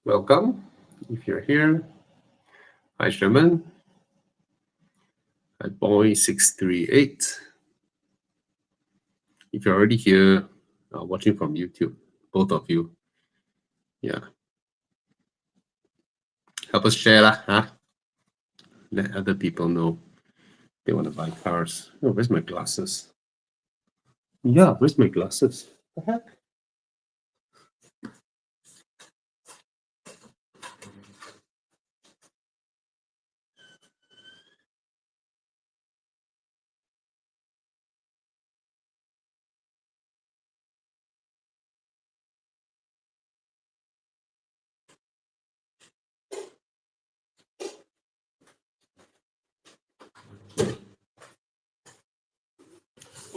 welcome. If you're here, hi Sherman, hi Boy638. If you're already here, watching from YouTube, both of you, yeah, help us share lah, huh? Let other people know they want to buy cars. Oh, where's my glasses? Yeah, where's my glasses? What the heck?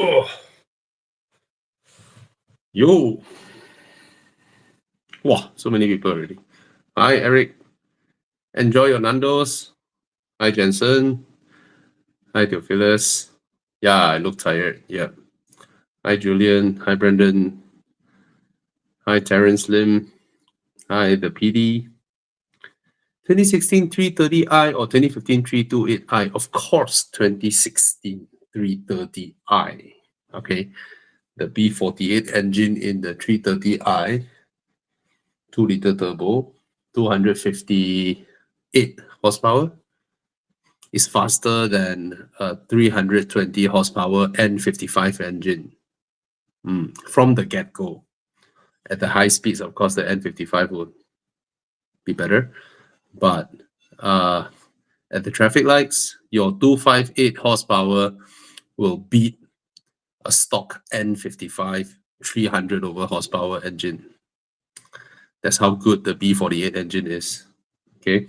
Oh, yo. Wow, so many people already. Hi, Eric. Enjoy your Nando's. Hi, Jensen. Hi, Theophilus. Yeah, I look tired. Yeah. Hi, Julian. Hi, Brendan. Hi, Terence Lim. Hi, the PD. 2016 330i or 2015 328i? Of course, 2016 330i. Okay. The B48 engine in the 330i, 2-liter turbo, 258 horsepower, is faster than a 320 horsepower N55 engine from the get-go. At the high speeds, of course, the N55 would be better. But at the traffic lights, your 258 horsepower will beat a stock N55 300 over horsepower engine. That's how good the B48 engine is. Okay.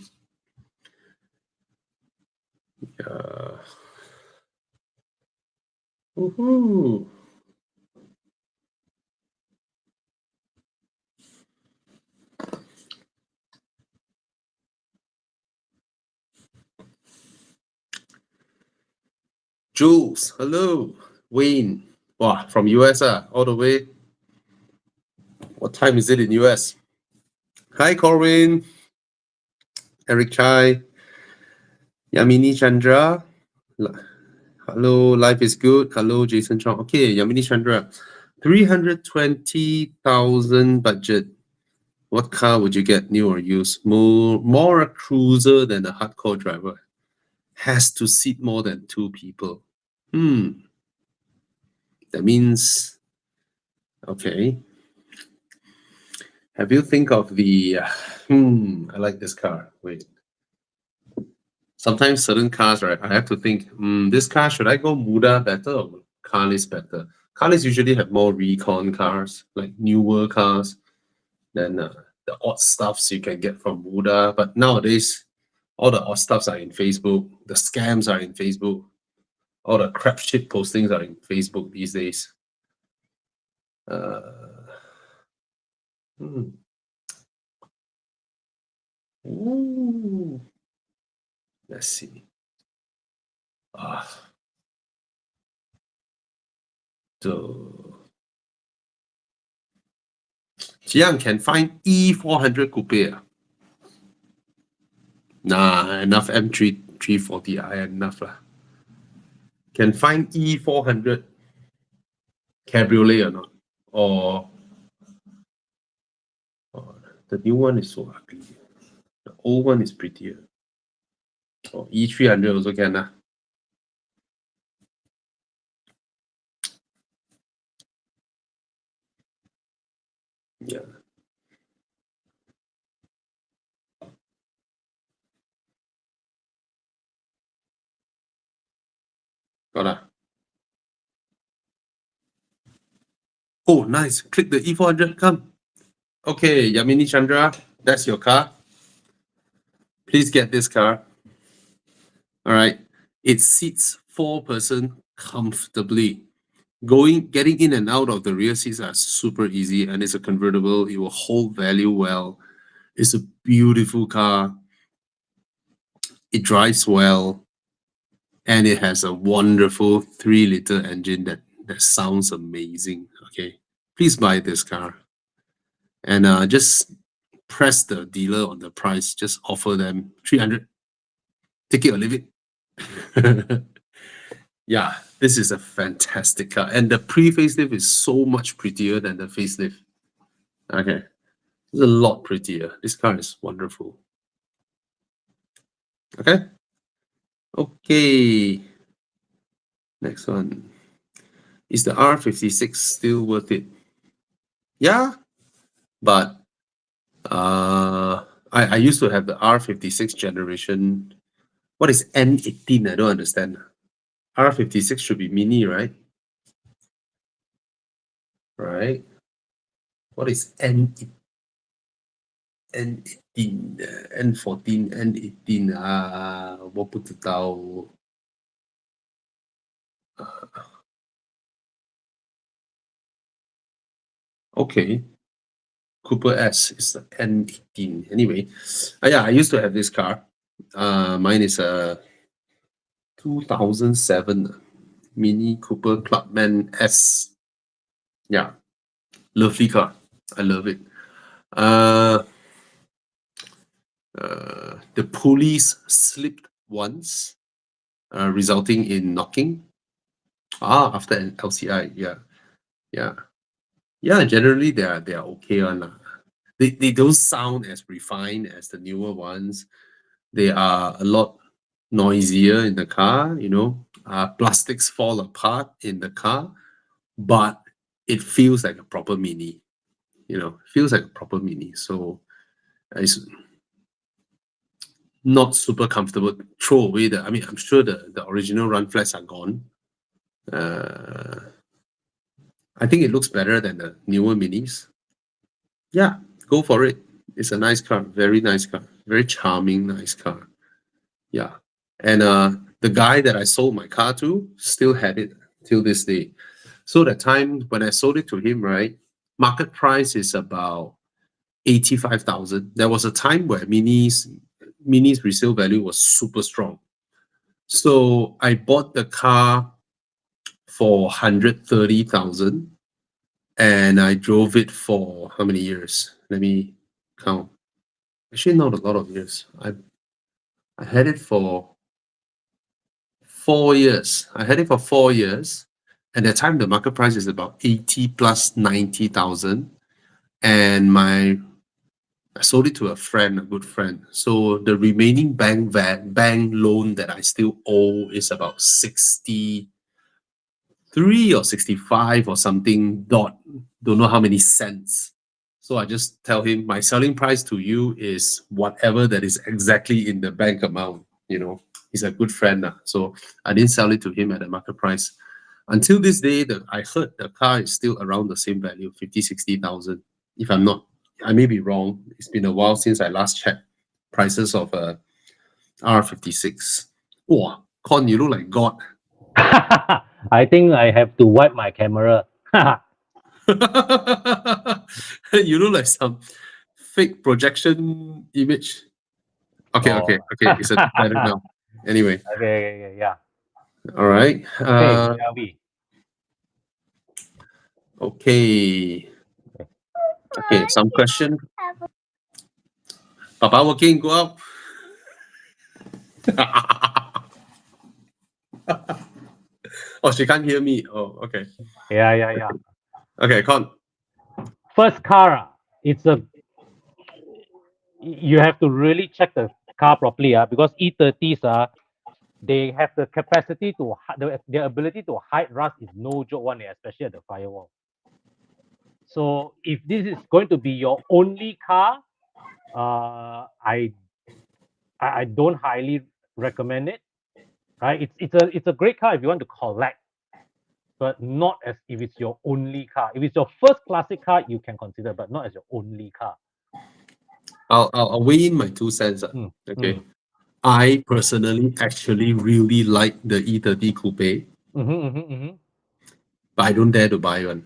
Woohoo! Jules, hello. Wayne, wow, from US, all the way. What time is it in US? Hi, Corwin. Eric Chai. Yamini Chandra. Hello, life is good. Hello, Jason Chong. Okay, Yamini Chandra. 320,000 budget. What car would you get, new or used? More a cruiser than a hardcore driver. Has to seat more than 2 people. That means, okay. Have you think of the, I like this car. Wait. Sometimes certain cars, right, I have to think, this car, should I go Muda better or Carlis better? Carlis usually have more recon cars, like newer cars, than the odd stuffs you can get from Muda. But nowadays, all the odd stuffs are in Facebook. The scams are in Facebook. All the crap shit postings are in Facebook these days. Ooh. Let's see. Jiang can find E400 coupe. Nah, enough M3 340i enough lah. Can find E400 cabriolet or not? Or the new one is so ugly. The old one is prettier. Or E300 also can lah. Yeah. Got lah. Oh, nice. Click the E400. Come. Okay, Yamini Chandra, that's your car. Please get this car. All right. It seats 4-person comfortably. Getting in and out of the rear seats are super easy, and it's a convertible. It will hold value well. It's a beautiful car. It drives well, and it has a wonderful 3-liter engine that sounds amazing. Okay, please buy this car, and just press the dealer on the price. Just offer them 300. Take it or leave it. Yeah, this is a fantastic car. And the pre-facelift is so much prettier than the facelift. Okay. It's a lot prettier. This car is wonderful. Okay. Okay. Next one. Is the R56 still worth it? Yeah, but I used to have the R56 generation. What is N18? I don't understand. R56 should be mini, right? Right. What is N18? N14, N18 啊，我不知道。Okay. Cooper S is the N18. Anyway, yeah, I used to have this car. Mine is a 2007 Mini Cooper Clubman S. Yeah, lovely car. I love it. The pulleys slipped once, resulting in knocking. After an LCI, yeah. Generally, they are okay on. They don't sound as refined as the newer ones. They are a lot noisier in the car. Plastics fall apart in the car, but it feels like a proper mini. Feels like a proper mini. So it's not super comfortable. Throw away the. I mean, I'm sure the original run flats are gone. I think it looks better than the newer minis. Yeah, go for it. It's a nice car, very nice car, very charming, nice car. Yeah, and the guy that I sold my car to still had it till this day. So the time when I sold it to him, right, market price is about 85,000. There was a time where minis resale value was super strong. So I bought the car for 130,000 and I drove it for how many years? Let me count. Actually, not a lot of years. I had it for 4 years. I had it for 4 years. At that time, the market price is about 80 plus 90,000. And I sold it to a friend, a good friend. So the remaining bank loan that I still owe is about 63 or 65 or something dot. Don't know how many cents. So I just tell him my selling price to you is whatever that is exactly in the bank amount. He's a good friend. So I didn't sell it to him at the market price. Until this day, I heard the car is still around the same value, 50, 60,000. If I'm not, I may be wrong. It's been a while since I last checked prices of a R56. Wow, Con, you look like God. I think I have to wipe my camera. You look like some fake projection image. Okay. Oh. It's a better now. Anyway, Okay, yeah. all right. Okay, where are we? Okay. Okay, some question. Papa working, go out. Oh, she can't hear me. Oh, okay. Yeah. Okay, Con. First car, you have to really check the car properly, because E30s, they have the capacity to their ability to hide rust is no joke one, especially at the firewall. So if this is going to be your only car, I don't highly recommend it. Right? It's a great car if you want to collect, but not as if it's your only car. If it's your first classic car, you can consider, but not as your only car. I'll weigh in my 2 cents. Okay. I personally actually really like the E30 Coupe, but I don't dare to buy one.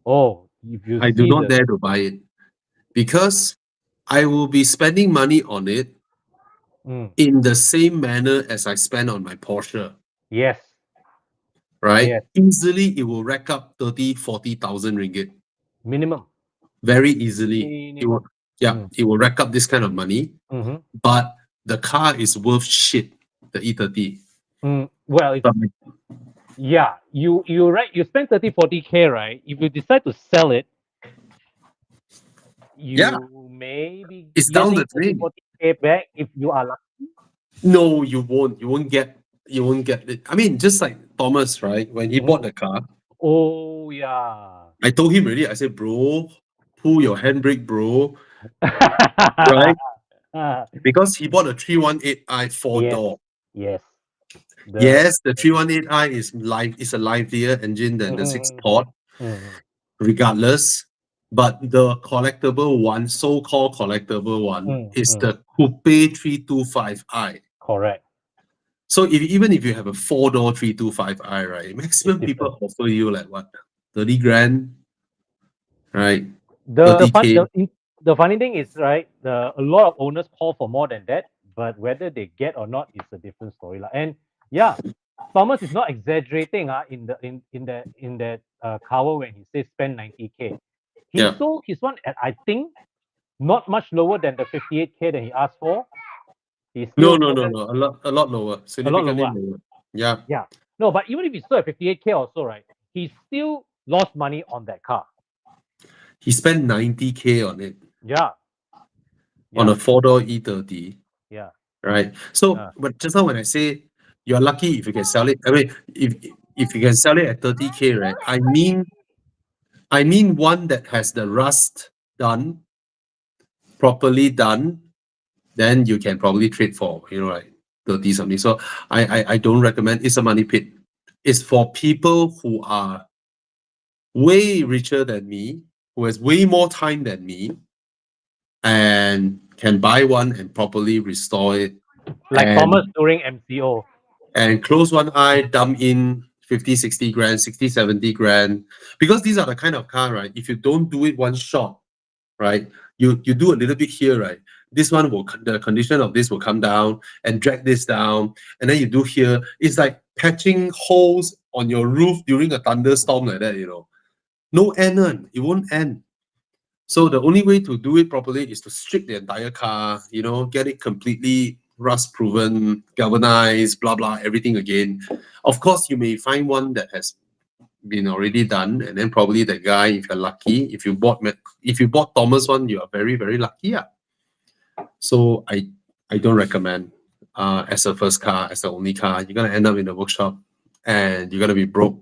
Oh, if you I do see not the dare to buy it because I will be spending money on it in the same manner as I spend on my Porsche, yes, right? yes, Easily, it will rack up 30, 40,000 ringgit. minimum, Very easily. It will, minimum. Yeah, it will rack up this kind of money, Mm-hmm. but the car is worth shit. The E30. Well, But yeah, you right. You spend 30-40K, right? If you decide to sell it, yeah, you may be it's down getting the thirty drain. forty k back if you are lucky. No, you won't. You won't get it. I mean, just like Thomas, right? When he bought Mhm. the car, Oh yeah. I told him already. I said, bro, pull your handbrake, bro, right? Because he bought a 318i four Yes, door. yes. The Yes, the 318i is a livelier engine than the six Mhm, port, mhm. regardless. But the collectible one, so-called collectible one, Mm, is mm. the Coupe 325i. Correct. So even if you have a four-door 325i, right, It's maximum different. people offer you like what, 30 grand, right? The fun 30K. the funny thing is, right, a lot of owners call for more than that, but whether they get or not is a different story lah. And yeah, Thomas is not exaggerating in that cover when he says spend 90K. He Yeah. sold his one at, I think, not much lower than the 58K that he asked for. He No, still no, no, managed no. A lot lower. a lot Significantly lower. lower. Yeah. Yeah. No, but even if he sold at 58K also, right, he still lost money on that car. He spent 90K on it, Yeah. on Yeah. a four-door E30, Yeah. right? So, Uh, but just now when I say you're lucky if you can sell it, I mean, if you can sell it at 30K, right? I mean one that has the rust done, properly done, then you can probably trade for, like 30 something. So I don't recommend. It's a money pit. It's for people who are way richer than me, who has way more time than me, and can buy one and properly restore it like Thomas and during MCO. close one eye, dump in 50, 60 grand, 60, 70 grand. Because these are the kind of car, right? If you don't do it one shot, right? You do a little bit here, right? This one the condition of this will come down and drag this down, and then you do here. It's like patching holes on your roof during a thunderstorm like that. No end, one. It won't end. So the only way to do it properly is to strip the entire car, get it completely rust proven, galvanized, blah blah, everything again. Of course, you may find one that has been already done, and then probably the guy, if you're lucky, if you bought Thomas one, you are very very lucky. Yeah. So I don't recommend as a first car, as the only car. You're gonna end up in the workshop, and you're gonna be broke,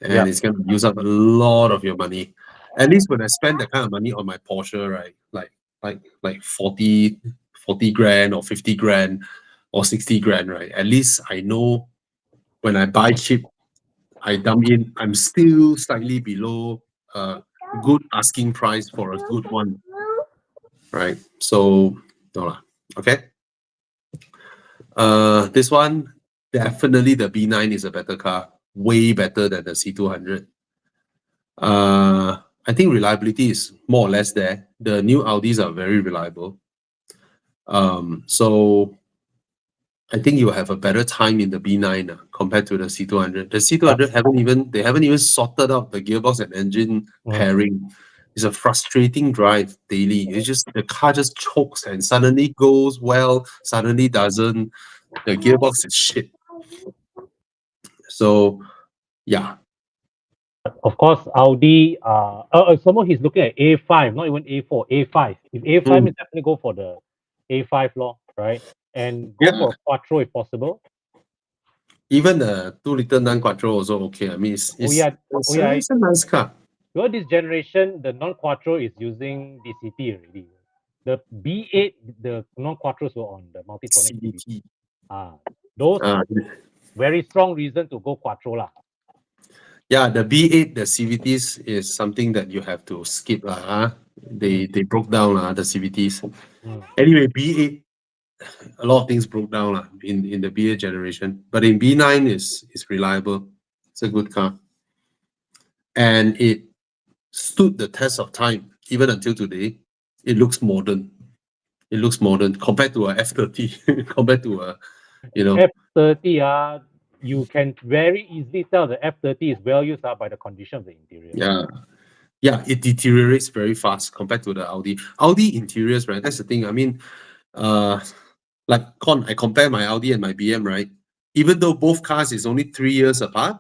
and Yep. it's gonna use up a lot of your money. At least when I spend that kind of money on my Porsche, right? Like 40 grand or 50 grand or 60 grand, right? At least I know when I buy cheap, I dump in, I'm still slightly below a good asking price for a good one, right? So, no lah. Okay. This one, definitely the B9 is a better car, way better than the C200. I think reliability is more or less there. The new Audis are very reliable. So I think you have a better time in the B9 compared to the C200. The Yep. C200 haven't even sorted out the gearbox and engine Mm. pairing. It's a frustrating drive daily. It's just the car just chokes and suddenly goes well, suddenly doesn't. The gearbox is shit. So yeah, Of course, Audi. Someone he's looking at A5, not even A4, A5. If A5 Mm, is definitely go for the A5 law, right? And go yeah. for a quattro if possible. Even the 2 liter non-quattro also okay. I mean, it's Oh it's, yeah, oh it's, a, yeah. it's a nice car. Because this generation, the non-quattro is using DCT already. The B8, the non-quattros were on the Multitronic CVT. CVT. Those Uh, very strong reason to go quattro lah. yeah, the B8, the CVTs is something that you have to skip lah. They broke down the CVTs. Mm. Anyway, B8, a lot of things broke down in the B8 generation, but in B9 is reliable. It's a good car, and it stood the test of time even until today. It looks modern. It looks modern compared to a F30, compared to a F30, you can very easily tell the F30 is well used by the condition of the interior. yeah. yeah, it deteriorates very fast compared to the Audi. Audi interiors, right? That's the thing. I mean, uh, like I compare my Audi and my BM, right? Even though both cars is only 3 years apart,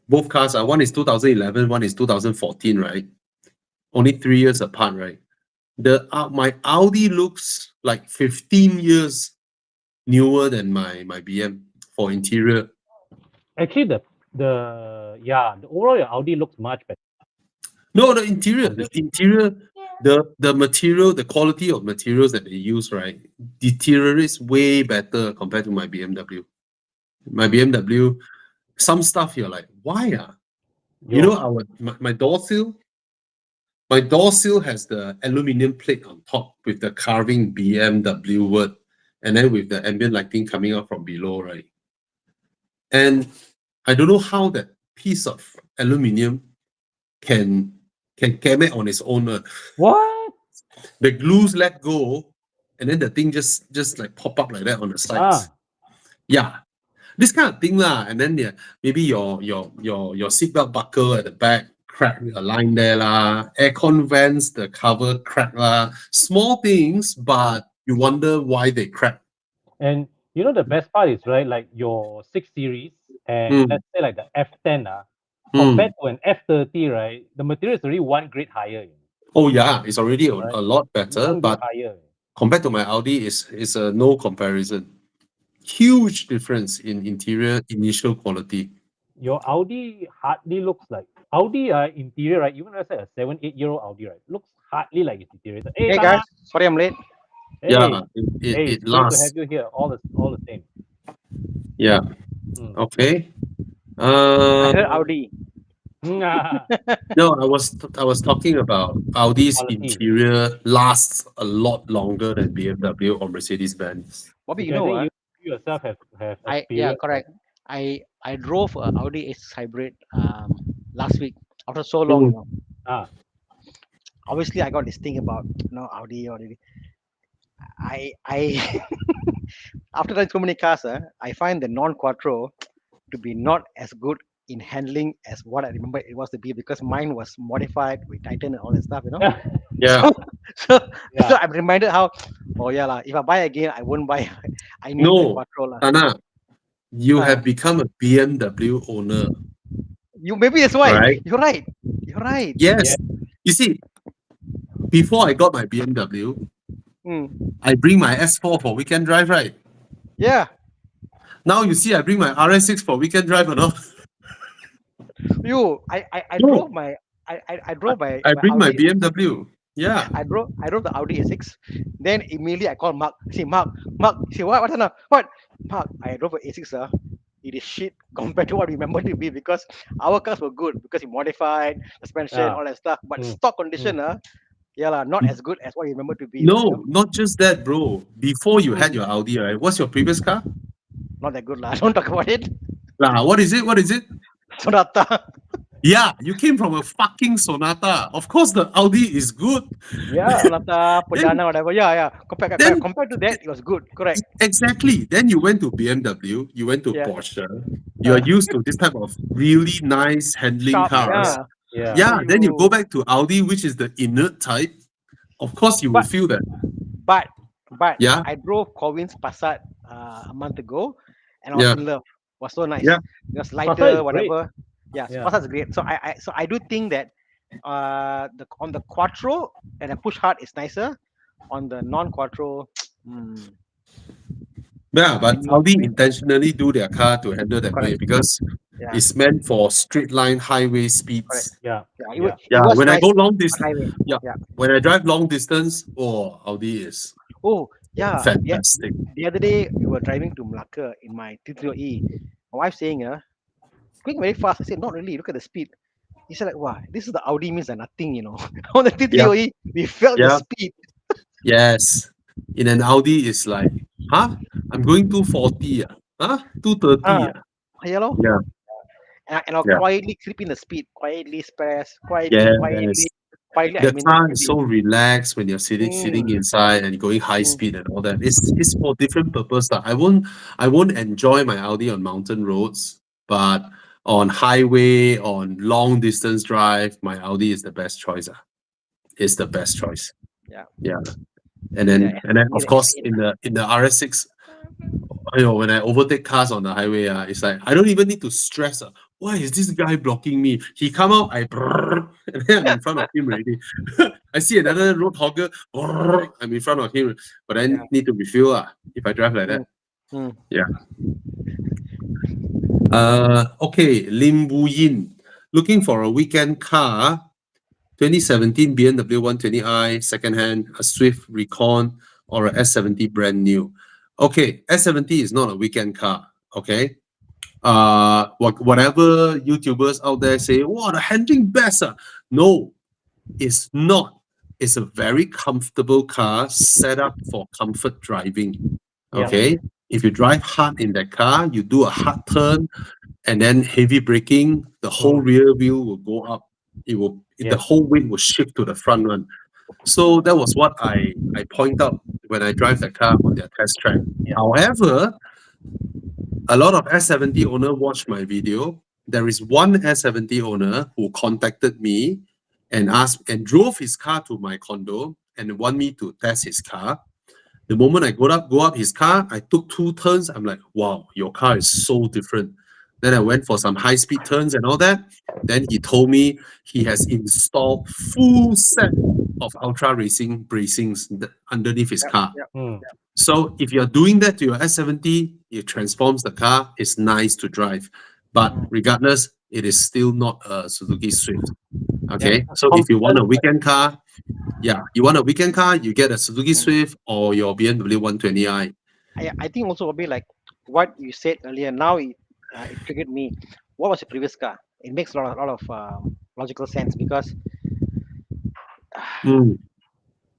both cars are one is 2011, one is 2014, right? Only 3 years apart, right? The my Audi looks like 15 years newer than my BM for interior. Actually, the overall your Audi looks much better. No, the interior, the material, the quality of materials that they use, right, deteriorates way better compared to my BMW. My BMW, some stuff you're like, why ah? You Yo, know, my door sill has the aluminium plate on top with the carving BMW word, and then with the ambient lighting coming out from below, right? And I don't know how that piece of aluminium can came it on its own. what? The glues let go, and then the thing just like pop up like that on the sides. Ah, Yeah, this kind of thing lah. And then yeah, maybe your seatbelt buckle at the back crack a line there lah. Aircon vents, the cover crack lah. Small things, but you wonder why they crack. and you know the best part is right, like your 6 Series and Mm, let's say like the F10 mm. compared to an F30, right? The material is already one grade higher, Oh yeah, it's already a right? lot better, One grade but higher. compared to my Audi, is a no comparison. Huge difference in interior initial quality. Your Audi hardly looks like Audi interior, right? Even let's say a 7, 8 year old Audi, right? Looks hardly like it's deteriorated. Hey, Hey Tana. guys, sorry I'm late. Yeah, Hey, it, hey, it it's great to have lasts. you here. All the same. Yeah. Mm. Okay. I heard Uh, Audi. no, I was talking about Audi's Quality. interior lasts a lot longer than BMW or Mercedes Benz. Bobby, Which you I know think what? you yourself have Yeah, experienced, right? correct. I drove a Audi S hybrid last week after so long, Mm, Ah, Obviously I got this thing about Audi. I after driving so many cars, I find the non quattro to be not as good in handling as what I remember it was to be because mine was modified with Titan and all that stuff. yeah. So so so yeah. I'm reminded how yeah lah. If I buy again, I won't buy. I need the No, quattro lah. Tana, you Uh, have become a BMW owner, you maybe that's why. right? You're right. You're right. Yeah. Yes. You see, before I got my BMW, Mm. I bring my S4 for weekend drive, right? Yeah. Now you see, I bring my RS6 for weekend drive or not? I No, drove my I I, drove my, I my bring my Audi. BMW. Yeah. I drove the Audi A6. Then immediately I called Mark. I say Mark. He say what now? What? Mark? I drove a A6. It is shit compared to what we remember to be because our cars were good because we modified suspension Ah. all that stuff. But Mm, stock mm. condition, yeah lah, not as good as what you remember to be lah. No, not just that, bro. Before you had Mm, your Audi, right? What's your previous car? not that good lah. Don't talk about it. What is it? What is it? Sonata. Yeah, you came from a fucking Sonata. Of course, the Audi is good. Yeah. Sonata, Then, Pajana, whatever. Yeah. then Compared to that, it was good. Correct. exactly. Then you went to BMW. You went to Yeah. Porsche. You are used to this type of really nice handling Sharp. cars. Yeah. Yeah. Yeah. Yeah. Then you go Aiyo. back to Audi, which is the inert type. Of course, you will But feel that. but but Yeah. I drove Corvin's Passat a month ago, and I was Yeah. in love. Was so nice. Yeah. It was Passat lighter, is great. whatever. Yeah, so Yeah. Passat's great. So I do think that on the Quattro and a push hard is nicer. On the non Quattro, mm, Yeah, but maybe Audi maybe intentionally do their car to handle that way correct. because Yeah, it's meant for straight line highway correct. speeds. Yeah. Yeah, Yeah. it Yeah, was when I nice go long on distance, highway. yeah, Yeah. when I drive long distance, oh, Audi is Oh yeah. fantastic. The other day we were driving to Malacca in my T30E. My wife saying, going very fast. I said, not really. Look at the speed. He said, like, wow, this is the Audi means are nothing. On the Yeah, T3OE, we felt the yeah, speed. yes. In an Audi, it's like, huh? I'm going 240, huh? 230, Ah, yeah, lor. yeah, And I'll yeah, quietly creep in the speed, quietly press, yes. quietly. I The mean, car is maybe. so relaxed when you're sitting Mm, inside and going high mm, speed and all that. It's for different purpose. I won't enjoy my Audi on mountain roads, but on highway, on long distance drive, my Audi is the best choice. It's the best choice. Yeah. Yeah. Maybe the And then maybe of the course S8. in the RS6, when I overtake cars on the highway, it's like I don't even need to stress. Why is this guy blocking me? He come out, I brrr, and then I'm in front of him already. I see another road hogger, brrr, I'm in front of him, but I Yeah. need to refuel if I drive like that. Mm. Yeah. Okay, Lim Wu Yin, looking for a weekend car. 2017 BMW 120i secondhand, a Swift Recon, or a S70 brand new. Okay, S70 is not a weekend car. Okay, whatever YouTubers out there say, "Wow, the handling best." No, it's not. It's a very comfortable car set up for comfort driving. Yeah. Okay, if you drive hard in that car, you do a hard turn and then heavy braking, the whole rear wheel will go up. The Yes. whole weight will shift to the front one. So that was what I point out when I drive the car on their test track. Yeah. However, a lot of S70 owner watched my video. There is one S70 owner who contacted me and asked and drove his car to my condo and want me to test his car. The moment I go up his car, I took 2 turns. I'm like, wow, your car is so different. Then I went for some high-speed turns and all that. Then he told me he has installed full set of ultra racing bracings underneath his car. Yeah. Mm. So if you're doing that to your S70, it transforms the car. It's nice to drive. But regardless, it is still not a Suzuki Swift. Okay. So if you want a weekend car, you want a weekend car, you get a Suzuki Swift or your BMW 120i. I think also will be like what you said earlier. Now it triggered me. What was your previous car? It makes a lot of logical sense because Mm,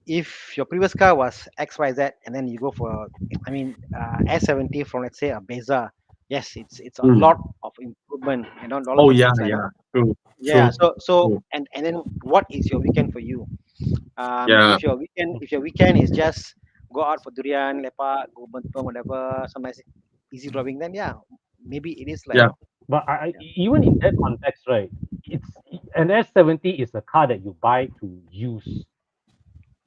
if your previous car was XYZ and then you go for, I mean, S70 from let's say a Beza, yes, it's a mm. lot of improvement, dollar Oh per yeah, cent. yeah. True. Yeah. True. So True. and then what is your weekend for you? Yeah. If your weekend is just go out for durian, lepak, go Bentong, whatever, some nice easy driving, then yeah, maybe it is like Yeah. But even in that context, right? It's an S70 is a car that you buy to use.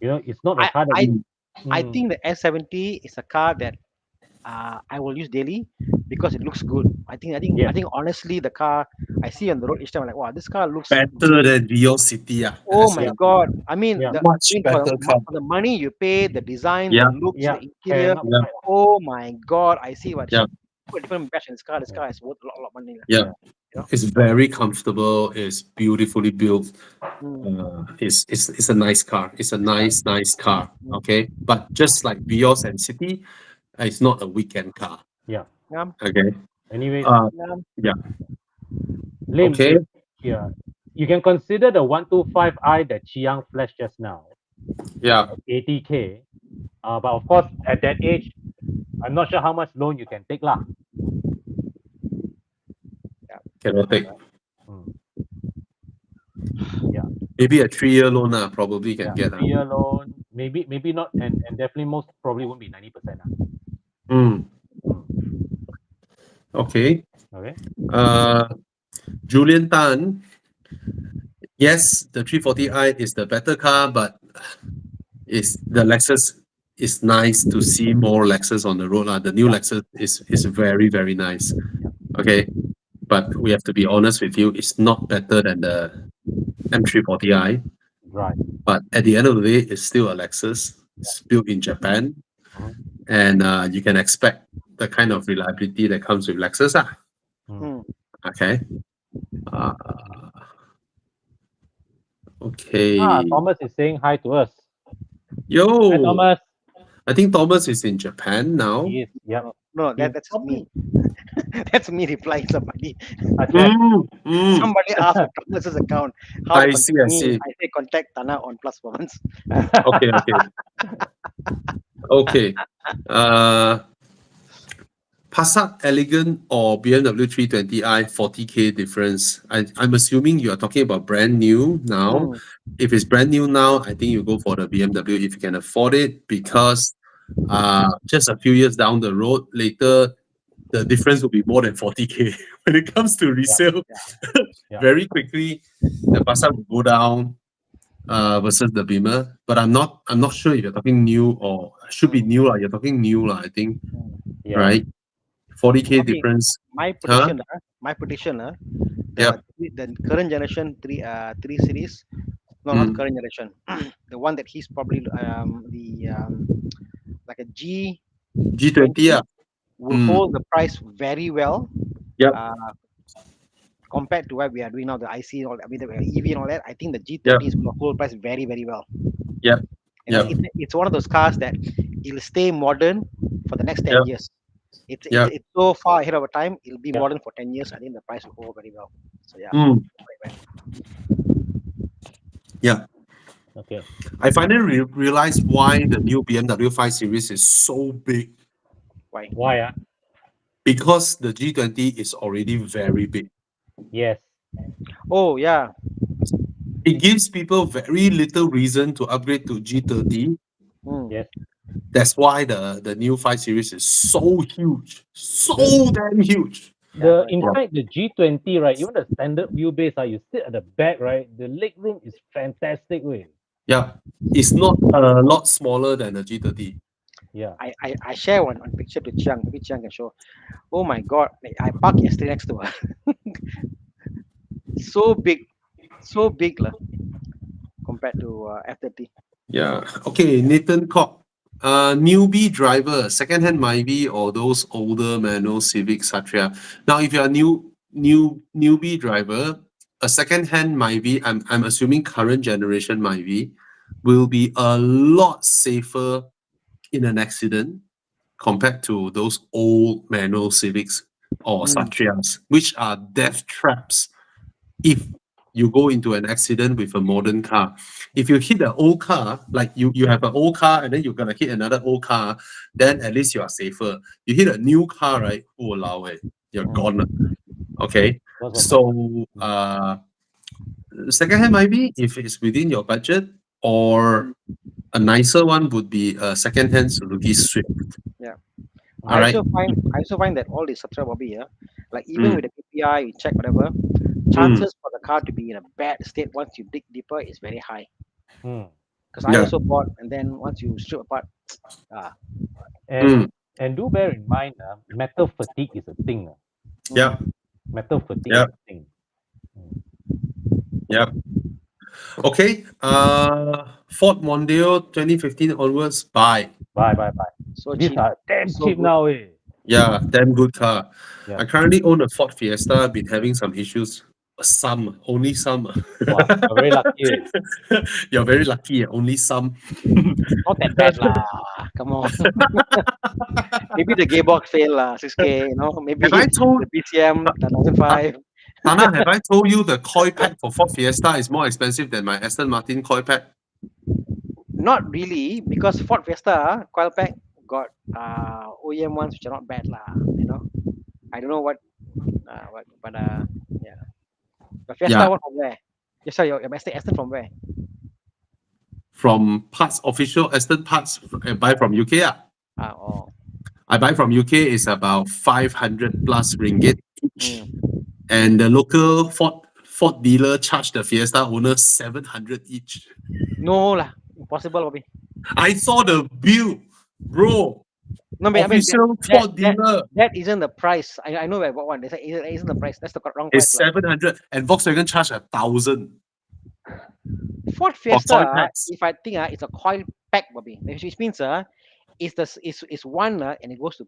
It's not a I car that I you. I Mm, think the S70 is a car that I will use daily because it looks good. I yes. think honestly the car I see on the road each time I'm like, wow, this car looks Better than Rio City. oh my Yeah. S70. god. I mean Yeah. Much better car. for the money you pay, the design, the Yeah. looks, Yeah. the interior. Cannot Yeah. fight. Oh my god, I see what Yeah. she put a different batch in this car. This Yeah. car is worth a lot of money. Yeah. Yeah. It's very comfortable. It's beautifully built. Mm, It's a nice car. It's a nice car. mm. Okay, but just like Vios and City, it's not a weekend car. Yeah. Yeah, Okay. Anyways, yeah. Yeah. Lim, Okay. yeah, you can consider the 125i that Chiang flashed just now, Yeah. 80K. But of course, at that age, I'm not sure how much loan you can take lah. Cannot take. Mm, Maybe a 3-year loan. Probably can yeah, get. 3-year loan, maybe not, and definitely most probably won't be 90%. Mm. Mm, Okay. okay. Julian Tan. Yes, the 340i is the better car, but the Lexus is nice to see more Lexus on the road. The new Lexus is very, very nice. Okay. But we have to be honest with you, it's not better than the M340i. Right. But at the end of the day, it's still a Lexus. It's built in Japan. Mhm. And you can expect the kind of reliability that comes with Lexus. Mm. Okay. Uh, okay. Thomas is saying hi to us. Hi, Yo, Thomas. I think Thomas is in Japan now. He is. Yep. No, He's that's probably- me. That's me replying somebody. Okay. Somebody asked for Thomas's account. How I to see, contact I me? see. I say contact Thana on +1. Okay, okay. Okay. Passat Elegant or BMW 320i 40K difference. I'm assuming you are talking about brand new now. If it's brand new now, I think you go for the BMW if you can afford it, because just a few years down the road later, the difference will be more than 40K. When it comes to resale, Yeah. very quickly, the Passat will go down versus the Beamer. But I'm not sure if you're talking new or should be new. You're talking new, I think, Yeah. right? 40K Okay, difference. my Huh? prediction, my prediction, Yep. the current generation three series, no, not the Mm. current generation, the one that he's probably like a G20, yeah. will Mm. hold the price very well. Yep. Compared to what we are doing now, the IC and all, I mean the EV and all that, I think the G30 Yep. is going to hold price very, very well. Yep. You know, Yep. it's one of those cars that it'll stay modern for the next 10 Yep. years. It's, Yep. it's so far ahead of our time. It'll be Yeah. modern for 10 years. I think the price will hold very well. So yeah. Mm. Right. Yeah. Okay. I finally realized why the new BMW 5 Series is so big, Why? Why? because the G20 is already very big. Yes. Oh yeah. It gives people very little reason to upgrade to G30. Mm. Yes. That's why the new 5 Series is so huge, so damn huge. Yeah, In Yeah. fact, the G20, right, even the standard wheelbase, you sit at the back, right, the leg room is fantastic, way. Yeah, it's not a lot smaller than the G30. Yeah. I share one picture to Chiang. Maybe Chiang can show. Oh my god. I parked yesterday next to her. So big. So big lah, compared to F30. Yeah. Okay, Nathan Cock. Newbie driver, second-hand Myvi or those older manual Civic Satria. Now, if you're a newbie driver, a second-hand Myvi, I'm assuming current generation Myvi, will be a lot safer in an accident compared to those old manual Civics or Satrias, which are death traps if you go into an accident with a modern car. If you hit an old car, like you have an old car and then you're gonna hit another old car, then at least you are safer. You hit a new car, right? Oh, lao, you're gone. Okay. Because of So secondhand might be if it's within your budget, or a nicer one would be a secondhand Suzuki Swift. Yeah. All right. I also find that all the Satra Bobby, like even Mm. with the KPI, you check whatever, chances for the car to be in a bad state once you dig deeper is very high. Mm. Because I Yeah. also bought, and then once you strip apart, And Mm. and do bear in mind, metal fatigue is a thing. Yeah. Metal fatigue Yeah. is a thing. Yeah. Okay. Ford Mondeo 2015 onwards. Buy. Bye. so These cheap, are damn so cheap good. now, eh? Yeah, damn good car. Yeah. I currently own a Ford Fiesta. I've been having some issues. Some, only some. Wow, you're very lucky. Eh? You're very lucky. Only some. Not that bad lah. Come on. Maybe the gearbox fail lah, 6K, maybe Have I told the BCM 1005. Thana, have I told you the coil pack for Ford Fiesta is more expensive than my Aston Martin coil pack? Not really, because Ford Fiesta coil pack got OEM ones which are not bad lah. I don't know what but yeah. The Fiesta Yeah. one from where? Yes, sorry, your Aston from where? From parts, official Aston parts, I buy from UK. Oh. I buy from UK is about 500 plus ringgit each. Mm. And the local Ford dealer charged the Fiesta owner 700 each. No lah, impossible, Bobby. I saw the bill, bro. No, I mean, Official Ford dealer that isn't the price. I know where I bought one. They say it isn't the price. That's the wrong is price lah. 700, and Volkswagen charged 1,000 Ford for coil Fiesta, packs. if I think it's a coil pack, Bobby, which means it's one and it goes to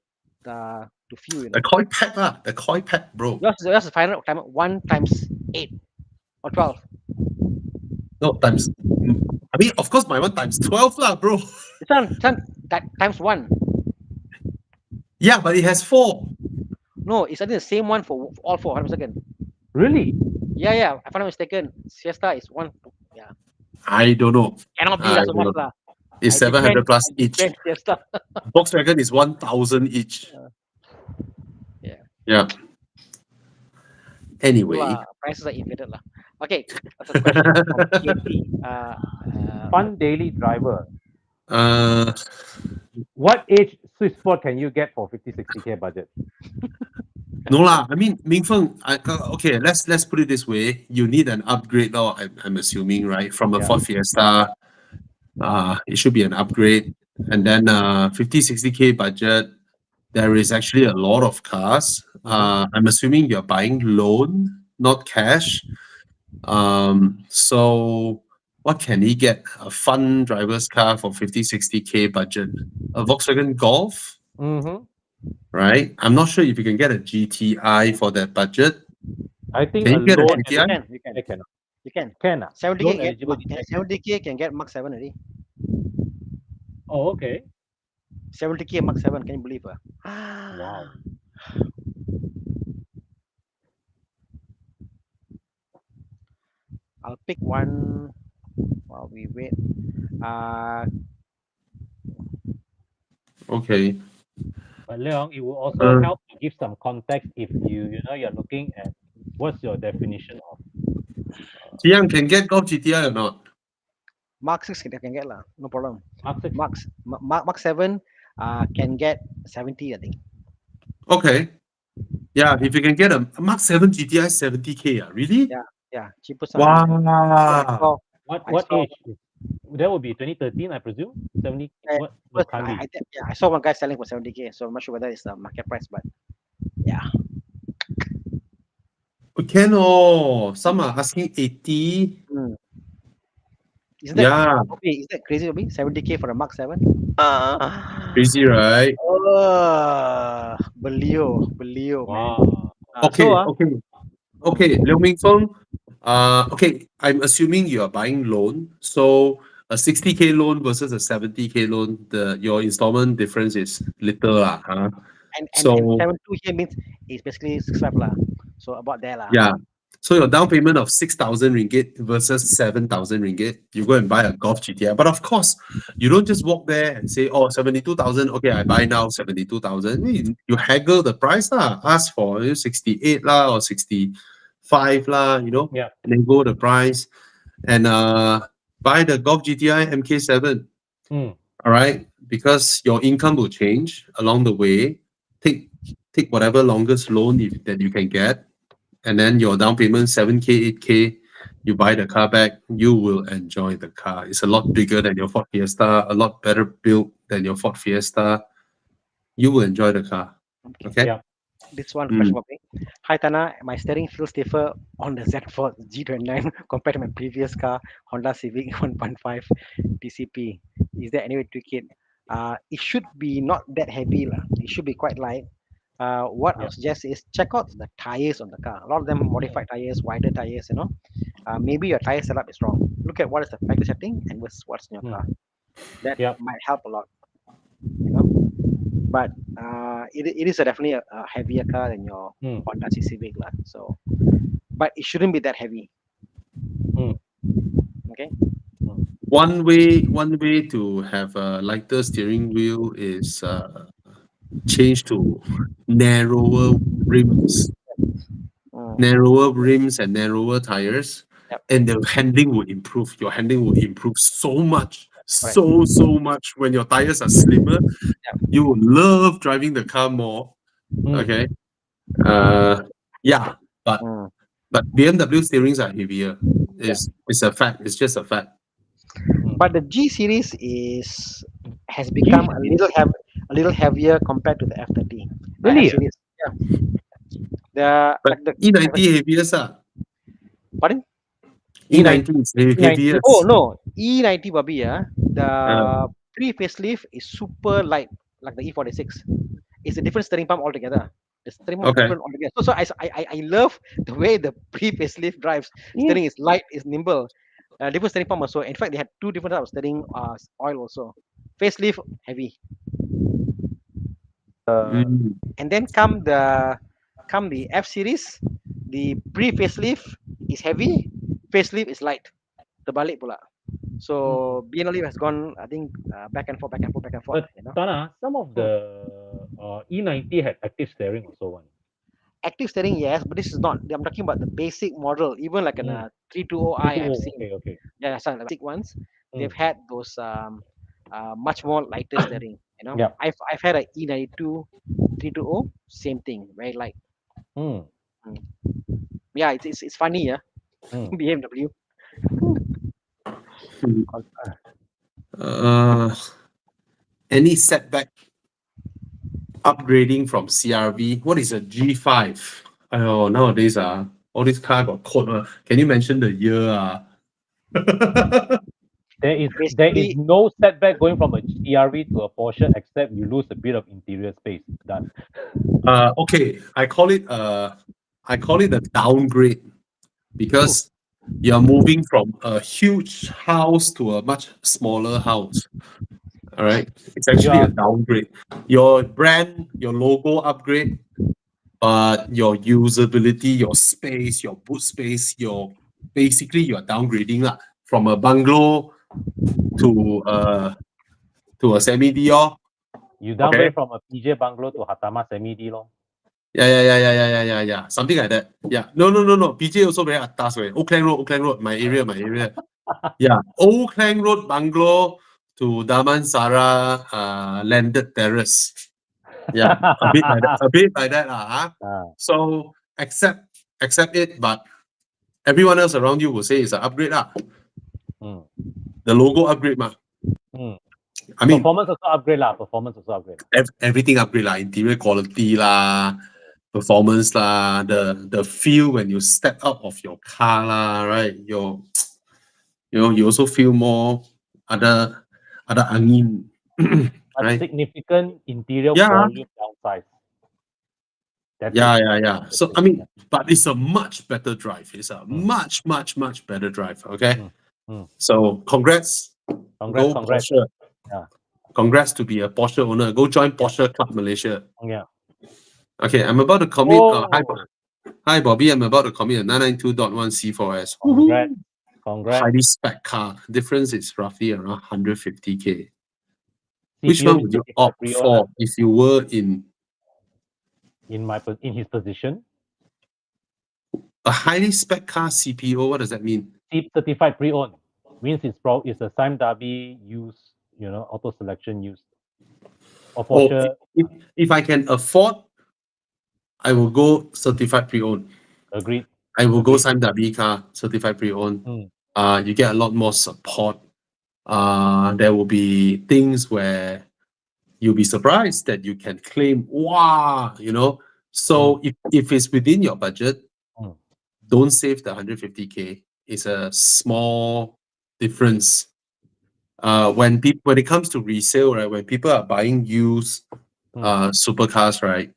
few. The coil pack, the coil pack, bro. Yours is 500 times 1 times 8 or 12. No, times. I mean, of course, my one times 12 lah, bro. This one that times 1. Yeah, but it has 4. No, it's I think the same one for all 4. Hold on a second. Really? Yeah. If I'm not mistaken, Fiesta is 1. Yeah. I don't know. Cannot be I that so don't much know. lah. It's 700 plus each. Fiesta. Volkswagen is 1,000 each. Yeah. Yeah. Anyway. Prices are inflated lah. Okay, that's a question from KP. Fun daily driver. Uh, What age sweet spot can you get for 50, 60K budget? No lah. I mean, Mingfeng. Okay. Let's put it this way. You need an upgrade, or I'm assuming, right, from a Yeah. Ford Fiesta. It should be an upgrade, and then 50, 60K budget. There is actually a lot of cars. I'm assuming you're buying loan, not cash. So what can he get? A fun driver's car for 50, 60K budget. A Volkswagen Golf, Mm-hmm. right? I'm not sure if you can get a GTI for that budget. I think Can a you get a loan GTI? You can. they cannot. You can. Can 70k loan can get eligible Mark, GTI. 70k can get Mark 7 already. Oh, okay. 70k Mark 7, can you believe? Wow. I'll pick one while we wait. Okay. But Leong, it will also Uh, help to give some context if you're looking at what's your definition of Jiang can get Golf GTI or not? Mark 6 can get lah, no problem. Mark 6. Mark 7 can get 70, I think. Okay. Yeah, if you can get a Mark 7 GTI 70K, really? Yeah, cheapest. Wow. What age? That would be 2013, I presume. 70. What currently? I saw one guy selling for 70k, so I'm not sure whether it's the market price, but yeah. Can oh, some are asking 80. Isn't that Yeah, is that crazy to me? 70k for a Mark 7? crazy, right? Bellio, man. Wow. Okay, So, okay, Liu Mingfeng. Okay, I'm assuming you are buying loan. So a 60K loan versus a 70K loan, your installment difference is little lah, huh? and So 72 here means it's basically 65 lah. So about there lah. yeah. So your down payment of 6,000 ringgit versus 7,000 ringgit, you go and buy a Golf GTI. But of course, you don't just walk there and say, oh, 72,000, okay, I buy now 72,000. You haggle the price lah, ask for 68 lah or 65 lah, Yeah. and then go the price and buy the Golf GTI MK7. Mm. All right, because your income will change along the way. Take whatever longest loan that you can get, and then your down payment 7K, 8K, you buy the car back, you will enjoy the car. It's a lot bigger than your Ford Fiesta, a lot better built than your Ford Fiesta. You will enjoy the car. Okay. Yeah. This one question for me. Hi Thana, my steering feels stiffer on the Z4 G29 compared to my previous car, Honda Civic 1.5 PCP. Is there any way to tweak it? It should be not that heavy lah. It should be quite light. What I suggest is check out the tires on the car. A lot of them modified tires, wider tires, maybe your tire setup is wrong. Look at what is the factory setting and what's in your car. That might help a lot. But it is definitely a heavier car than your Honda Civic lah. So, but it shouldn't be that heavy. Okay. One way to have a lighter steering wheel is change to narrower rims. Narrower rims and narrower tires, and the handling will improve. Your handling will improve so much, so much. When your tires are slimmer, you will love driving the car more. Okay, yeah, but BMW steerings are heavier. It's a fact. It's just a fact. But the G series has become a little heavier compared to the F30. Really? Series. Yeah. But E90 heavier, sir. Pardon? E90 is heavier. Oh no, E90 Bobby, the pre-facelift is super light, like the E46. It's a different steering pump altogether. The steering pump is different altogether. So I love the way the pre-facelift drives. Steering is light, is nimble. Different steering pump also. In fact, they had two different types of steering oil also. Facelift heavy. And then come the F series, the pre-facelift is heavy, facelift is light. Terbalik pula. So BMW has gone, I think, back and forth. But Tana, some of the E90 had active steering also one. Active steering, yes, but this is not. I'm talking about the basic model, even like an 320i I've seen. Okay. Yeah, some basic ones. They've had those much more lighter steering. You know, Yeah. I've had a E92 320, same thing, very light. Mm. Yeah, it's funny, yeah. Mm. BMW. Uh, any setback upgrading from CRV? What is a G5? Oh, nowadays, all this car got code. Can you mention the year? There is Basically, no setback going from a CRV to a Porsche except you lose a bit of interior space. Done. Okay, I call it a downgrade because you're moving from a huge house to a much smaller house. All right, it's actually a Yeah. downgrade. Your brand, your logo upgrade, but your usability, your space, your boot space, your basically you're downgrading lah, from a bungalow to a semi Dior. You Okay. downgrade from a PJ bungalow to Hatama Semi D lor. Yeah. Something like that. Yeah. No. PJ also very atas, way. Oakland Road, my area, Yeah. Oakland Road bungalow to Damansara landed terrace. Yeah. A bit like that, huh? Ah. So accept it, but everyone else around you will say it's an upgrade, lah. Mm. The logo upgrade, ma. Mm. I mean, Performance also upgrade lah. Performance also upgrade. everything upgrade, lah. Interior quality, lah. Performance, lah. The feel when you step out of your car, lah. Right? You also feel more other angin. But Right? significant interior Yeah. volume downsize. That's it. Yeah. So I mean, but it's a much better drive. It's a much better drive. Okay. Mm. So congrats. Congrats. Porsche. Yeah. Congrats to be a Porsche owner. Go join Porsche Club Malaysia. Yeah. Okay, I'm about to commit. Oh, Hi, Bobby. I'm about to commit a 992.1 C4S. congrats. Woohoo! Congrats. Highly spec car. Difference is roughly around 150K. Which CPO one is would you 35 opt pre-owned for if you were in in his position. a highly spec car CPO? What does that mean? Certified pre-owned means it's a Sime Darby used, auto selection used. Or Oh, Porsche, if I can afford, I will go certified pre-owned. agreed. I will go Agreed. Sime Darby car, certified pre-owned. Mm. You get a lot more support. There will be things where you'll be surprised that you can claim, wow, So if it's within your budget, Mm. don't save the 150K. It's a small difference. When it comes to resale, right? When people are buying used supercars, right?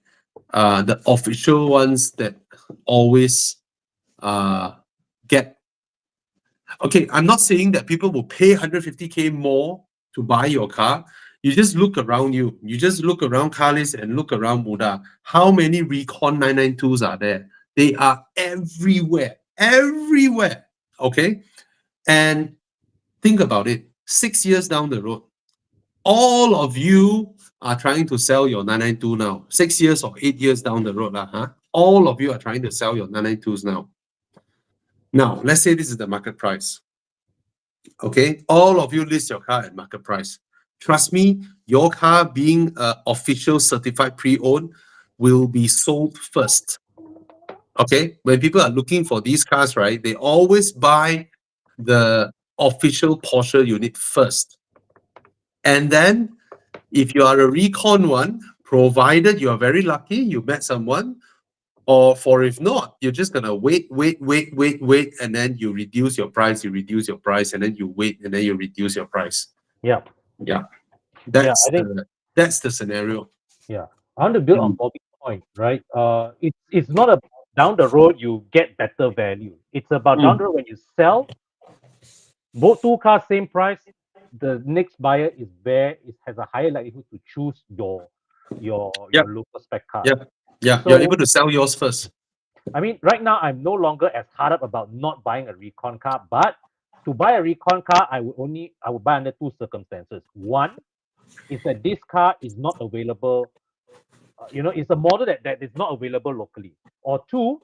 The official ones that always get. Okay, I'm not saying that people will pay 150K more to buy your car. You just look around you. You just look around car list and look around Muda. How many Recon 992s are there? They are everywhere. Everywhere. Okay? And think about it. 6 years down the road, all of you are trying to sell your 992 now. 6 years or 8 years down the road, huh? All of you are trying to sell your 992s now. Now, let's say this is the market price. Okay, all of you list your car at market price. Trust me, your car being official certified pre-owned will be sold first. Okay, when people are looking for these cars, right, they always buy the official Porsche unit first. And then if you are a recon one, provided you are very lucky, you met someone, or for if not, you're just gonna wait, and then you reduce your price, and then you wait, and then you reduce your price. Yeah. Yeah, I think that's the scenario. I want to build on Bobby's point, right? It's not about down the road you get better value. It's about down the road when you sell both two cars same price, the next buyer has a higher likelihood to choose your local spec car. Yeah, So, you're able to sell yours first. I mean, right now I'm no longer as hard up about not buying a recon car, but to buy a recon car, I would buy under two circumstances. One is that this car is not available. It's a model that is not available locally. Or two,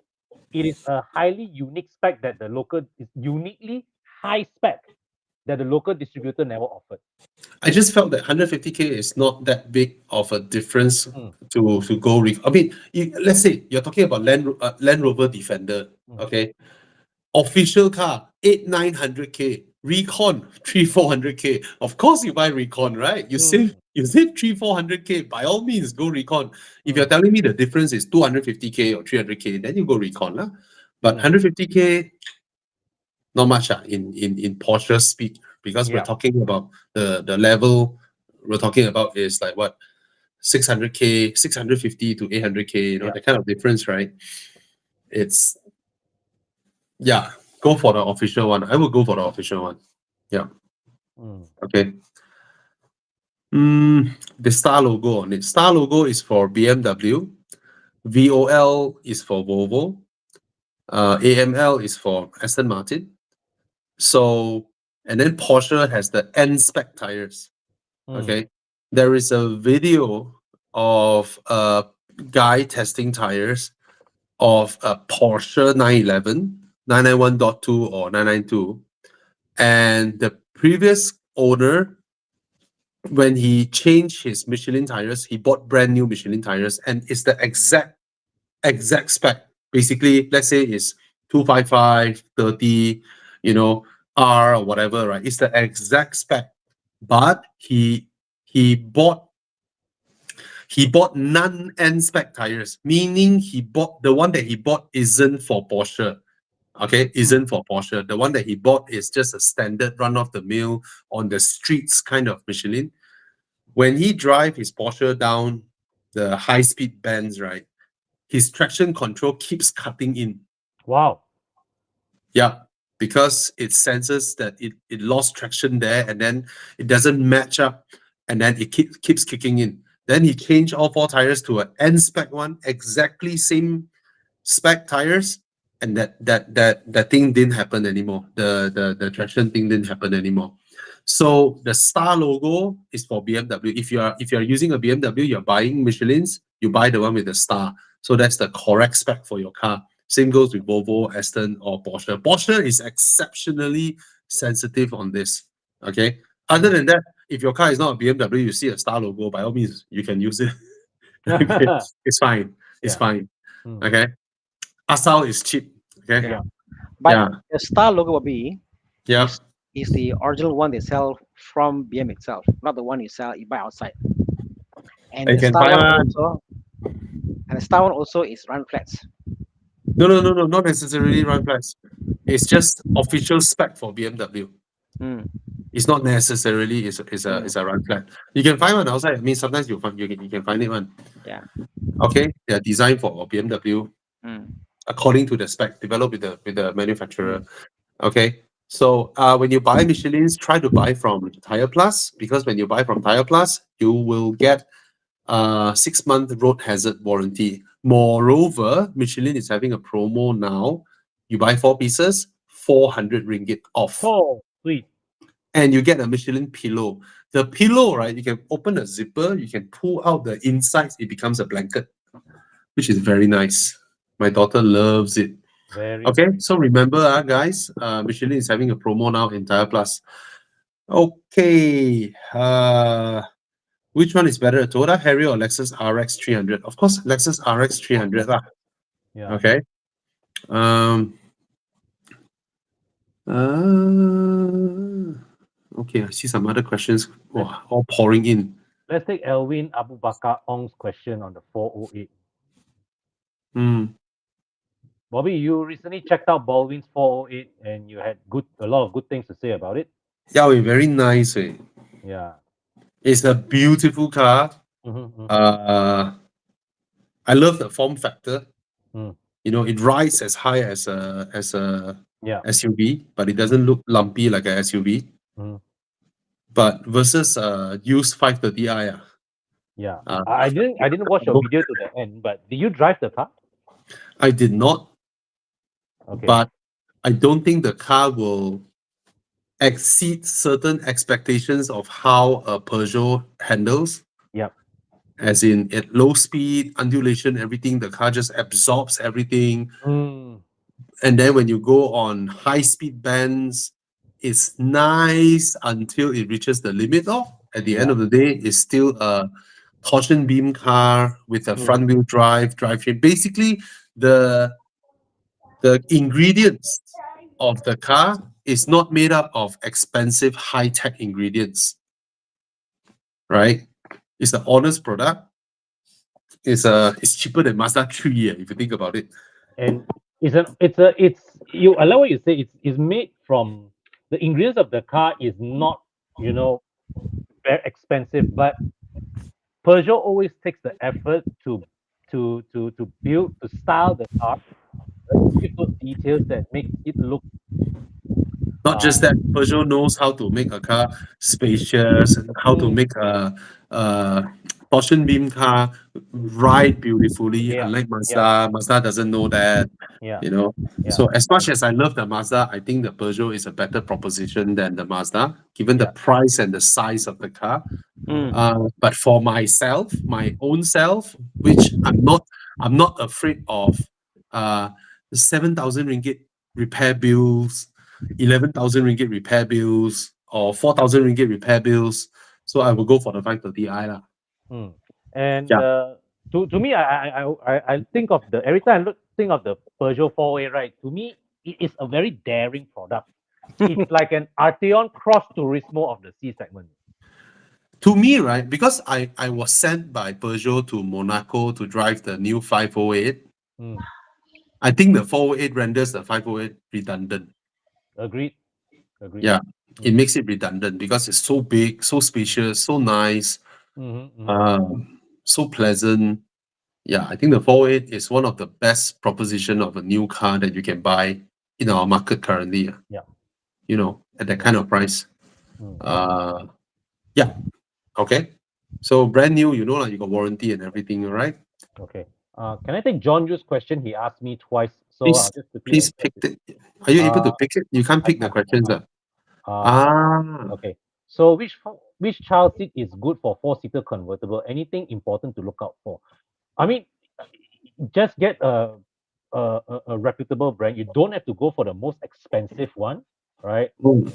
it is a highly unique spec that the local is uniquely high spec that the local distributor never offered. I just felt that 150K is not that big of a difference Mm. to go. I mean, let's say you're talking about Land Rover Defender, Mm. okay? Official car, 900K. Recon, 400K. Of course, you buy Recon, right? You save 400K. By all means, go Recon. If you're Mm. telling me the difference is 250K or 300K, then you go Recon, lah. But Mm. 150K, not much in Porsche speed, because we're Yeah. talking about the level we're talking about is like what, 600K, 650 to 800K, Yeah. that kind of difference, right? It's, yeah, go for the official one. I will go for the official one. Yeah. Mm. Okay. The star logo on it. Star logo is for BMW. VOL is for Volvo. AML is for Aston Martin. So, and then Porsche has the N spec tires. Mm. Okay. There is a video of a guy testing tires of a Porsche 911, 991.2 or 992. And the previous owner, when he changed his Michelin tires, he bought brand new Michelin tires, and it's the exact spec. Basically, let's say it's 255, 30, R or whatever, right? It's the exact spec. But he bought non-N spec tires, meaning the one that he bought isn't for Porsche. Okay, isn't for Porsche. The one that he bought is just a standard run-of-the-mill on the streets kind of Michelin. When he drive his Porsche down the high-speed bands, right, his traction control keeps cutting in. Wow. Yeah, because it senses that it lost traction there, and then it doesn't match up, and then it keeps kicking in. Then he changed all four tires to an N spec one, exactly same spec tires, and that thing didn't happen anymore. The traction thing didn't happen anymore. So the star logo is for BMW. If you're using a BMW, you're buying Michelin's, you buy the one with the star. So that's the correct spec for your car. Same goes with Volvo, Aston, or Porsche. Porsche is exceptionally sensitive on this. Okay. Other than that, if your car is not a BMW, you see a star logo, by all means, you can use it. Okay. It's fine. It's Yeah. fine. Mm. Okay. Asal is cheap. Okay. Yeah. But Yeah. the star logo will be Yeah. is the original one they sell from BM itself, not the one you buy outside. And You the can star buy one one. also, and the star one also is run flats. No, not necessarily run flats. It's just official spec for BMW. Mm. It's not necessarily is a run flat. You can find one outside. I mean, sometimes you can find it one. Yeah. Okay, they are designed for BMW Mm. according to the spec developed with the manufacturer. Mm. Okay, so when you buy Michelin's, try to buy from Tire Plus, because when you buy from Tire Plus, you will get 6-month road hazard warranty. Moreover, Michelin is having a promo now. You buy 4 pieces, 400 ringgit off, Oh, sweet. and you get a Michelin pillow. The pillow, right? You can open a zipper, you can pull out the insides, it becomes a blanket, which is very nice. My daughter loves it. Very Okay, nice. so remember, guys, Michelin is having a promo now in Tire Plus. Okay, which one is better, Toyota Harrier or Lexus RX 300? Of course, Lexus RX 300 lah. Yeah. Okay. Okay, I see some other questions. Wow, all pouring in. Let's take Elwin Abu Bakar Ong's question on the 408. Bobby, you recently checked out Baldwin's 408 and you had a lot of good things to say about it. Yeah, very nice. Yeah. It's a beautiful car. Mm-hmm. I love the form factor. Mm. It rides as high as a Yeah. SUV, but it doesn't look lumpy like a SUV. Mm. But versus used 530i, Yeah. I didn't watch your video to the end, but did you drive the car? I did not. Okay. But I don't think the car will exceed certain expectations of how a Peugeot handles. Yep. As in, at low speed, undulation, everything, the car just absorbs everything. Mm. And then when you go on high speed bands, is nice until it reaches the limit. At the end Yeah. of the day, it's still a torsion beam car with a Mm. front wheel drive drivetrain. Basically, the the ingredients of the car is not made up of expensive high-tech ingredients, right? It's an honest product. It's cheaper than Mazda 3, if you think about it. And it's you allow what you say, it's made from the ingredients of the car is not, you know, very expensive, but Peugeot always takes the effort to build, to style the car, right? To give those details that make it look Not uh just that, Peugeot knows how to make a car spacious and how to mm, make a torsion beam car ride beautifully. yeah, Unlike yeah, Mazda doesn't know that, yeah, you know. yeah, So as much as I love the Mazda, I think the Peugeot is a better proposition than the Mazda, given the yeah. price and the size of the car. Mhm. But for myself, my own self, which I'm not afraid of, uh, 7,000 ringgit repair bills, 11,000 ringgit repair bills, or 4,000 ringgit repair bills. So I will go for the 530i lah. Mm. And Yeah. to me, I think of the every time I think of the Peugeot 4A, right? To me, it is a very daring product. It's like an Arteon Cross Turismo of the C segment. To me, right, because I was sent by Peugeot to Monaco to drive the new 508, Mm. I think the 408 renders the 508 redundant. Agreed. Agreed. Yeah, it Mm. makes it redundant because it's so big, so spacious, so nice, Mm-hmm, so pleasant. Yeah, I think the 408 is one of the best proposition of a new car that you can buy in our market currently. Yeah. At that Yeah. kind of price. Mm. Yeah. Okay. So brand new, like you got warranty and everything, all right? Okay. Can I take John Yu's question? He asked me twice, so I'll Please, just quickly please address pick it. it. Are you able to Uh, pick it? You can't I pick the can't. questions. Uh, Ah, okay. So which child seat is good for four-seater convertible? Anything important to look out for? I mean, just get a reputable brand. You don't have to go for the most expensive one, right? mm.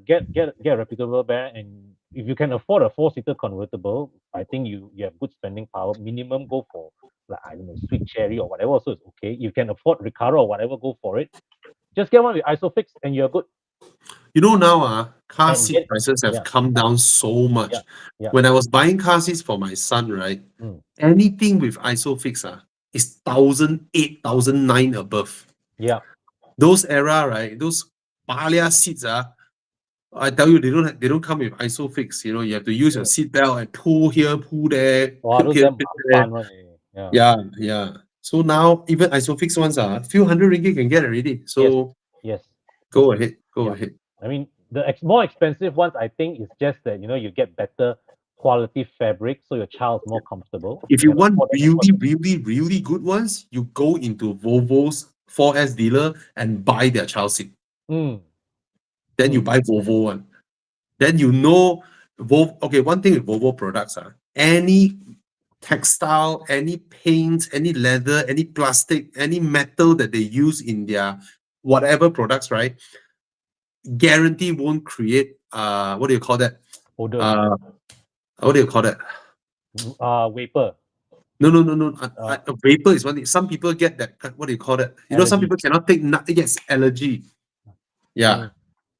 Get a reputable brand, and if you can afford a four-seater convertible, I think you have good spending power. Minimum go for, like, I don't know, Sweet Cherry or whatever. Also, it's okay. You can afford Recaro or whatever, go for it. Just get one with ISOFIX, and you're good. Now, car And seat get prices have yeah, come down so yeah, much. yeah. When I was buying car seats for my son, right? Mm, Anything with ISOFIX is 1,000, 8,009 above. yeah. Those era, right? Those Palia seats, I tell you, they don't come with ISOFIX. You have to use your Mm. seat belt and pull here, pull there, Wow, pull those here, damn pull there. fun one. Yeah. Yeah, yeah. So now even ISOFIX ones are a few hundred ringgit can get already. Yes. So Yes. go ahead, go Yeah. ahead. I mean, the more expensive ones, I think, is just that you get better quality fabric, so your child's more comfortable. If You you can want afford them. really, really, really good ones, you go into Volvo's 4S dealer and buy their child seat. Mm, Then you mm, buy Volvo one. Then Volvo. Okay, one thing with Volvo products any textile, any paint, any leather, any plastic, any metal that they use in their whatever products, right? Guarantee won't create what do you call that? odor. Uh what do you call that? Vapor. No, no, no, no. Uh, Vapor is one thing. Some people get that. What do you call that? Some allergy. people cannot take nothing. Yes, allergy. Yeah, Mm,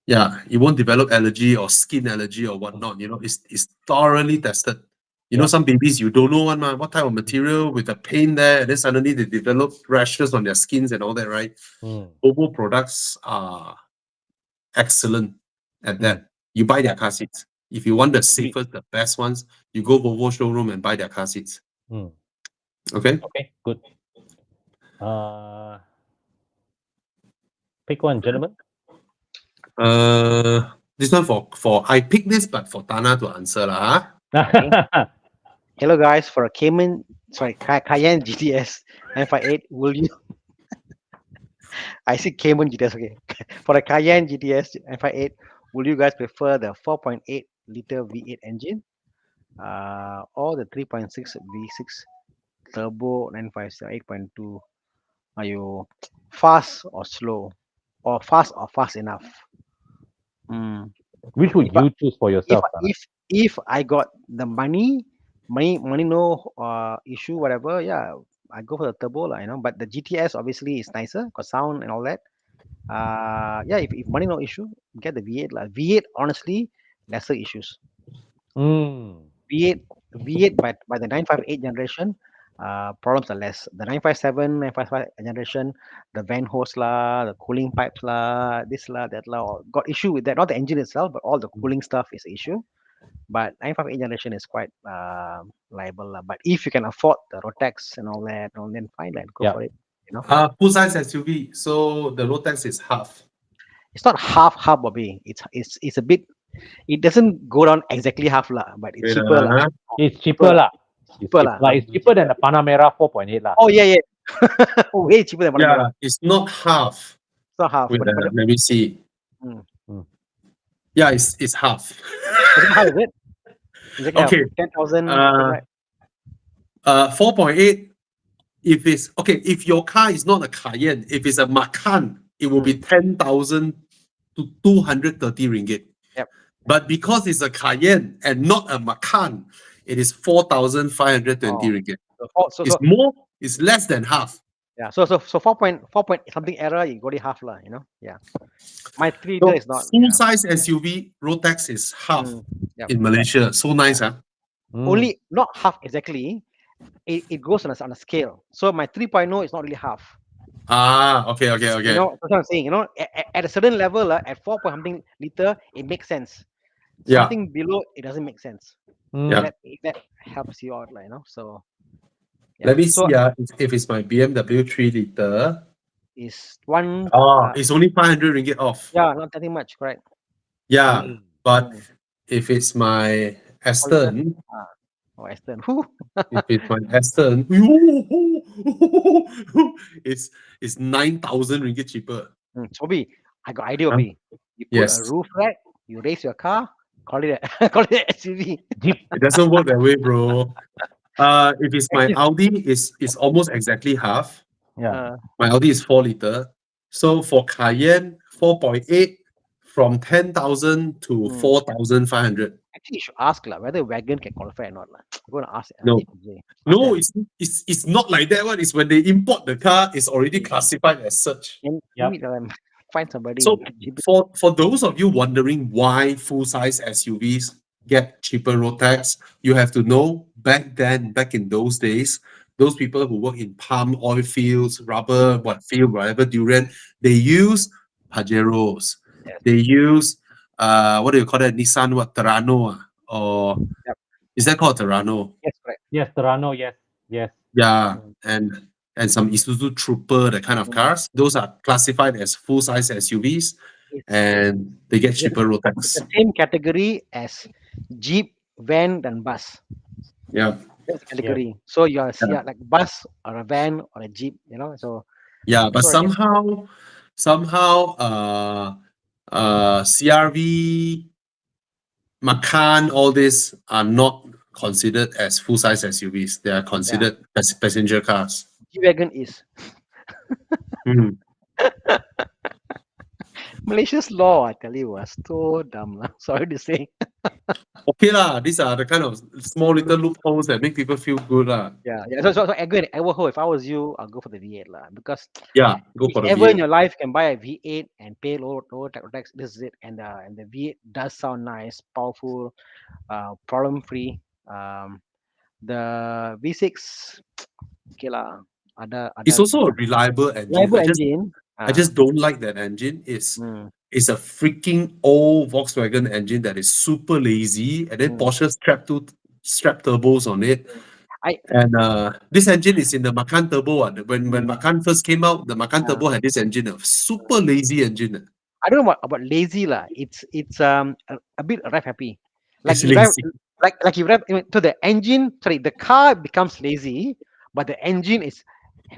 yeah. You won't develop allergy or skin allergy or mm, whatnot. It's thoroughly tested. yeah. Some babies you don't know what type of material with the paint there, and then suddenly they develop rashes on their skins and all that, right? Mm, Volvo products are excellent at mm, that. You buy their yeah. car seats. If you want the Agreed. safest, the best ones, you go Volvo showroom and buy their car seats. Mm, Okay. okay. Good. Uh, pick one, gentlemen. This one for I picked this, but for Tana to answer lah. Okay. Hello guys, for a Cayenne GTS 958, will you? I see Cayman GTS. Okay, for the Cayenne GTS 958, will you guys prefer the 4.8 liter V8 engine, or the 3.6 V6 turbo 957 8.2? Are you fast or slow, or fast enough? Mm. Which would If I, you choose for if yourself, Thana? if I got the money no issue whatever, yeah, I go for the turbo lah, But the GTS obviously is nicer, got sound and all that. Yeah, if money no issue, get the V8 lah. V8 honestly lesser issues. Mm. V8 V8 by the 958 generation, problems are less. The 957, 955 generation, the van hose lah, the cooling pipes lah, this lah, that lah, all got issue with that. Not the engine itself, but all the cooling stuff is an issue. But 958 generation is quite liable lah. But if you can afford the Rotex and all that, then fine, then go Yeah. for it. Full size SUV, so the road tax is half. It's not half, Bobby. It's a bit. It doesn't go down exactly half lah, but it's Wait, cheaper lah. It's cheaper lah. It's Cheaper cheap, lah. like it's cheaper than the Panamera 4.8 lah. Oh yeah, yeah. Way cheaper than Yeah, Panamera. it's not half. It's not half. Wait, let me see. Mm. Yeah, it's half. How is it? Exactly half. Okay. 10,000. Uh, 4.8. If your car is not a Cayenne, if it's a Macan, it will be 10,000 to 230 ringgit. Yep. But because it's a Cayenne and not a Macan, it is 4,520 ringgit. It's less than half. Yeah. So 4 point something error, you got it half lah. Yeah. My 3 liter is not. Full size SUV road tax is half Yep. in Malaysia. So nice, huh? Only not half exactly. It goes on a scale. So my 3.0 is not really half. Okay. That's what I'm saying. At a certain level, at 4 point something liter, it makes sense. Yeah. Something below, it doesn't make sense. Yeah. That helps you out, So. Yeah. Let me see. If it's my BMW 3 liter, is one. it's only 500 ringgit off. Yeah, not that much, correct. Yeah, but if it's my Aston, Aston. if it's my Aston, it's 9,000 ringgit cheaper. Sobi, I got idea, Obi. You put Yes. a roof rack, you raise your car, call it SUV. It doesn't work that way, bro. If it's my Audi, it's almost exactly half. Yeah. My Audi is 4 liter. So for Cayenne, 4.8 from 10,000 to 4,500. Actually, you should ask whether wagon can qualify or not. I'm going to ask. No. No, them. it's not like that one. It's when they import the car, it's already classified as such. Meet them, find somebody. So for those of you wondering why full-size SUVs get cheaper road tax, you have to know back in those days, those people who work in palm oil fields, rubber, whatever, durian, they use Pajeros. Yes. They use what do you call that? Nissan Terrano or is that called Terrano? Yes, correct. Yes, Terrano. Yes. Yeah, and some Isuzu Trooper, that kind of cars. Those are classified as full-size SUVs, and they get cheaper road tax. The same category as Jeep, van, and bus. Yeah. That's the category. So you are like bus or a van or a Jeep, So yeah, but somehow, CRV, Macan, all these are not considered as full-size SUVs. They are considered as passenger cars. G-Wagon is. Malaysia's law, I tell you, was so dumb. Sorry to say. Okay lah, these are the kind of small little loopholes that make people feel good lah. Yeah. So again, if I was you, I'll go for the V8 lah, because go for the ever in V8. your life can buy a V8 and pay lower tax, this is it. And the V8 does sound nice, powerful, problem free. The V6, okay lah. It's also a reliable engine. Reliable engine. I just don't like that engine. It's a freaking old Volkswagen engine that is super lazy, and then Porsche strap turbos on it. This engine is in the Macan Turbo. When Macan first came out, the Macan Turbo had this engine, a super lazy engine. I don't know about lazy lah. It's a bit rev happy. Like It's you rev, lazy. like you rev. So the engine, the car becomes lazy, but the engine is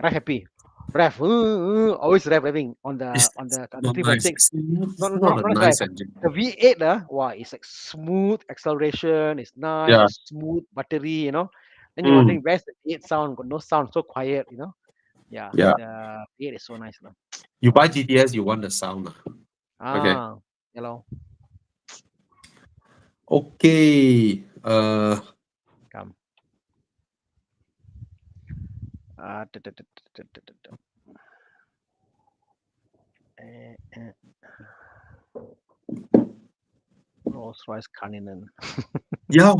rev happy. Rev, always revving on the Not 3.6. nice. It's Not not a nice right. engine. The V8, wow, it's like smooth acceleration. It's nice, Yeah. it's smooth battery. Then you're wondering where's the V8 sound? Got no sound, so quiet. Yeah. Yeah. The V8 is so nice. You buy GTS, you want the sound. Okay. Hello. Okay. Come. Da, da, da, da, da, da, da. Rolls Royce Cullinan. Yeah,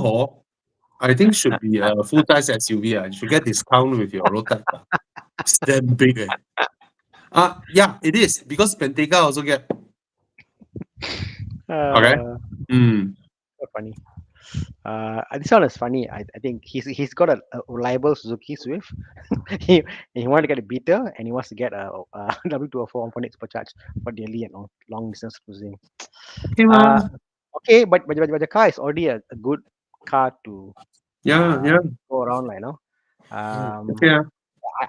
I think should be a full-size SUV. You should get discount with your road tax. It's damn big. Yeah, it is because Pentega also get. Okay. So funny. This one is funny. I think he's got a reliable Suzuki Swift. he wanted to get a beater and he wants to get a W204 1.8 supercharged for daily and long distance cruising. Okay, Uh, okay, but the car is already a good car to yeah, yeah. go around, like, you know. Um, Okay.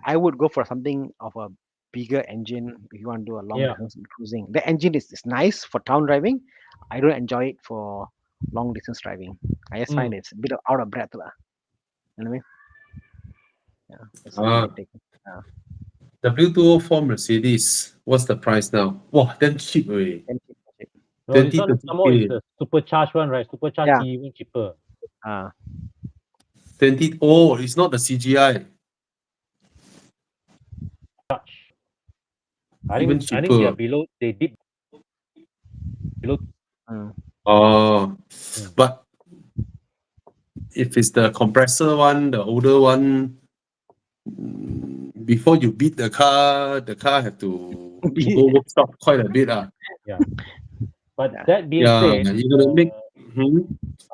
I would go for something of a bigger engine if you want to do a long Yeah. distance cruising. The engine is nice for town driving. I don't enjoy it for long distance driving. I just find it's a bit out of breath, lah. You know what I mean? Yeah, that's my Ah, take. W204 Mercedes. What's the price now? Wow, damn cheap, way. Then keep it. No, this 20 one some more is 30K. the supercharged one, right? Supercharged Yeah. even cheaper. 20. Oh, it's not the CGI. Charge. I Even think they are cheaper. below. They dip below. Mm. Oh, but if it's the compressor one, the older one, before you beat the car have to go workshop quite a bit. Yeah. But Yeah. that being Yeah, said, you're gonna make.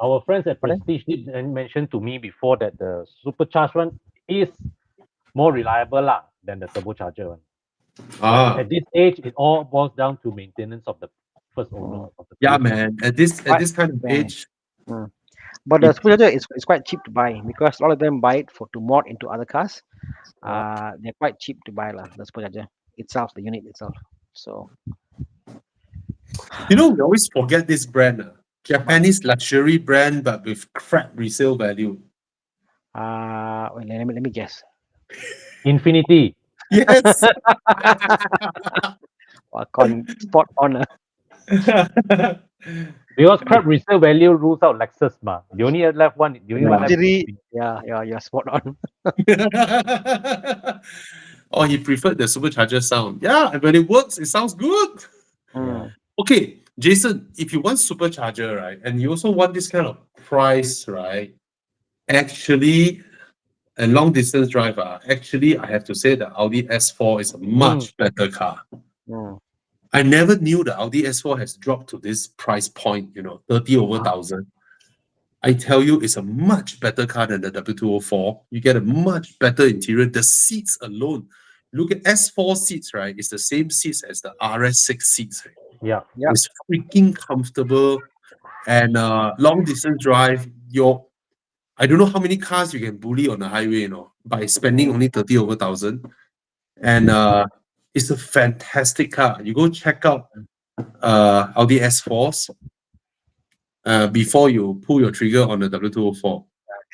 our friends at Pardon? Prestige did mention to me before that the supercharged one is more reliable lah than the turbocharger one. But at this age, it all boils down to maintenance of the first owner of the Yeah, vehicle. man. At this kind of Yeah. age, But the it, supercharger is quite cheap to buy because a lot of them buy it to mod into other cars. They're quite cheap to buy, lah. The supercharger itself, the unit itself. So we always forget this brand. Japanese luxury brand, but with crap resale value. wait, let me guess. Infinity. Yes. Spot on. Because crap resale value rules out Lexus ma. The only left one. The only one left. Luxury. Yeah, you're spot on. Oh, he preferred the supercharger sound. Yeah, and when it works, it sounds good. Yeah. Okay, Jason, if you want supercharger, right, and you also want this kind of price, right? Actually, a long distance drive, actually, I have to say the Audi S4 is a much better car. Mm. I never knew the Audi S4 has dropped to this price point, 30 over 1,000. I tell you, it's a much better car than the W204. You get a much better interior. The seats alone, look at S4 seats, right? It's the same seats as the RS6 seats. Right? Yeah. Yeah. It's freaking comfortable. And long distance drive, I don't know how many cars you can bully on the highway, by spending only 30 over 1,000. And it's a fantastic car. You go check out Audi S4s before you pull your trigger on the W204.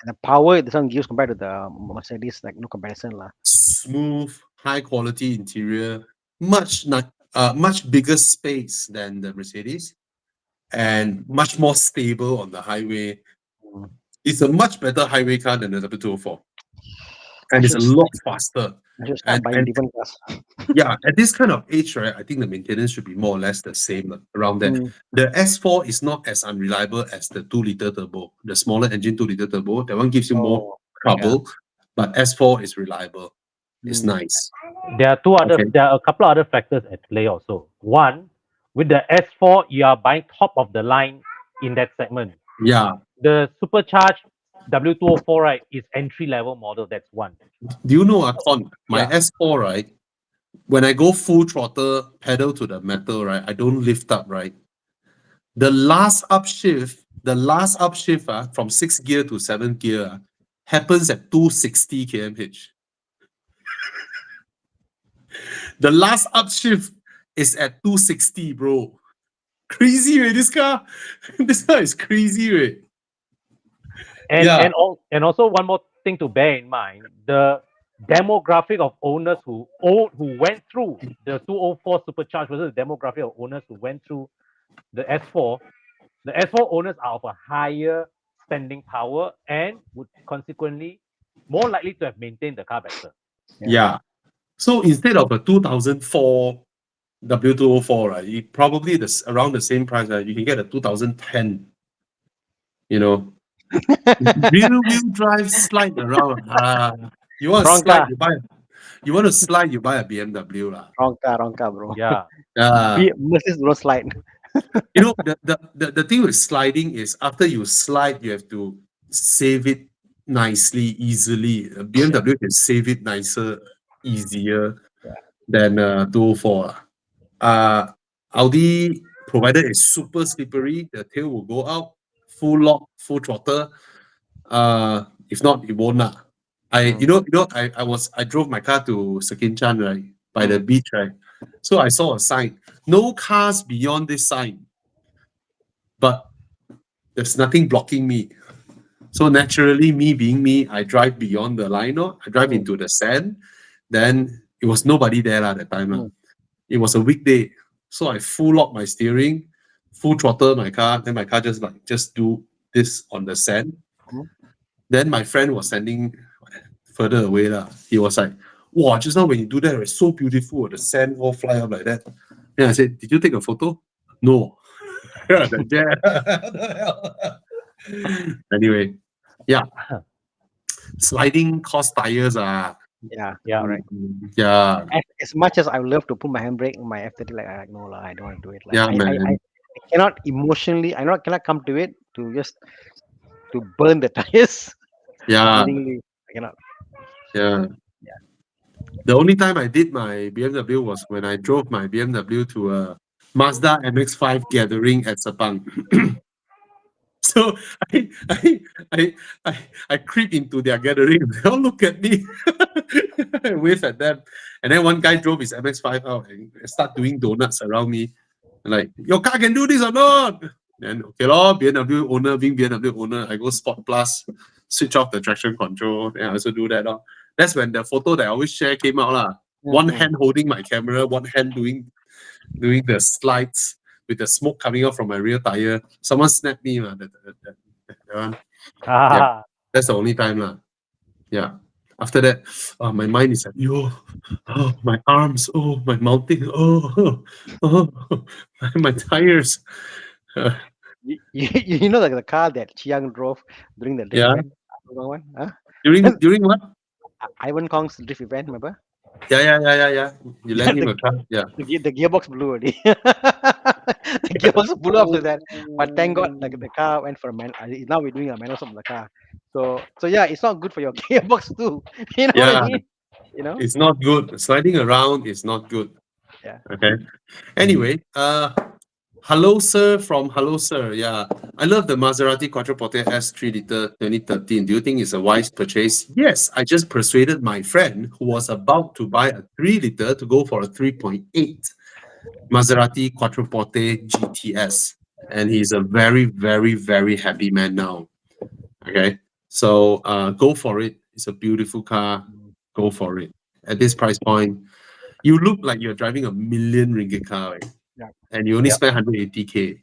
And the power this one gives compared to the Mercedes, like no comparison, lah. Smooth, high quality interior, much bigger space than the Mercedes, and much more stable on the highway. It's a much better highway car than the W204, and it's a lot faster. I should start buying different cars. Yeah, at this kind of age, right, I think the maintenance should be more or less the same around that. The S4 is not as unreliable as the 2-liter turbo, the smaller engine 2-liter turbo. That one gives you more trouble, but S4 is reliable. It's nice. There are there are a couple of other factors at play also. One, with the S4, you are buying top of the line in that segment. Yeah. The supercharged W204, right, is entry level model. That's one. Do you know, Kon, my S4, right? When I go full throttle, pedal to the metal, right? I don't lift up, right? The last upshift from 6th gear to 7th gear happens at 260 km/h. The last upshift is at 260, bro. Crazy, right? This car is crazy, right? And also one more thing to bear in mind: the demographic of owners who went through the 204 supercharged versus the demographic of owners who went through the S4 The S4 owners are of a higher spending power and would consequently more likely to have maintained the car better. Yeah. So instead of a 2004 W204, right, you probably around the same price, right, you can get a 2010, you know, rear wheel drive slide around. You want to Wrong slide, car. you want to slide, you buy a BMW lah. Wrong car, bro. Yeah. Mercedes don't slide. You know, the thing with sliding is after you slide, you have to save it nicely, easily. A BMW can save it nicer, easier than 204 lah. Audi, provided it's super slippery, the tail will go out, full lock, full throttle. If not, it won't lah. I drove my car to Sekinchan, right, by the beach, right. So I saw a sign, no cars beyond this sign, but there's nothing blocking me. So naturally, me being me, I drive beyond the line, I drive into the sand. Then it was nobody there at that time. It was a weekday. So I full lock my steering, full throttle my car. Then my car just do this on the sand. Then my friend was standing further away. He was like, wow, just now when you do that, it's so beautiful. The sand all fly up like that. Then I said, did you take a photo? No. Anyway, yeah. Sliding cost tires are. Yeah, right. Yeah. As much as I would love to put my handbrake in my F30, like no lah, I don't want to do it. Like, Yeah, I man. cannot emotionally, cannot come to it to just to burn the tires. Yeah. Willingly. I cannot. Yeah. The only time I did my BMW was when I drove my BMW to a Mazda MX-5 gathering at Sepang. So I creep into their gathering. They all look at me, I wave at them, and then one guy drove his MX-5 out and start doing donuts around me, like, your car can do this or not? Then okay lor, BMW owner, being BMW owner, I go Sport Plus, switch off the traction control, and I also do that. That's when the photo that I always share came out lah. One hand holding my camera, one hand doing the slides with the smoke coming out from my rear tire. Someone snapped me, that one. Yeah, that's the only time lah. Yeah. After that, my mind is like, yo, my arms, my mounting, my tires. You know, like the car that Chiang drove during the drift Yeah. event? One? Huh? During what? Ivan Kong's drift event, remember? Yeah. You lent him a car. Yeah. The gearbox blew already. The gearbox blew after that. But thank God, like the car went for a man. Now we're doing a manual of the car. So yeah, it's not good for your gearbox too. You know what I mean? You know? It's not good. Sliding around is not good. Yeah. Okay. Anyway, hello sir from Hello Sir. Yeah. I love the Maserati Quattroporte S 3 liter 2013. Do you think it's a wise purchase? Yes, I just persuaded my friend who was about to buy a 3 liter to go for a 3.8 Maserati Quattroporte GTS. And he's a very, very, very happy man now. Okay. So go for it. It's a beautiful car. Go for it. At this price point, you look like you're driving a million ringgit car, right? Yeah. And you only spend 180K.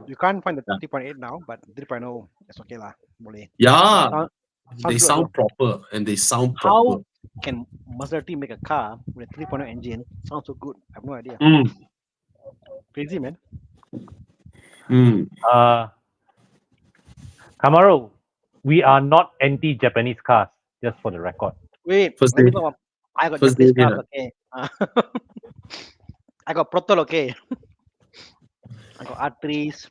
You can't find the 3.8 now, but 3.0, it's okay lah. Boleh. Yeah, they good, sound proper and they sound How proper. can Maserati make a car with a 3.0 engine? Sounds so good. I have no idea. Crazy, man. Camaro, we are not anti-Japanese cars, just for the record. Wait, First let me day- talk about. I got first Japanese day, cars, okay. I got Proton, okay. I got R3s.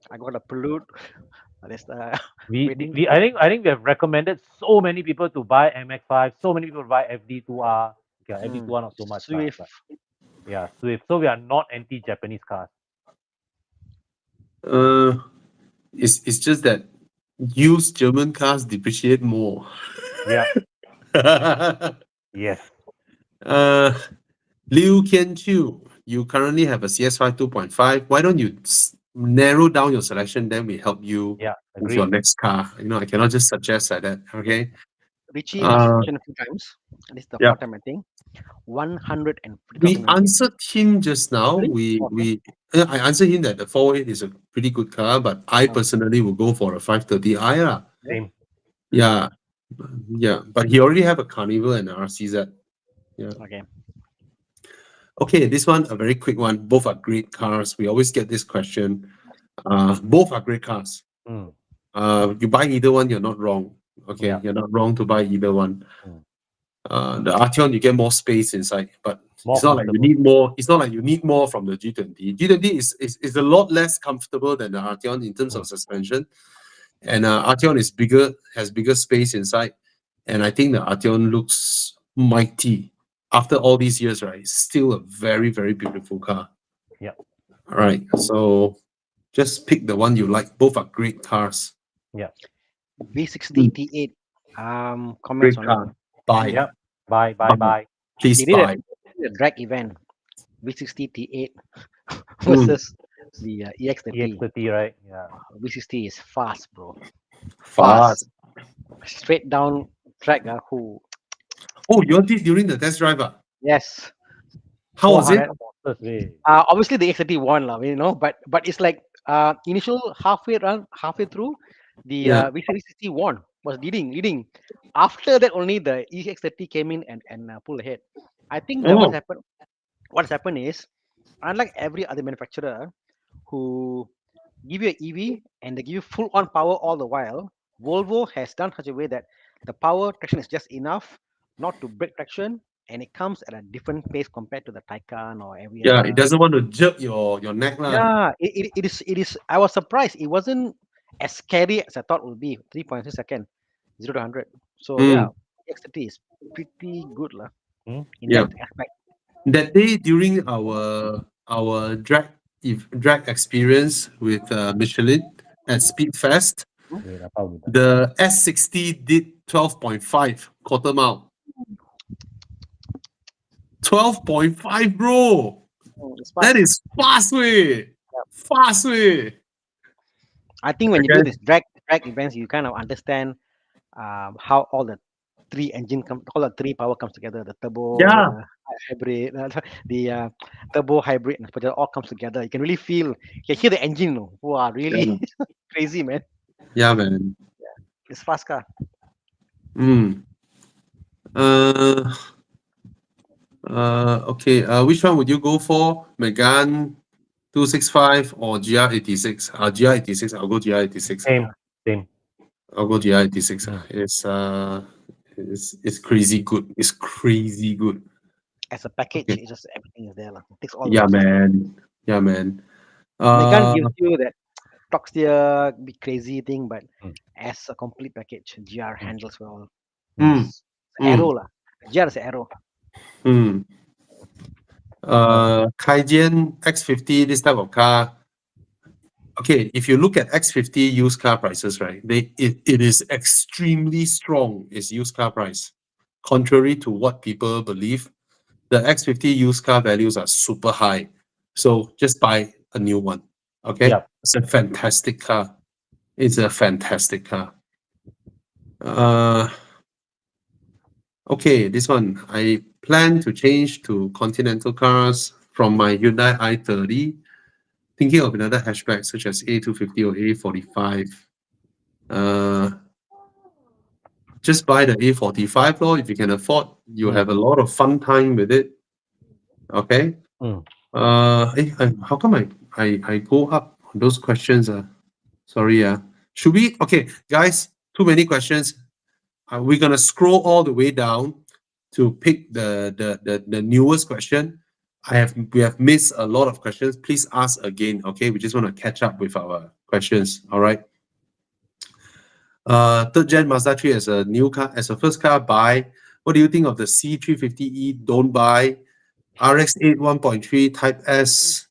I got a Pollute. There's the I think we have recommended so many people to buy MX-5, so many people to buy FD2R. Okay, FD2R not so much. Swift. But yeah, Swift. So we are not anti-Japanese cars. It's just that used German cars depreciate more. Yeah. Yes. Liu Qianqiu, you currently have a CS5 2.5. Why don't you narrow down your selection? Then we help you Yeah. with Agree. your next car. I cannot just suggest like that. Okay. Richie has mentioned a few times. This is the Yeah. fourth time, I think. We 150,000 ringgit. answered him just now. Really? Okay. I answered him that the 408 is a pretty good car, but I Oh. personally would go for a 530i lah. Same. Yeah, yeah, but he already have a Carnival and an RCZ. Yeah. Okay. Okay, this one a very quick one. Both are great cars. We always get this question. Both are great cars. Mm. You buy either one, you're not wrong. Okay, Yeah. you're not wrong to buy either one. Mm. The Arteon, you get more space inside, but More it's not like you comfortable. need more. It's not like you need more from the G20. G20 is a lot less comfortable than the Arteon in terms of suspension, and Arteon is bigger, has bigger space inside, and I think the Arteon looks mighty after all these years. Right, it's still a very very beautiful car. Yeah. All right, so just pick the one you like. Both are great cars. V60 T8. Comments Great on car. it. Buy. Yep. Bye. Buy. Please They did buy. a drag event. V60 T8 versus the EX30. EX30, right? Yeah. V60 is fast, bro. Fast. Straight down track. Who? Oh, you all did during the test drive? Yes. How was it? 400 horses, way. Obviously the EX30 won, lah. But it's like initial halfway through, the Yeah. V60 won, was leading. After that, only the EX30 came in and pulled ahead. I think that Oh, what's happened is, unlike every other manufacturer who give you an EV and they give you full on power all the while, Volvo has done such a way that the power traction is just enough not to break traction, and it comes at a different pace compared to the Taycan or every yeah. other. It doesn't want to jerk your neck, lah. Yeah, it is. I was surprised. It wasn't as scary as I thought it would be. 3.6 second, 0 to 100. So yeah, Mm, X30 is pretty good lah Hmm? in yeah. that aspect. That day during our drag experience with Michelin at Speedfest, Wait, apa udah? the S60 did 12.5 quarter mile. 12.5, bro. It's That fast. is fast way. Fast way. I think when you do Okay. this drag events, you kind of understand how all the all the three power comes together. The turbo, Yeah. the hybrid, the turbo hybrid, and all comes together. You can really feel, you can hear the engine. Wow, really crazy, man. Yeah, man. It's fast car. Mm. Okay. Which one would you go for? Megane 265 or GR86? GR86. I'll go GR86. Same. I'll go GR86. Mm. It's crazy good. It's crazy good. As a package, Okay. it's just everything is there. It takes all the Yeah, boxes. man. Yeah, man. Megane gives you that top steer, big crazy thing, but Mm. as a complete package, GR handles well. mm, It's arrow lah. GR is arrow. mm. Cayenne X50, this type of car. Okay, if you look at X50 used car prices, right, it is extremely strong, its used car price. Contrary to what people believe, the X50 used car values are super high. So just buy a new one. Okay? Yep. It's a fantastic car. It's a fantastic car. Okay, this one. I plan to change to Continental cars from my Hyundai i30. Thinking of another hatchback such as A250 or A45. Just buy the A45 lor, if you can afford. You have a lot of fun time with it. Okay. Mm. How come I go up on those questions? Sorry. Should we? Okay, guys. Too many questions. We're gonna scroll all the way down to pick the newest question. We have missed a lot of questions. Please ask again. Okay, we just want to catch up with our questions. All right. Third gen Mazda 3 as a new car, as a first car, buy. What do you think of the C350E? Don't buy. RX8 1.3 Type S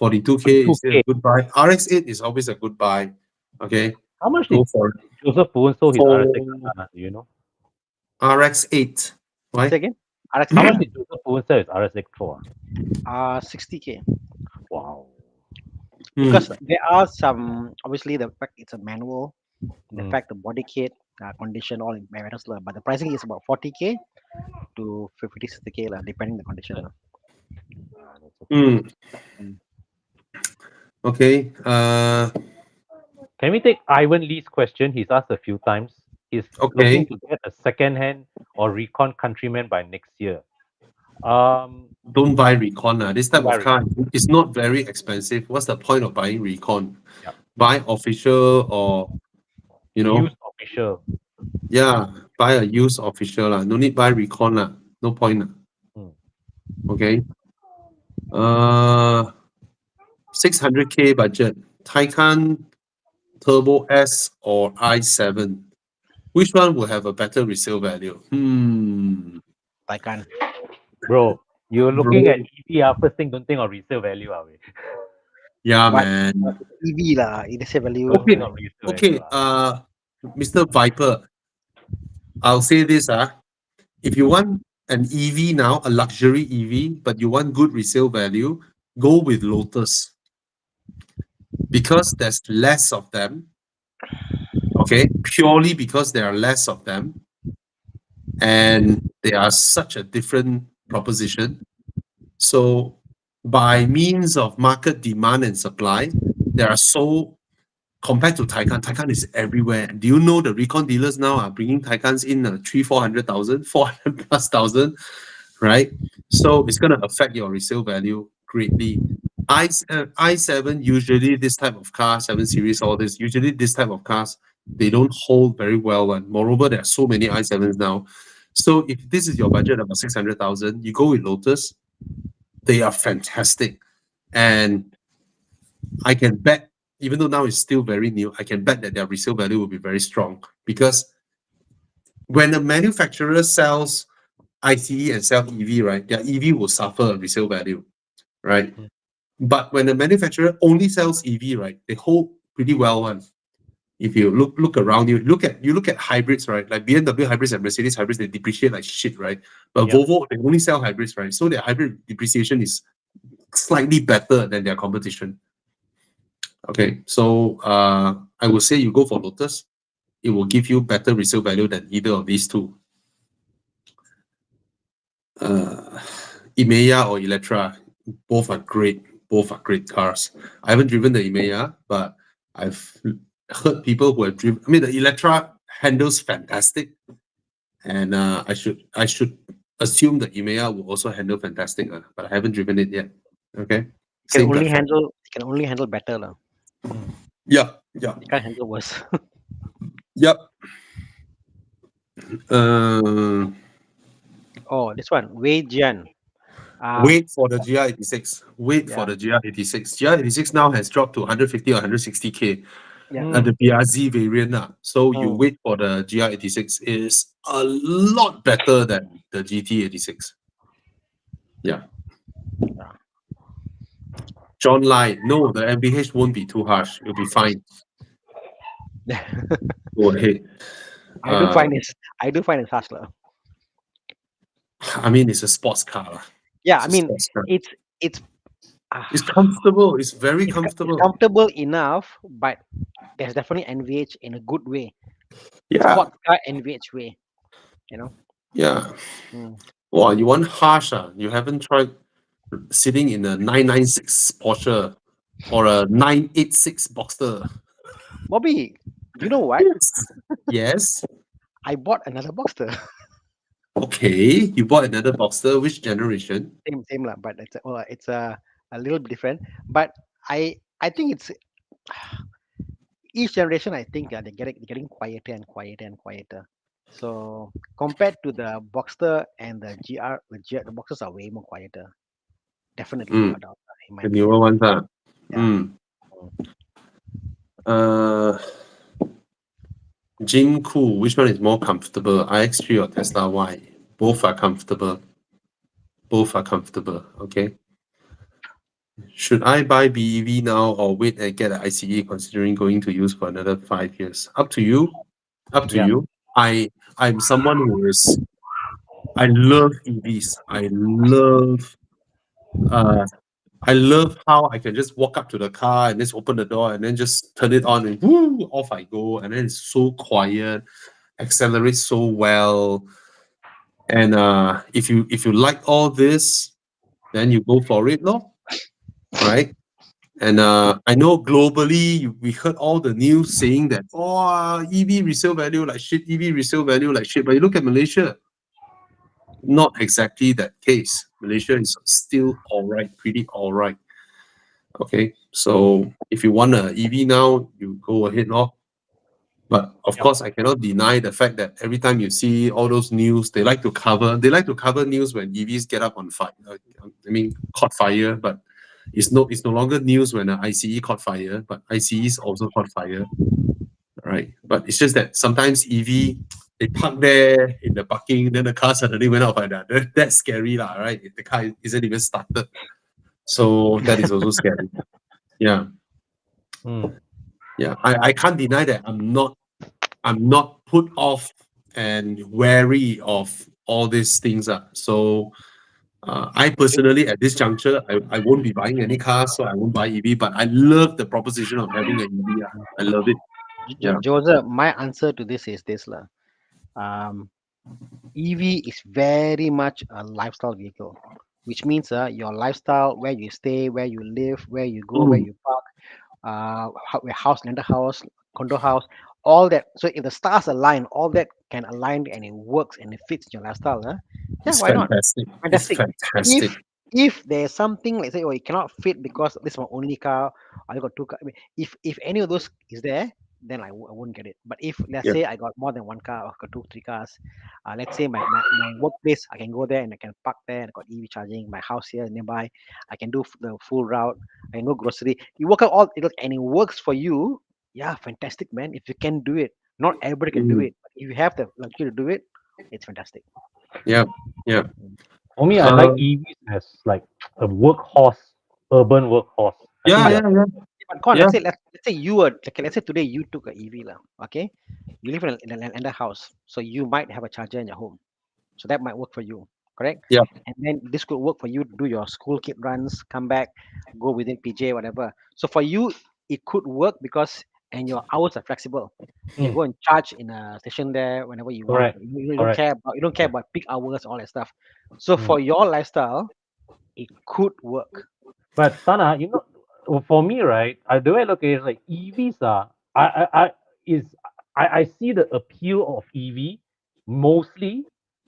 42K is still a 2K. good buy. RX8 is always a good buy. Okay, How much go did for it. Joseph Poon sold his For RS6? Do you know? RX8. Why? Say again? RX How much did Joseph Poon sell his RS6 for? 60K. Wow. Because there are some, obviously the fact it's a manual, the Mm. fact the body kit condition all matters, but the pricing is about 40K. to 50-60K lah, depending the condition lah. Hmm. Mm. Okay. Can we take Ivan Lee's question? He's asked a few times. He's looking Okay. to get a second-hand or recon Countryman by next year. Don't buy Recon. This type Don't buy of car is not very expensive. What's the point of buying Recon? Yeah. Buy official or, Used official. yeah, buy a used official. No need buy Recon. No point. Hmm. Okay. 600K budget. Taycan Turbo S or i7. Which one will have a better resale value? Taycan. Bro, you're looking Bro. at EV. First thing, don't think of resale value. Are we? Yeah, But man. EV lah, it is a value. Don't Okay. think of resale Okay. value. Mr. Viper, I'll say this. If you want an EV now, a luxury EV, but you want good resale value, go with Lotus. Because there's less of them. Okay. Purely because there are less of them. And they are such a different proposition. So by means of market demand and supply, there are compared to Taycan is everywhere. Do you know the recon dealers now are bringing Taycans in 300,000, 400,000, 400,000+, right? So it's going to affect your resale value greatly. i7, usually this type of car, 7 Series, all this, usually this type of cars, they don't hold very well. And moreover, there are so many i7s now. So if this is your budget, about 600,000, you go with Lotus. They are fantastic. And I can bet, even though now it's still very new, I can bet that their resale value will be very strong. Because when a manufacturer sells ICE and sell EV, right, their EV will suffer a resale value, right? Mm. But when the manufacturer only sells EV, right, they hold pretty well one. If you look around you, look at hybrids, right? Like BMW hybrids and Mercedes hybrids, they depreciate like shit, right? But Yeah. Volvo, they only sell hybrids, right? So their hybrid depreciation is slightly better than their competition. Okay, so I would say you go for Lotus. It will give you better resale value than either of these two. Emeya or Electra, both are great. Both are great cars. I haven't driven the Emeya, but I've heard people who have driven. I mean, the Electra handles fantastic, and I should assume the Emeya will also handle fantastic. But I haven't driven it yet. Okay, Can same only platform. handle better lah. Yeah. You can't handle worse. Yep. Oh, this one, Wei Jian. Wait for the GR86. Wait for Yeah. the GR86. GR86 now has dropped to 150 or 160K. Yeah. The BRZ variant. So you Mm. wait for the GR86 is a lot better than the GT86. Yeah. Yeah. John Lai, no, the MBH won't be too harsh. It'll be fine. Go ahead. I do find it's harsh lah. I mean, it's a sports car. Yeah, It's I a mean, sports car. it's It's comfortable. It's very it's comfortable. comfortable enough, but there's definitely NVH in a good way. Yeah. Sports car NVH way, you know. Yeah. Mm. Wow, you want harsh? You haven't tried sitting in a 996 Porsche or a 986 Boxster. Bobby, you know what? Yes. I bought another Boxster. Okay. You bought another Boxster. Which generation? same lah, but it's a little bit different. But I think it's each generation. I think they're getting quieter and quieter and quieter. So compared to the Boxster and the GR, the Boxsters are way more quieter. Definitely, no doubt, in my The opinion. newer ones. Yeah. Jim Cool, which one is more comfortable? iX3 or Tesla Y? Both are comfortable. Both are comfortable. Okay. Should I buy BEV now or wait and get an ICE considering going to use for another 5 years? Up to you. Up to Yeah. you. I'm someone who is I love EVs. I love how I can just walk up to the car and just open the door and then just turn it on and whoo, off I go. And then it's so quiet, accelerates so well. And if you like all this, then you go for it, no? Right? And I know globally we heard all the news saying that EV resale value like shit, EV resale value like shit. But you look at Malaysia, not exactly that case. Malaysia is still all right, pretty all right. Okay, so if you want a EV now, you go ahead, no? But of Yep. course, I cannot deny the fact that every time you see all those news, they like to cover news when EVs get up on fire. I mean, caught fire, but it's no longer news when an ICE caught fire, but ICEs also caught fire, right? But it's just that sometimes EV they park there in the parking, then the car suddenly went out by that. That's scary, lah, right? If the car isn't even started, so that is also scary. Yeah. Mm. Yeah, I can't deny that I'm not put off and wary of all these things. So I personally at this juncture, I won't be buying any cars, so I won't buy EV, but I love the proposition of having an EV. I love it. Yeah. Joseph, my answer to this is this lah. Um, EV is very much a lifestyle vehicle, which means your lifestyle, where you stay, where you live, where you go, where Mm, you park, where house, rental house, condo house, all that. So if the stars align, all that can align and it works and it fits your lifestyle. Yeah, it's why not? fantastic. It's Fantastic. fantastic. If there's something like say, oh, it cannot fit because this is my only car, I got two car. I mean, if any of those is there, then I wouldn't get it. But if let's Yeah. say I got more than one car, or got two, three cars, let's say my workplace, I can go there and I can park there. And I got EV charging. My house here nearby, I can do the full route. I can go grocery. You work out all it and it works for you. Yeah, fantastic, man. If you can do it, not everybody can do Mm, it. But if you have the luxury to do it, it's fantastic. yeah. Yeah. For me, I like Um, EVs as like a workhorse, urban workhorse. I yeah. think Yeah. they're Yeah. But Con, Yeah. let's say you were okay, let's say today you took a EV lah, okay? You live in a house, so you might have a charger in your home. So that might work for you, correct? Yeah. And then this could work for you to do your school kid runs, come back, go within PJ, whatever. So for you, it could work because and your hours are flexible. You can Mm. go and charge in a station there whenever you want. Correct. You don't Correct. care about peak hours, all that stuff. So Mm. for your lifestyle, it could work. But Tana, for me, right, the way I look at it is like EVs are, I is I see the appeal of EV mostly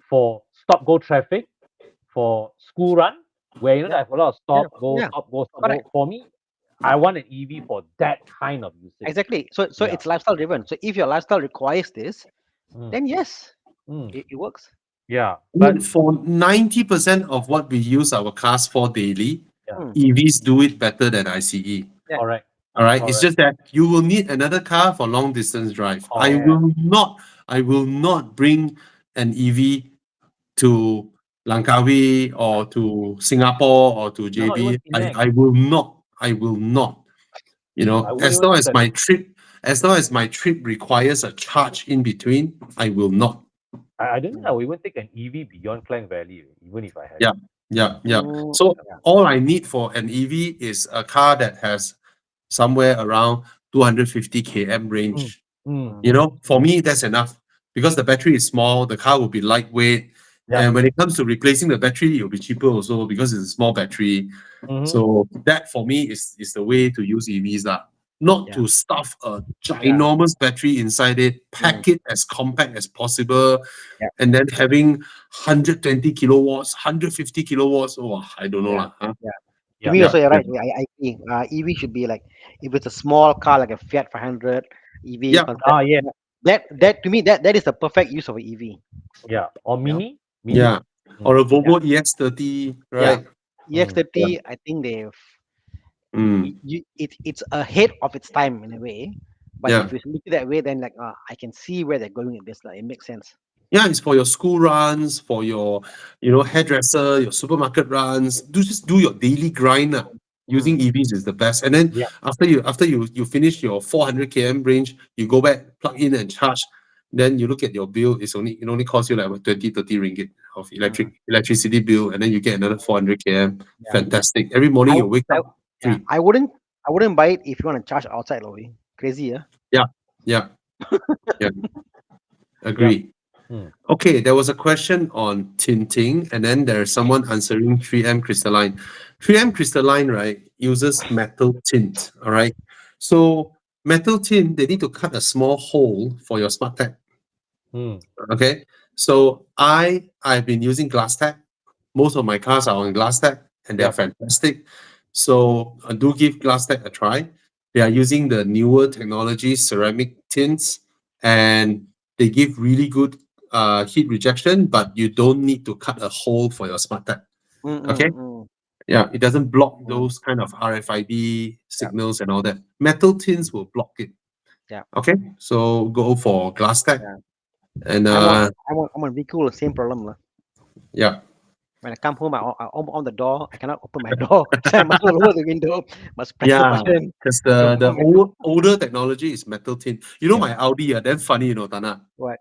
for stop go traffic, for school run, where Yeah, they have a lot of yeah, stop go, yeah. stop go, stop Correct. go. For me, I want an EV for that kind of usage. Exactly. So Yeah. it's lifestyle driven. So if your lifestyle requires this, Mm. then yes, Mm. it works. Yeah. I But mean, for 90% of what we use our cars for daily, yeah. Mm, EVs do it better than ICE. yeah. Correct. All right. It's Correct. just that you will need another car for long distance drive. Correct. I will not bring an EV to Langkawi or to Singapore or to Not even JB. Penang. I will not. I will not. You know, I wouldn't as even long look as at my trip requires a charge in between, I will not. I don't think I would even take an EV beyond Klang Valley, even if I had Yeah. it. Yeah. Yeah. Mm, So yeah. all I need for an EV is a car that has somewhere around 250 km Mm, range. mm, Mm, You know, for mm. me, that's enough because the battery is small, the car will be lightweight. Yeah. And when it comes to replacing the battery, it'll be cheaper also because it's a small battery. Mhm. So that for me is the way to use EVs. Not Yeah. to stuff a ginormous battery inside it, pack it as compact as possible, Yeah. and then having 120 kilowatts, 150 kilowatts. Oh, I don't know. Yeah. Huh? Yeah. To Yeah. me Yeah. also, you're Yeah. right. I agree. EV should be like if it's a small car like a Fiat 500 EV Yeah. concept. Yeah. That to me that is the perfect use of an EV. Yeah. Or You know? mini. Yeah. Mm, Or a Yeah. Volvo EX30, Yeah. right? mm. Yeah. EX30, I think Mm. it's ahead of its time in a way. But Yeah. if you look at that way, then like I can see where they're going with this. Like it makes sense. Yeah, it's for your school runs, for your, hairdresser, your supermarket runs. Just do your daily grind. Using Mm. EVs is the best. And then Yeah. after you finish your 400 km range, you go back, plug in and charge. Then you look at your bill, it only costs you like what, 20, 30 ringgit of Mm. electricity bill, and then you get another 400 km. Yeah. Fantastic. Every morning I, you wake I up yeah. free. I wouldn't buy it if you want to charge outside, Lowy. Crazy, yeah. Yeah. Yeah. Yeah. Yep. Agree. Okay, there was a question on tinting, and then there's someone answering 3M crystalline. 3M crystalline, right, uses metal tint. All right. So metal tint, they need to cut a small hole for your smart tag. Okay. So I've been using glass tag. Most of my cars are on glass tag, and they're Yep. fantastic. So do give glass tag a try. They are using the newer technology, ceramic tints, and they give really good heat rejection, but you don't need to cut a hole for your smart tag. Okay. Yeah, it doesn't block those kind of RFID signals and all that. Metal tints will block it. Yeah. Okay, so go for glass tag. Yeah. And I'm on vehicle, the same problem. yeah, When I come home, I open the door. I cannot open my door. So I must lower the window. Must press the yeah, button. because So the older technology is metal tint. You know, Yeah. my Audi, that's funny, you know, Tana. What?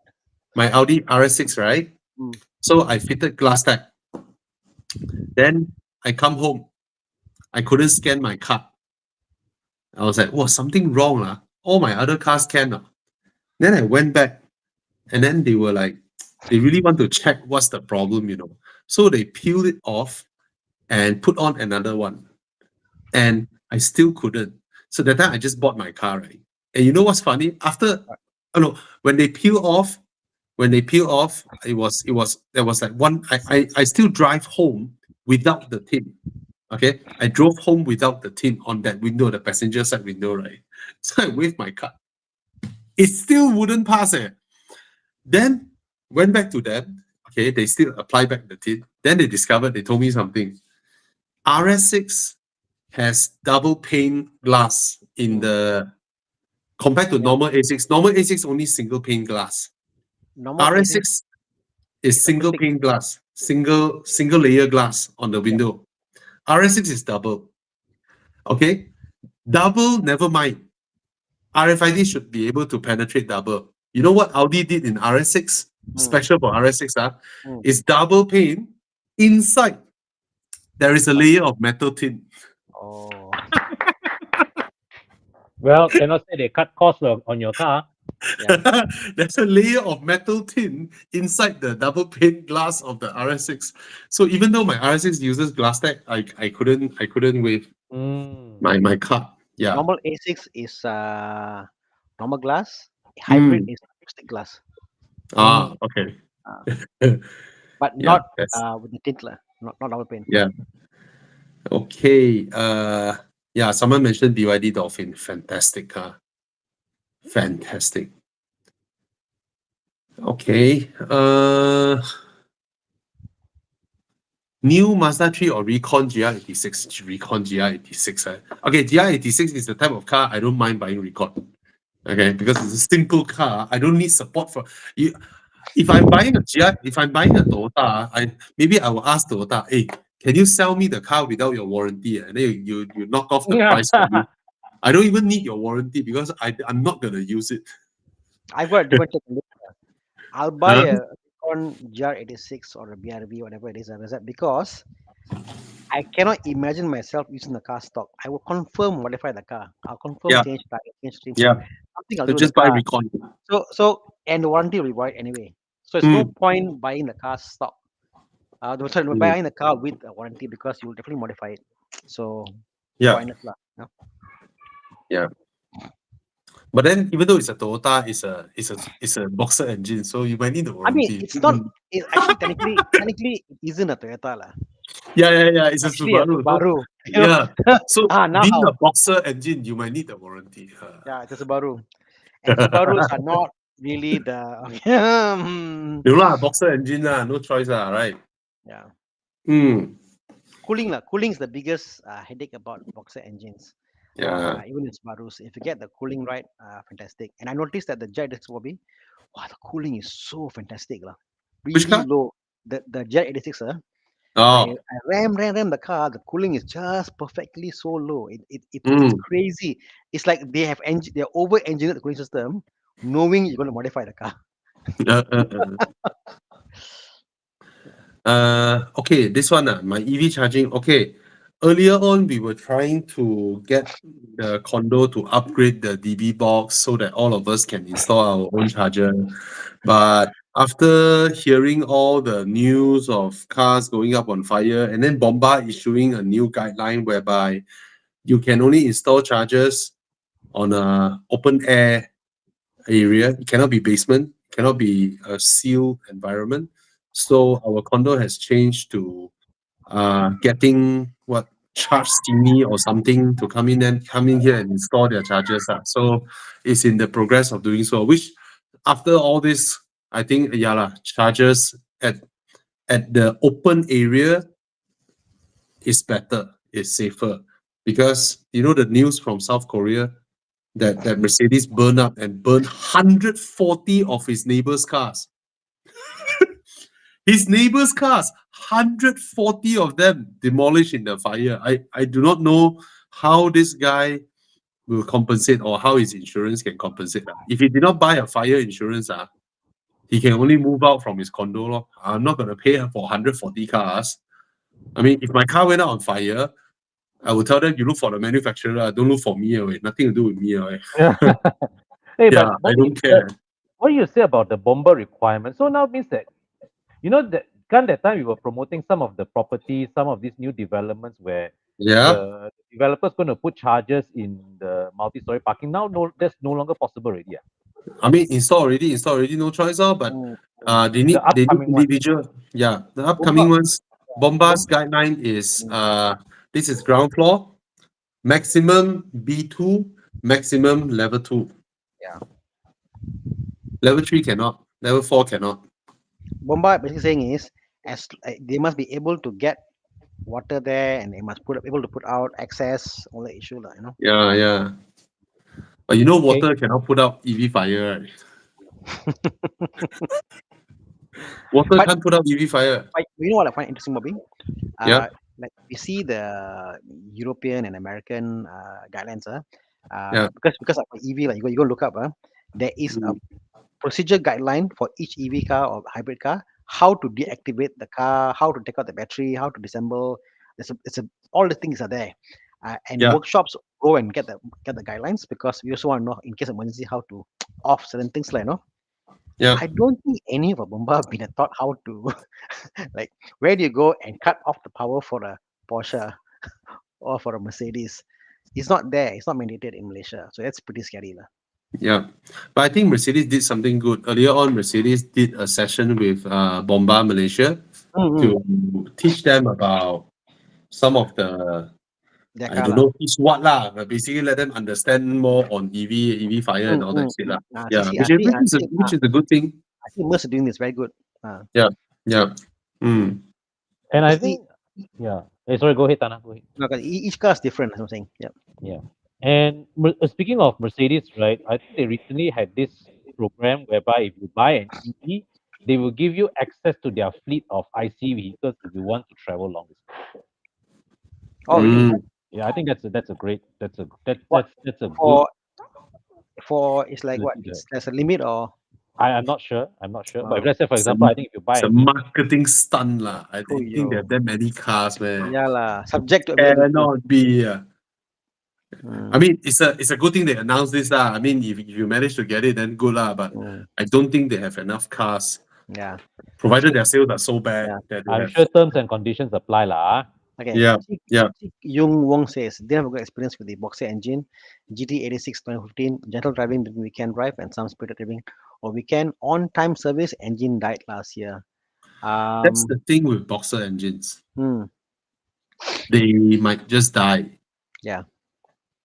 My Audi RS6, right? Mm. So I fitted glass tag. Then I come home. I couldn't scan my card. I was like, "Whoa, something wrong, lah. All my other cars can." Then I went back, and then they were like, they really want to check what's the problem, you know. So they peeled it off and put on another one. And I still couldn't. So that time I just bought my car, right? And you know what's funny? After, oh no, when they peel off, it was there was like one. I still drive home without the tint. Okay, I drove home without the tint on that window, the passenger side window, right? So I waved my car. It still wouldn't pass. Then went back to them. Okay, they still apply back the tint. Then they discovered, they told me something. RS6 has double pane glass in the compared to normal A6. Normal A6 only single pane glass. Normal RS6 AC is single acoustic. pane glass, single layer glass on the window. RS6 is double. Okay, double, never mind. RFID should be able to penetrate double. You know what Audi did in RS6? Special for RS6 is double pane. Inside, there is a layer of metal tint. Oh. Well, cannot say they cut costs on your car. There's a layer of metal tint inside the double pane glass of the RS6. So even though my RS6 uses glass tag, I couldn't wave my car. Yeah. Normal A6 is normal glass. Hybrid is acoustic glass. Okay. But Yeah, not with the tint, not double pane. yeah. Okay. Yeah, someone mentioned BYD Dolphin. Fantastic car. Fantastic. Okay. New Mazda 3 or Recon GR86? Recon GR86. Okay, GR86 is the type of car I don't mind buying Recon. Okay, because it's a simple car. I don't need support for you. If I'm buying a Toyota, maybe I will ask Toyota, hey, can you sell me the car without your warranty? And then you knock off the price for me. I don't even need your warranty because I'm not gonna use it. I've got a different take on this. I'll buy a Kon GR86 or a BRV, whatever it is, because I cannot imagine myself using the car stock. I will confirm modify the car. I'll confirm Yeah. change tire, change stream. Yeah. Something I'll So do just with the buy car. Recon. So and the warranty will be void anyway. So it's no point buying the car stock. Buying the car with a warranty because you will definitely modify it. So Yeah. pointless lah. Yeah. But then even though it's a Toyota, it's a boxer engine, so you might need the I mean, warranty. it's not. It's actually technically it isn't a Toyota lah. Yeah. It's a Actually a Subaru. Subaru. Yeah. So now being how? a boxer engine, you might need the warranty. Yeah, it's a Subaru. And Subarus are not really the You know, boxer engine, no choice, right? yeah. Mm. Cooling is the biggest headache about boxer engines. Yeah. Even in Subarus, if you get the cooling right, fantastic. And I noticed that the Jet86 Bobby, wow, the cooling is so fantastic lah. Which Really car? low. The Jet86, Oh. I ram the car. The cooling is just perfectly so low. It's Mm. crazy. It's like they're over engineered the cooling system, knowing you're going to modify the car. Okay, this one, my EV charging. Okay, earlier on we were trying to get the condo to upgrade the DB box so that all of us can install our own charger, but after hearing all the news of cars going up on fire, and then Bombard issuing a new guideline whereby you can only install chargers on a open air area. It cannot be basement, cannot be a sealed environment. So our condo has changed to getting what charge steamy or something to come in here and install their chargers. So it's in the progress of doing so, which after all this, I think yeah lah, chargers at the open area is better, is safer. Because you know the news from South Korea that Mercedes burned up and burned 140 of his neighbors' cars. His neighbors' cars, 140 of them demolished in the fire. I do not know how this guy will compensate or how his insurance can compensate. If he did not buy a fire insurance, he can only move out from his condo. Lor. I'm not going to pay for 140 cars. I mean, if my car went out on fire, I would tell them, you look for the manufacturer, don't look for me. Nothing to do with me. Hey, Yeah, but I don't care. what you say about the bomber requirement? So now means that that that time we were promoting some of the properties, some of these new developments where Yeah. the developers going to put chargers in the multi-story parking. Now, no, that's no longer possible already. I mean, install already, no choice. But Mm. they The need upcoming one. individual. Yeah, the upcoming Bomba, ones. Bombard's guideline is this is ground floor, maximum B2, maximum level 2. Yeah. Level 3 cannot, level 4 cannot. Bomba basically saying is they must be able to get water there, and they must able to put out access all the issue lah, Yeah, yeah. But you know, Okay. water cannot put out EV fire, right? Water But- can't put out EV fire. But you know what I find interesting, Bobby? Yeah. Like we see the European and American guidelines, Yeah. because of EV, like you go look up, there is a procedure guideline for each EV car or hybrid car, how to deactivate the car, how to take out the battery, how to disassemble. All the things are there, and Yeah. workshops go and get the guidelines, because we also want to know in case of emergency how to off certain things, like Yeah. I don't think any of a bomba have been taught how to like where do you go and cut off the power for a Porsche or for a Mercedes. It's not there. It's not mandated in Malaysia, so that's pretty scary, lah. Yeah. But I think Mercedes did something good. Earlier on, Mercedes did a session with Bomba Malaysia to teach them about some of the, Their I car don't lah. know teach what lah, but basically let them understand more on EV fire and all that shit lah. Yeah, See, which is a good thing. I think Mercedes doing this very good. Yeah. Mm. And I Because think, yeah. Hey, sorry, go ahead, Tana. Go ahead. no, 'cause each car is different, as I'm saying. Yeah. Yeah. And speaking of Mercedes, right? I think they recently had this program whereby if you buy an EV, they will give you access to their fleet of IC vehicles if you want to travel long distance. Oh, really? Mm. Yeah, I think that's a great that's a good For it's like what? facility there. There's a limit, or I'm not sure. But Wow. if let's say for example, I think if you buy It's a an EV, marketing stunt lah. I Oh, don't think they yo. have that many cars, man. Yeah lah. Subject to availability. Cannot be. Mm, I mean, it's a good thing they announced this lah. I mean, if you manage to get it, then good lah. But I don't think they have enough cars, yeah. provided their sales are so bad Yeah. that they I'm have. sure terms and conditions apply lah. Okay. Yeah, Chik- yeah. Chik Yung Wong says they have a good experience with the Boxer engine, GT86 2015, gentle driving during weekend drive and some spirited driving or weekend on-time service. Engine died last year. That's the thing with Boxer engines. Hmm, They might just die. yeah.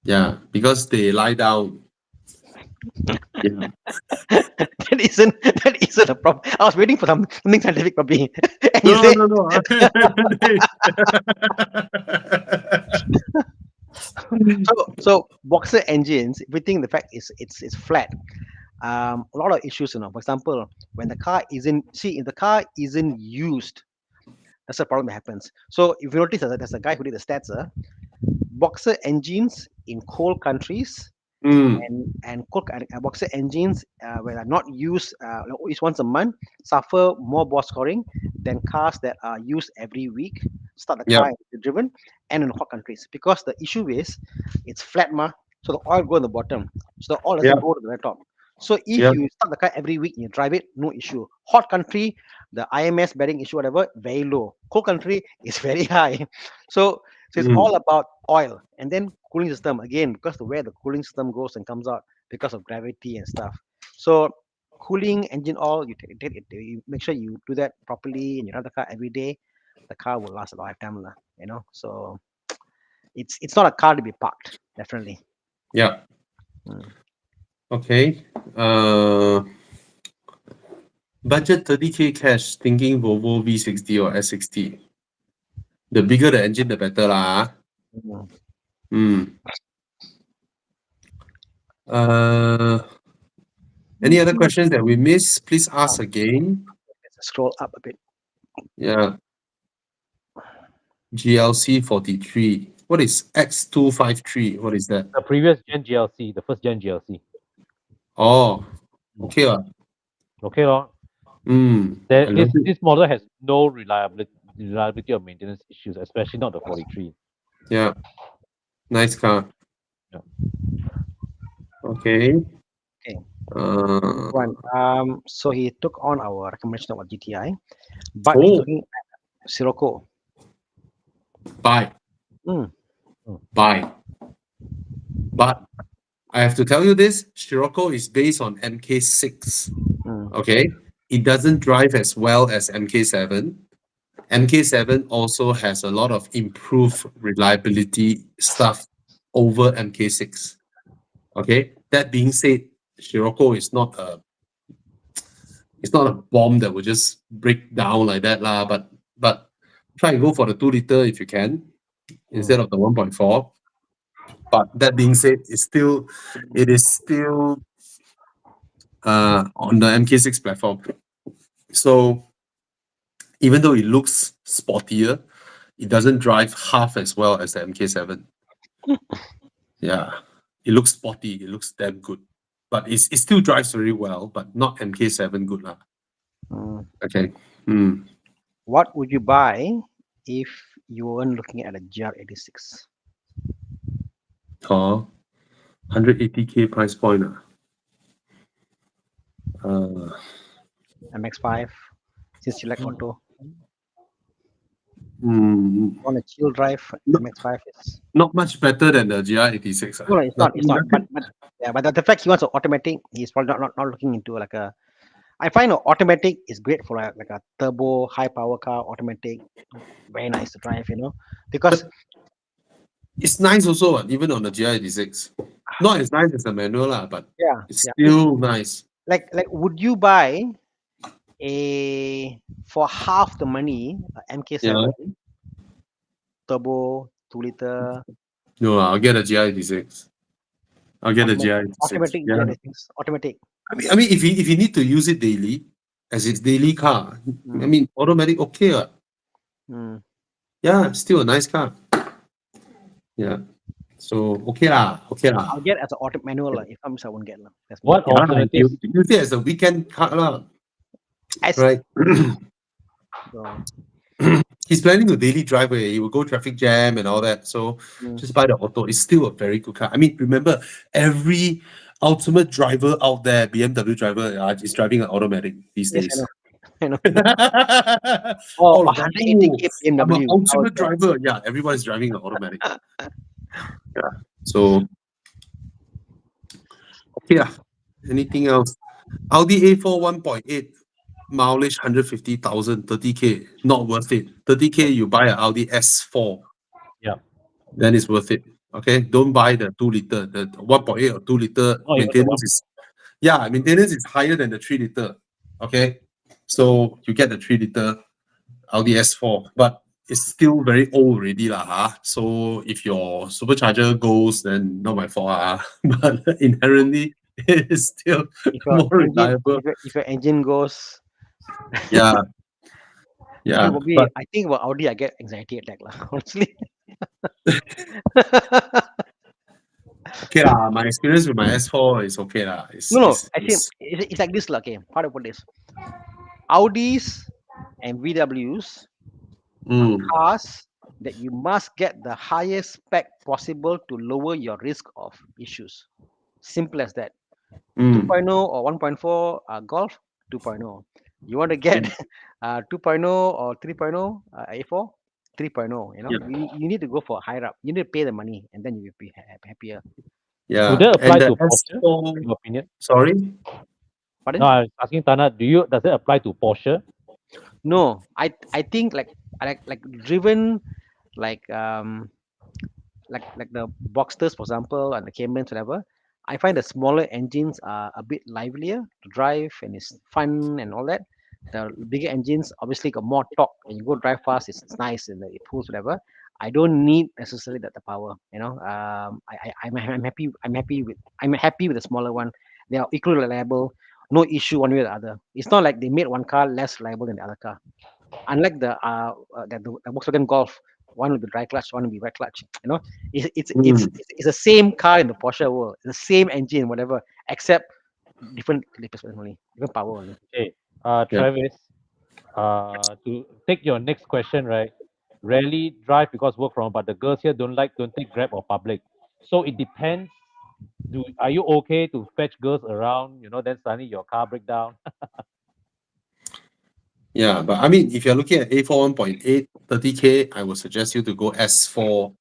Yeah, because they lie down. Yeah. that isn't a problem. I was waiting for something scientific, probably. And you No, say, no. so Boxer engines, if we think the fact is it's flat. A lot of issues, For example, when the car isn't if the car isn't used, that's the problem that happens. So if you notice, there's a guy who did the stats. Boxer engines in cold countries Mm, and cold Boxer engines when are not used at least once a month suffer more bore scoring than cars that are used every week. Start the Yeah. car and be driven, and in hot countries, because the issue is it's flat, so the oil go on the bottom, so the oil doesn't Yeah. go to the very top. So if Yeah. you start the car every week and you drive it, no issue. Hot country, the IMS bearing issue, whatever, very low. Cold country is very high. So it's Mm. all about oil and then cooling system again because the where the cooling system goes and comes out because of gravity and stuff. So cooling engine oil, you make sure you do that properly and you run the car every day. The car will last a lifetime, lah, you know. So it's not a car to be parked, definitely. Yeah. Mm. Okay. Budget 30K cash, thinking Volvo V60 or S60. The bigger the engine, the better lah. Mm. Hmm. Any other questions that we missed? Please ask again. Let's scroll up a bit. Yeah. GLC 43. What is X253? What is that? The previous gen GLC, the first gen GLC. Oh, okay. Okay, lor. I love it. This model has no reliability or maintenance issues, especially not the 43. Yeah. Nice car. Yeah. Okay. Okay. Uh, One. So he took on our recommendation about GTI, but he's oh, looking at Sirocco. buy. Mm. Buy. But I have to tell you this, Scirocco is based on MK6. Mm. Okay. It doesn't drive as well as MK7. MK7 also has a lot of improved reliability stuff over MK6. Okay. That being said, Scirocco is not a bomb that will just break down like that lah. But try and go for the 2 liter if you can instead of the 1.4. But that being said, it is still on the MK6 platform. So even though it looks sportier, it doesn't drive half as well as the MK7. Yeah, it looks sporty. It looks damn good, but it still drives very well, but not MK7 good lah. Mm. Okay. Hmm. What would you buy if you weren't looking at a GR86? 180K price point. MX5, since you like auto. Hmm. On a chill drive, No. MX5 is. Not much better than the GR86. No, it's not. It's not. Nothing- But yeah, but the fact he wants an automatic, he's probably not looking into like a. I find an automatic is great for like a turbo high power car. Automatic, very nice to drive, you know, because It's nice also, even on the GR86. Not as nice as a manual lah, but yeah, it's yeah. still nice. Like would you buy a for half the money a MK7 turbo 2 liter No, I'll get a GR86. I'll get a GR86. automatic Yeah. GR86 automatic? I mean, if you need to use it daily, as its daily car, I mean, automatic okay. Mm. Yeah, still a nice car. Yeah. So okay lah. I'll get as an auto manual if I'm I won't get lah. That's me. What Yeah, alternatives? you use it as a weekend car lah. As- Right. so, He's planning to daily drive where he will go traffic jam and all that. So Mm. just buy the auto. It's still a very good car. I mean, remember, every ultimate driver out there, BMW driver, is driving an automatic these yes, days. I know. All Oh, of them, 180K I'm an BMW. ultimate driver. Yeah, everyone is driving an automatic. Yeah. So okay lah. Anything else? Audi A4 1.8 mileage 150,000, 30K, not worth it. 30K, you buy an Audi S4. Yeah. Then it's worth it. Okay, don't buy the 2 liter. The 1.8 or 2 liter Not even the maintenance is higher than the 3 liter. Okay, so you get the 3 liter Audi S4, but it's still very old already lah. So if your supercharger goes, then not my fault. But inherently, it is still If your more engine, reliable. if your engine goes, Yeah, yeah. probably But I think about Audi, I get anxiety attack lah. Honestly. okay lah. My experience with my S4 is okay lah. No. Actually, it's like this lah. Okay, how to put this? Audis and VWs cars that you must get the highest spec possible to lower your risk of issues. Simple as that. Mm. 2.0 or 1.4 Golf 2.0. You want to get 2.0 or 3.0 A4 3.0. Yeah. You need to go for higher up. You need to pay the money, and then you will be happier. Would Yeah. that apply And the to Porsche, S4, in your opinion? sorry? No, Pardon? I was asking Tana, does it apply to Porsche? No, I think like driven like like the Boxsters, for example, and the Caymans, whatever. I find the smaller engines are a bit livelier to drive and it's fun and all that. The bigger engines obviously got more torque. When you go drive fast, it's nice and it pulls whatever. I don't need necessarily that the power. I'm happy. I'm happy with the smaller one. They are equally reliable. No issue one way or the other. It's not like they made one car less reliable than the other car. Unlike the Volkswagen Golf, one will be dry clutch, one will be wet clutch. It's it's it's Mm. it's the same car in the Porsche world, the same engine, whatever, except different replacement only, different power only. Okay, Yeah. Travis, to take your next question, right? Rarely drive because work from home, but the girls here don't take Grab or public. So it depends. Are you okay to fetch girls around? Then suddenly your car break down. Yeah. But I mean, if you're looking at A4 1.8, 30K, I would suggest you to go S4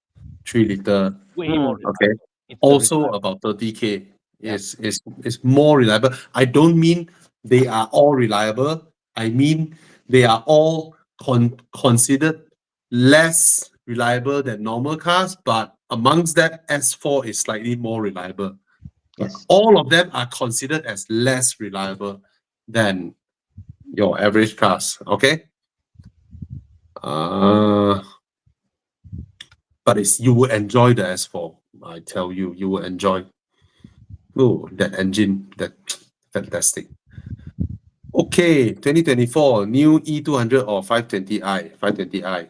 3-liter. Way more Hmm. Okay. reliable. It's the Also reliable. about 30K Yeah. is more reliable. I don't mean they are all reliable. I mean they are all considered less reliable than normal cars, but amongst that, S4 is slightly more reliable. But Yes. all of them are considered as less reliable than your average cars. Okay. Uh, but you will enjoy the S4. I tell you, you will enjoy. Oh, that engine, that fantastic. Okay, 2024, new E200 or 520i. 520i.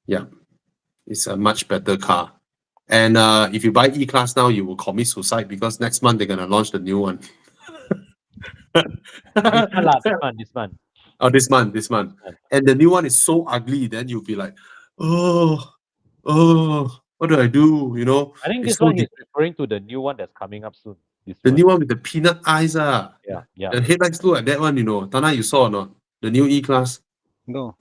Yeah, it's a much better car. And if you buy E-Class now, you will commit suicide because next month they're going to launch the new one. This one, lah, this month. Oh, this month. month. And the new one is so ugly, then you'll be like, oh, what do I do? I think It's this so one he's referring to the new one that's coming up soon. This the one. new one with the peanut eyes. Yeah. The headlights look like that one, Tana, you saw or not? The new E-Class. No.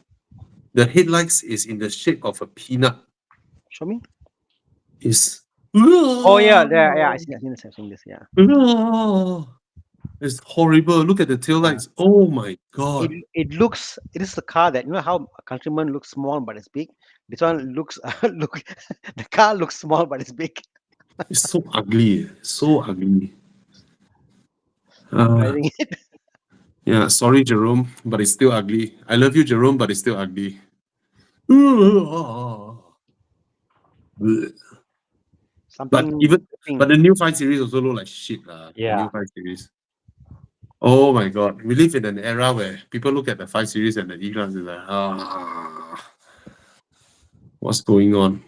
The headlights is in the shape of a peanut. Show me. Is Oh yeah, there. Yeah, I've seen this. Yeah. It's horrible. Look at the tail Yeah. lights. Oh my god. It is the car that how a countryman looks small but it's big. This one looks look the car looks small but it's big. It's so ugly. So ugly. Uh, Driving it. yeah, sorry, Jerome, but it's still ugly. I love you, Jerome, but it's still ugly. Blech. But Something. even Thing. but the new 5 Series also look like shit. The Yeah. new 5 Series. Oh my god. We live in an era where people look at the 5 Series and the E-Class and like, what's going on?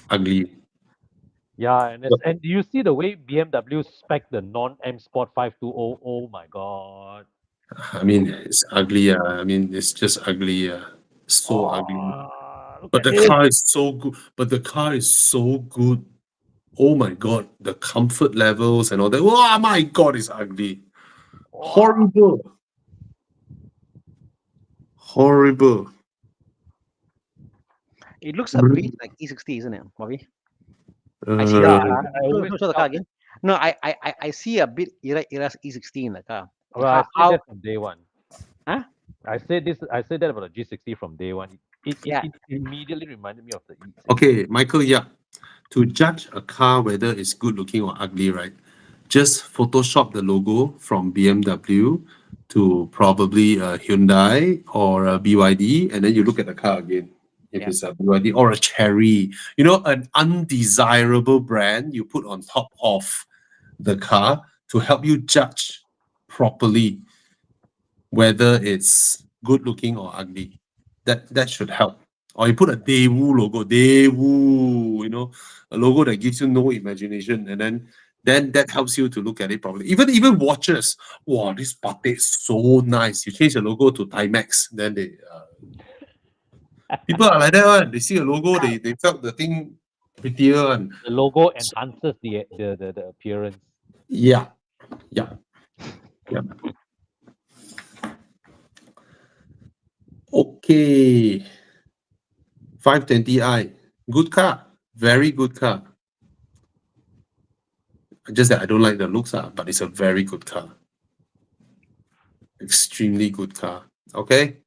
Ugly. Yeah, and do you see the way BMW spec the non-M Sport 520? Oh my god. I mean, it's ugly. I mean, it's just ugly. So ugly. Look But at the this. car is so good. But the car is so good. Oh my god, the comfort levels and all that. Oh my god, it's ugly. Horrible. Horrible. It looks a bit like E60, isn't it, Bobby? I see Yeah, the Uh, I always show the car again. No, I see a bit era's E60 in the car. well, I said How that from day one. huh? I said that about the G60 from day one. Yeah. It immediately reminded me of the E60. okay, Michael, yeah. To judge a car whether it's good looking or ugly, right? Just Photoshop the logo from BMW to probably a Hyundai or a BYD, and then you look at the car again. If Yeah. it's a BYD or a Cherry, an undesirable brand you put on top of the car to help you judge properly whether it's good looking or ugly. That should help. Or you put a Daewoo logo, a logo that gives you no imagination, and then that helps you to look at it properly. Even watches. Wow, this Patek is so nice. You change the logo to Timex, then they people are like that one. They see a logo, they felt the thing prettier one. The logo enhances the appearance. Yeah, yeah, yeah. Okay, 520i, good car, very good car. Just that I don't like the looks, but it's a very good car. Extremely good car. Okay.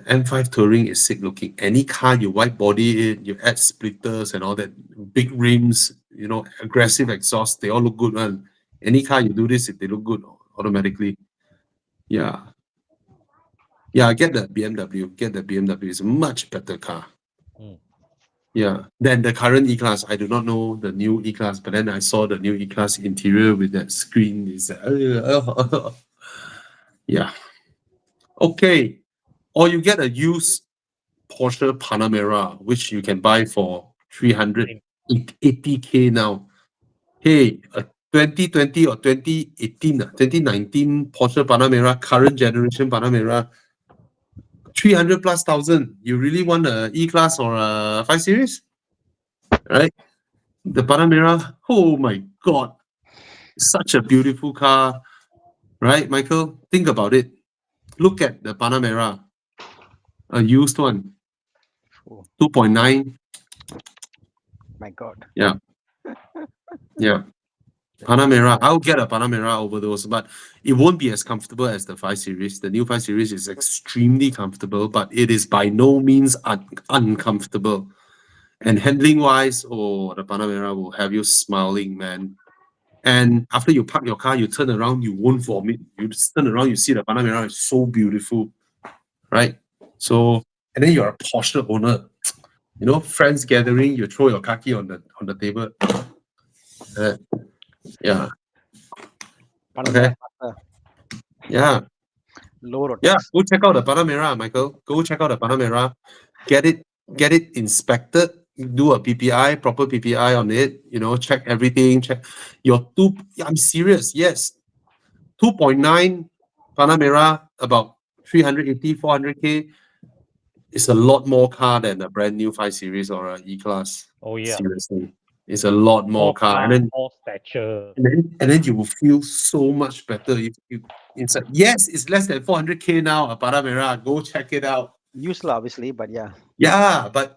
M5 Touring is sick looking. Any car you white body it, you add splitters and all that, big rims, you know, aggressive exhaust, they all look good, man. Any car you do this, they look good automatically. Yeah. Yeah, get the BMW. Get the BMW. It's a much better car. Mm. Yeah. Than the current E-Class. I do not know the new E-Class, but then I saw the new E-Class interior with that screen. Is yeah. Okay. Or you get a used Porsche Panamera, which you can buy for 380K now. Hey, a 2020 or 2018, 2019 Porsche Panamera, current generation Panamera, 300 plus thousand. You really want a E-Class or a 5 Series? Right? The Panamera, oh my God. Such a beautiful car. Right, Michael? Think about it. Look at the Panamera, a used one, Oh, 2.9. my God. Yeah. Yeah. Panamera, I'll get a Panamera over those, but it won't be as comfortable as the 5 Series. The new 5 Series is extremely comfortable, but it is by no means uncomfortable. And handling-wise, oh, the Panamera will have you smiling, man. And after you park your car, you turn around, you won't vomit. You just turn around, you see the Panamera is so beautiful, right? So, and then you're a Porsche owner. You know, friends gathering, you throw your car key on the table. Yeah. Panamera Okay. faster, Yeah. low road Yeah. tax. Go check out the Panamera, Michael. Go check out the Panamera. Get it inspected. Do a PPI, proper PPI on it. You know, check everything. Check your two. I'm serious. Yes. 2.9 Panamera, about 380, 400K. It's a lot more car than a brand new 5 Series or a E-Class. Oh yeah. Seriously. It's a lot more More car. class, more stature. And then you will feel so much better if you inside. Yes, it's less than 400K now, a Panamera. Go check it out. Used, obviously, but yeah. Yeah, but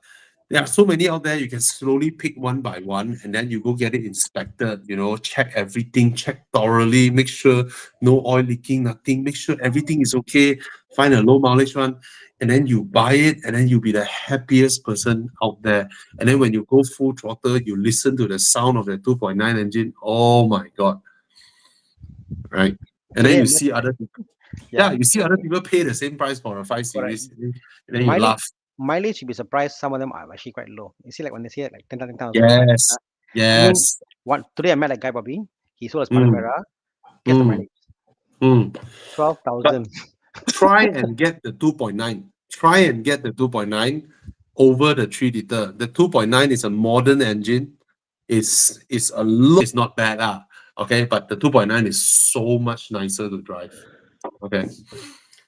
there are so many out there. You can slowly pick one by one, and then you go get it inspected. You know, check everything, check thoroughly, make sure no oil leaking, nothing. Make sure everything is okay. Find a low mileage one, and then you buy it, and then you'll be the happiest person out there. And then when you go full throttle, you listen to the sound of the 2.9 engine. Oh my God! Right, and then Yeah, you see other people. Yeah, you see other people pay the same price for a 5 correct. Series, and then you Mileage, laugh. mileage, you'd be surprised. Some of them are actually quite low. You see, like when they say it, like 10,000 or something. Yes, I mean, yes. today I met a guy, Bobby. He sold his Mm. Panamera. Guess the Mm. mileage? Mm. 12,000. Try and get the 2.9. Try and get the 2.9 over the 3 liter. The 2.9 is a modern engine. It's a lot. It's not bad, okay, but the 2.9 is so much nicer to drive. Okay.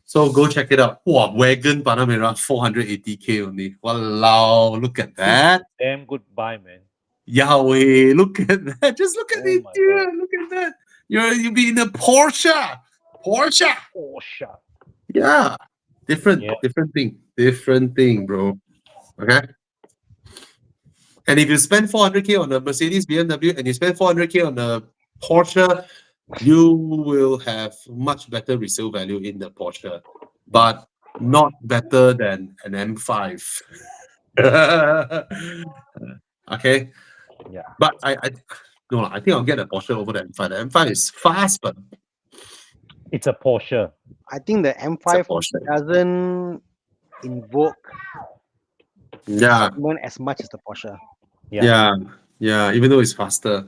So go check it out. Wow, wagon Panamera 480K only. Walao, look at that. Damn good buy, man. Yahweh, look at that. Just look at Oh the my interior. God. Look at that. You'll be in a Porsche. Porsche. Porsche. Yeah. Different thing, bro. Okay. And if you spend 400K on a Mercedes BMW and you spend 400K on a Porsche, you will have much better resale value in the Porsche, but not better than an M5. Okay. Yeah. But no, I think I'll get a Porsche over the M5. The M5 is fast, but It's a Porsche. I think the it's a M5 Porsche. doesn't invoke Yeah, excitement as much as the Porsche. yeah. Even though it's faster.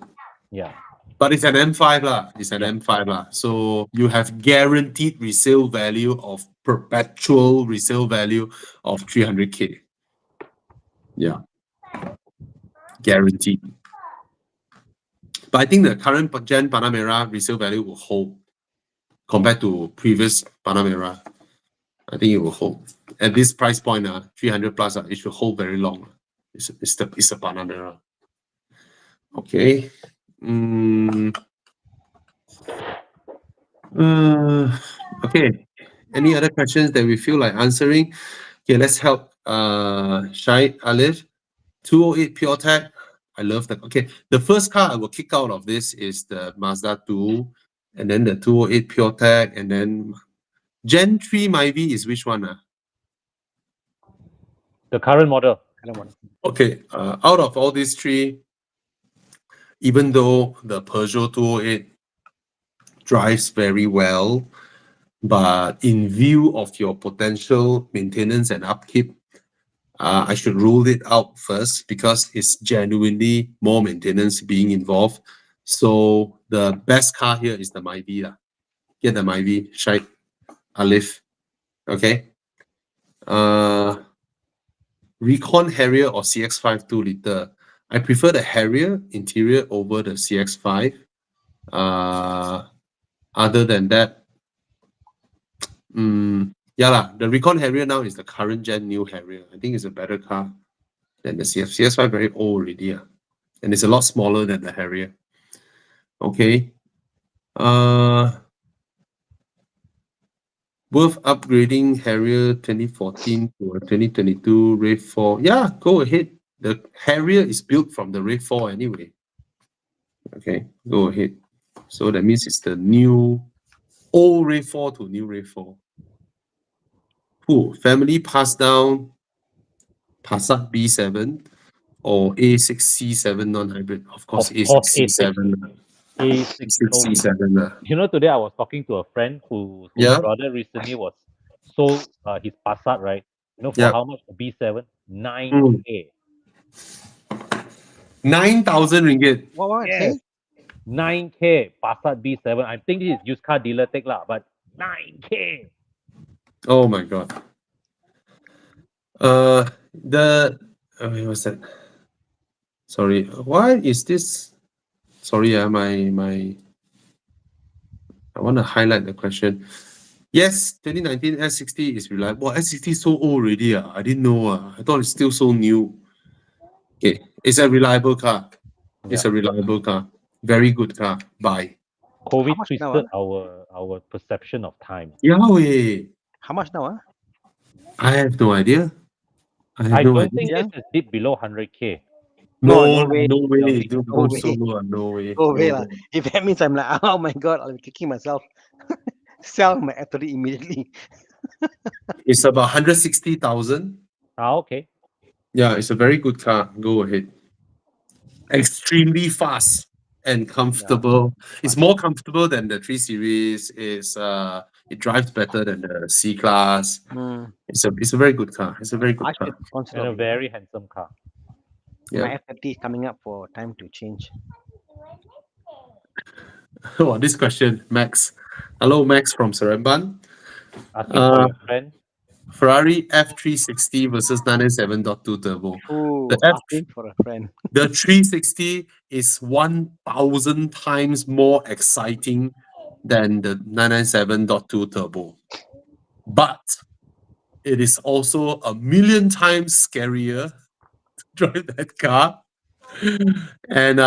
Yeah. But it's an M5 lah. It's an Yeah. M5 lah. So you have guaranteed resale value of perpetual resale value of 300K. Yeah. Guaranteed. But I think the current Gen Panamera resale value will hold compared to previous Panamera. I think it will hold. At this price point, 300 plus, it should hold very long. It's a Panamera. Okay. Okay. Any other questions that we feel like answering? Okay, let's help Shai Alif. 208 Pure Tech. I love that. Okay, the first car I will kick out of this is the Mazda 2, and then the 208 Pure Tech, and then Gen 3 Myvi is which one? The current model. I don't want. Okay, out of all these three, even though the Peugeot 208 drives very well, but in view of your potential maintenance and upkeep, I should rule it out first because it's genuinely more maintenance being involved. So the best car here is the Myvi. Get the Myvi, Shaikh, Alif. Okay. Recon Harrier or CX-5 2-liter. I prefer the Harrier interior over the CX-5. Other than that, the Recon Harrier now is the current gen new Harrier. I think it's a better car than the CX-5 very old already. And it's a lot smaller than the Harrier. Okay. Worth upgrading Harrier 2014 to a 2022 RAV4. Yeah, go ahead. The Harrier is built from the RAV4 anyway. Okay, go ahead. So that means it's the new old RAV4 to new RAV4. Cool. Family passed down Passat B7 or A6C7 non-hybrid. Of course, Of course, A6C7. A6C7. You know, today I was talking to a friend whose Yeah. brother recently was sold his Passat, right? You know, for Yeah. how much? A B7? 9K. 9,000 ringgit. What? Yes. Say? 9K Passat B7. I think this is used car dealer take lah, but 9K. Oh my god. What's that? Sorry, why is this? Sorry, I want to highlight the question. Yes, 2019 S60 is reliable. Wow, S60 is so old already. I didn't know. I thought it's still so new. Okay, it's a reliable car. It's a reliable car. Very good car. Buy. COVID much now, twisted our perception of time. Yahweh. How much now? I have no idea. I have I no don't idea. think Yeah. this is deep below 100K. No, no way. no way. No, Dude, no go way. so low. No way. Go away No lah. way. If that means I'm like, oh my god, I'll be kicking myself. Sell my F30 immediately. It's about 160,000. Okay. Yeah, it's a very good car. Go ahead. Extremely fast and comfortable. It's more comfortable than the 3 Series. It drives better than the C Class. Mm, It's a very good car. It's a very good I car. should consider And a of it. very handsome car. Yeah. My F30 is coming up for time to change. Oh, this question, Max. Hello, Max from Seremban. Asking for your friend. Ferrari F360 versus 997.2 turbo. Ooh, The F asking for a friend. The 360 is 1,000 times more exciting than the 997.2 turbo. But it is also a million times scarier to drive that car. And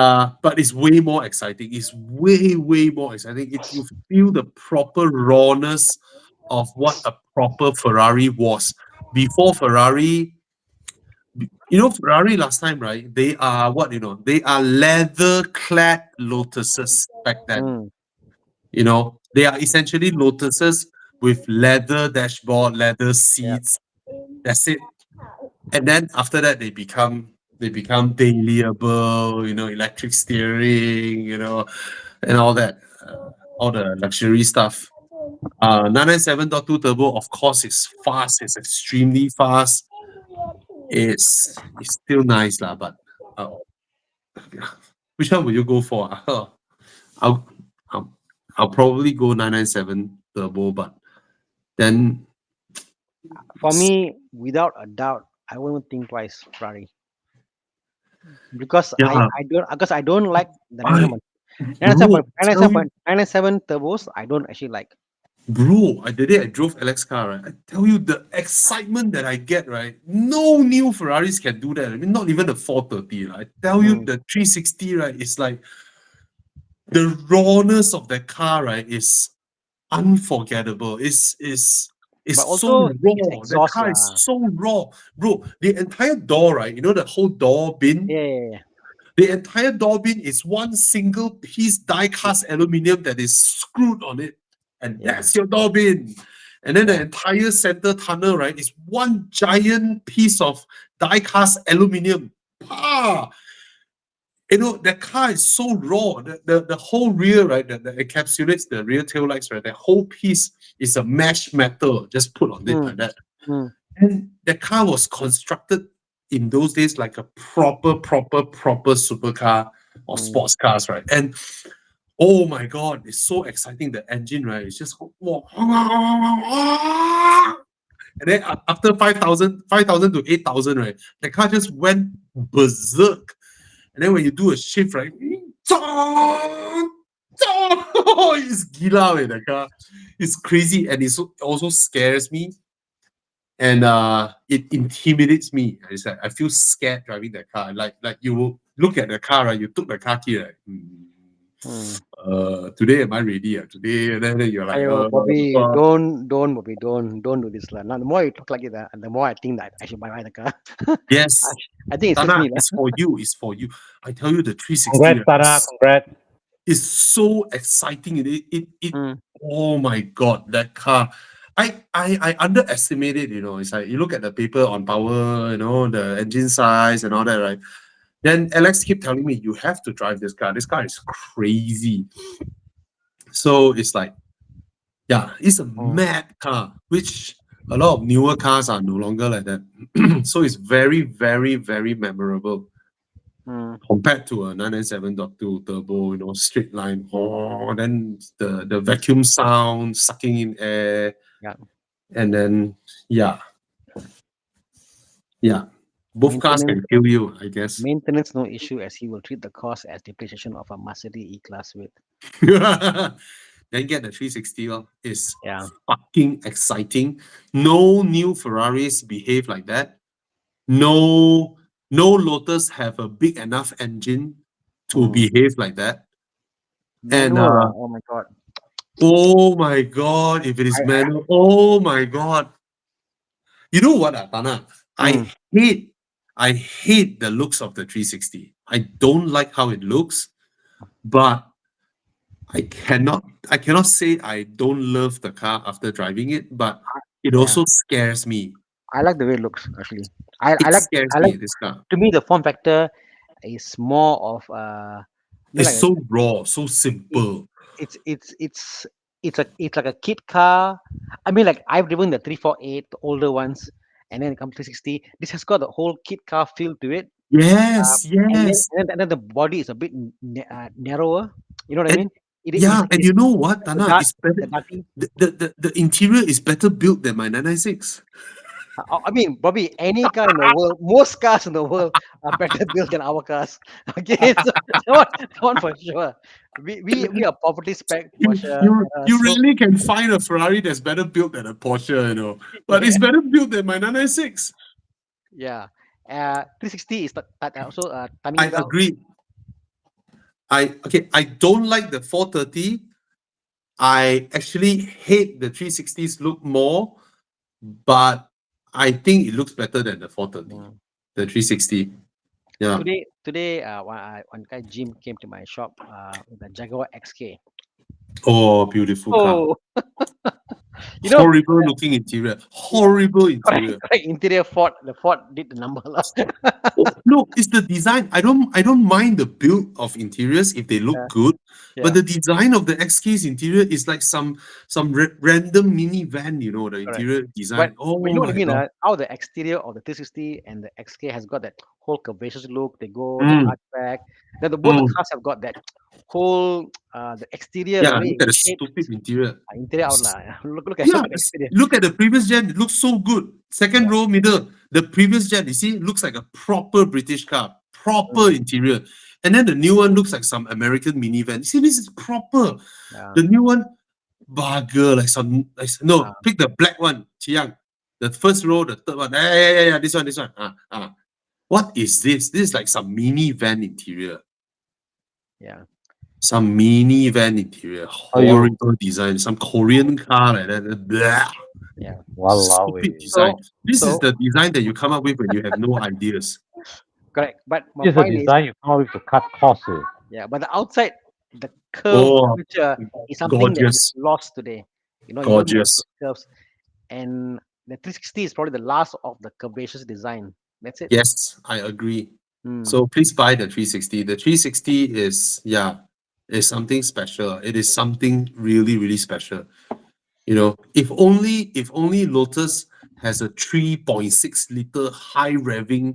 but it's way more exciting. It's way more exciting. You feel the proper rawness of what a proper Ferrari was. Before Ferrari, Ferrari last time, right? They are they are leather-clad Lotuses back then. Mm, They are essentially Lotuses with leather dashboard, leather seats. That's it. And then after that, they become dailyable, electric steering, and all that, all the luxury stuff. 997.2 turbo, of course, is fast. It's extremely fast. It's still nice lah, but which one will you go for? I'll, I'll I'll probably go 997 turbo, but then for me, without a doubt, I won't think twice, Ferrari. Because yeah, I don't like the I 997 bro, tell you, 997 turbos. I don't actually like. Bro, the day I drove Alex car, right? I tell you the excitement that I get, right? No new Ferraris can do that. I mean, not even the 430. Right? I tell you, the 360, right? It's like the rawness of that car, right? Is unforgettable. It's But so also it's raw. The exhaust car is lah. so raw, bro. The entire door, right? You know the whole door bin. Yeah. The entire door bin is one single piece die-cast aluminium that is screwed on it. And Yeah. that's your door bin. And then the Yeah. entire center tunnel, right, is one giant piece of die-cast aluminium. Ah! You know, the car is so raw. The whole rear, right, that encapsulates the rear tail lights, right, that whole piece is a mesh metal just put on it like that. And the car was constructed in those days like a proper supercar or sports cars, right? And oh my god, it's so exciting. The engine, right? It's just and then after 5,000 to 8,000, right? The car just went berserk. And then when you do a shift, right? It's gila, man, the car. It's crazy and it also scares me. And it intimidates me. It's like I feel scared driving that car. Like you look at the car, right? You took the car key, right? Today am I ready? Today, and then you're like, Ayo, Bobby, don't do this lah. Now, the more you talk like it, the more I think that I should buy the car. yes, I think it's just Tana, me lah. it's for you. It's for you. I tell you, the 360 Congrats, Tana. Congrats. is so exciting. Oh my god, that car. I underestimate it, you know. It's like you look at the paper on power, you know, the engine size and all that, right? Then Alex keep telling me, you have to drive this car. This car is crazy. So it's like, yeah, it's a mad car, which a lot of newer cars are no longer like that. So it's very, very, very memorable compared to a 997.2 turbo, you know, straight line. Oh, then the vacuum sound sucking in air. Yeah. And then, yeah. Both cars can kill you, I guess. Maintenance no issue, as he will treat the cost as depreciation of a Mercedes E-Class with. Then get the 360. It's Yeah. fucking exciting. No new Ferraris behave like that. No Lotus have a big enough engine to behave like that. And Manual, oh my god. oh my god, if it is manual, oh my god. You know what, Tana? I hate the looks of the 360. I don't like how it looks, but I cannot say I don't love the car after driving it, but it also scares me. I like the way it looks actually. I Scares like me, this car. to me the form factor is more of It's so raw, so simple. it's like a kit car. I mean, like I've driven the 348, the older ones, and then it comes 360. This has got the whole kit car feel to it. Yes, And yes. then the body is a bit narrower. You know what I mean? And you know what, Tana? It's better. darky. The interior is better built than my 996. I mean, Bobby, any car in the world, most cars in the world are better built than our cars. Okay, so that one for sure. We are poverty spec Porsche. You really can find a Ferrari that's better built than a Porsche, you know. But it's better built than my 996. Yeah. 360 is also timing I belt. agree. I don't like the 430. I actually hate the 360's look more, but I think it looks better than the 430, the 360. Yeah. Today, one guy Jim came to my shop with a Jaguar XK. Oh, beautiful car. You know, horrible looking interior. Horrible interior. Interior Ford. The Ford did the number. No, it's the design. I don't mind the build of interiors if they look good, but the design of the XK's interior is like some random minivan. You know, the interior design. But you know what I mean? How the exterior of the 360 and the XK has got that whole curvaceous look. They go the hatchback. Then both the cars have got that whole the exterior. Yeah, the way look at the shaped, stupid interior. Interior out lah. Look at Yeah, the exterior. look at the previous gen. It looks so good. Second row middle. The previous gen, you see, looks like a proper British car. Proper interior. And then the new one looks like some American minivan. You see, this is proper. Yeah. The new one, bugger, no, pick the black one, Chiang. The first row, the third one. Yeah, this one. What is this? This is like some minivan interior. Yeah. Some minivan interior. Horrible design. Some Korean car like that. Blah. Yeah. Walao Stupid eh. design. This is so- the design that you come up with when you have no ideas. Correct. But my This is a point is, design you come up with to cut costs. Eh. yeah, but the outside, the curve Oh, feature is something that is gorgeous. lost today. You don't have Gorgeous. those curves. And the 360 is probably the last of the curvaceous design. That's it. Yes, I agree. Mm. So please buy the 360. The 360 is something special. It is something really, really special. You know, if only Lotus has a 3.6 liter high revving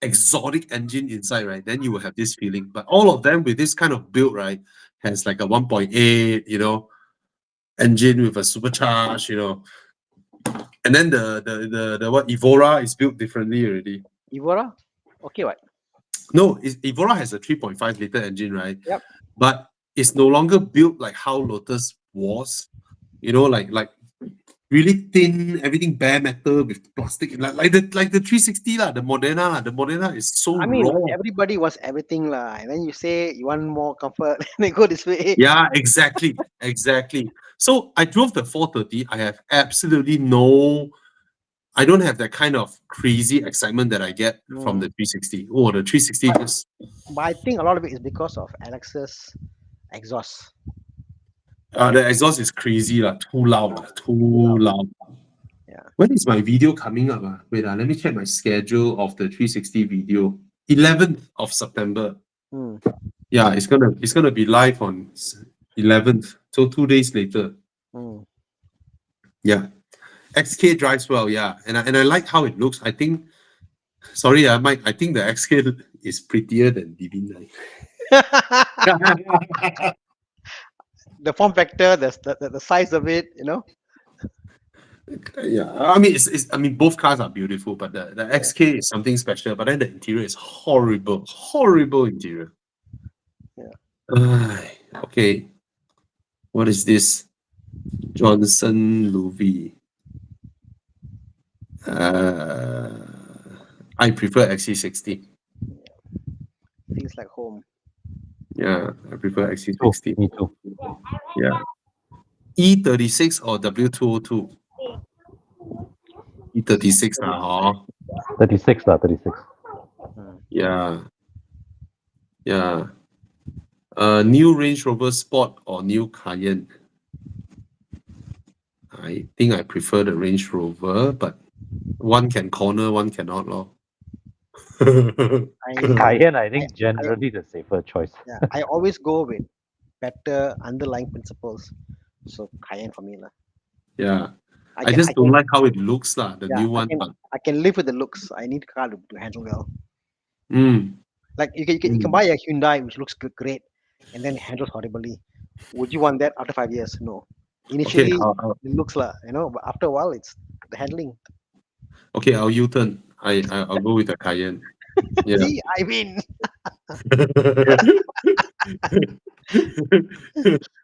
exotic engine inside, right? Then you will have this feeling. But all of them with this kind of build, right, has like a 1.8, engine with a supercharge, and then the what Evora is built differently already. Evora? Okay, what? No, Evora has a 3.5 liter engine, right? Yep. But it's no longer built like how Lotus was. Like really thin, everything bare metal with plastic, like the 360 lah, the Modena lah. The Modena is so I mean, raw. everybody wants everything lah. And then you say you want more comfort, they go this way. Yeah, exactly. So I drove the 430. I don't have that kind of crazy excitement that I get from the 360. Oh, the 360 just But I think a lot of it is because of Alex's exhaust. the exhaust is crazy lah, too loud lah, too loud. Yeah. When is my video coming up? Wait, let me check my schedule of the 360 video. 11th of September. Hmm. Yeah, it's gonna be live on 11th, so 2 days later. Hmm. Yeah, XK drives well. Yeah, and I like how it looks. I think, sorry, Mike. I think the XK is prettier than DB9. The form factor, the size of it, Yeah, I mean, I mean, both cars are beautiful, but the XK is something special. But then the interior is horrible interior. Yeah. Okay. What is this? Johnson Louis. I prefer XC60. Feels like home. Yeah, I prefer Oh, XC60. me too. Yeah. E36 or W202? E36 lah, 36 lah, 36. Yeah. New Range Rover Sport or new Cayenne? I think I prefer the Range Rover, but one can corner, one cannot, lor. Cayenne, I think generally the safer choice. Yeah, I always go with better underlying principles. So Cayenne for me lah. Yeah. I can- just don't can- like how it looks lah, the Yeah, new one. But I can live with the looks. I need car to handle well. mm, Like you can buy a Hyundai which looks great and then handles horribly. Would you want that after 5 years? No. Initially it looks like, but after a while it's the handling. okay, I'll U-turn. I'll go with the Cayenne. Yeah. See, I mean,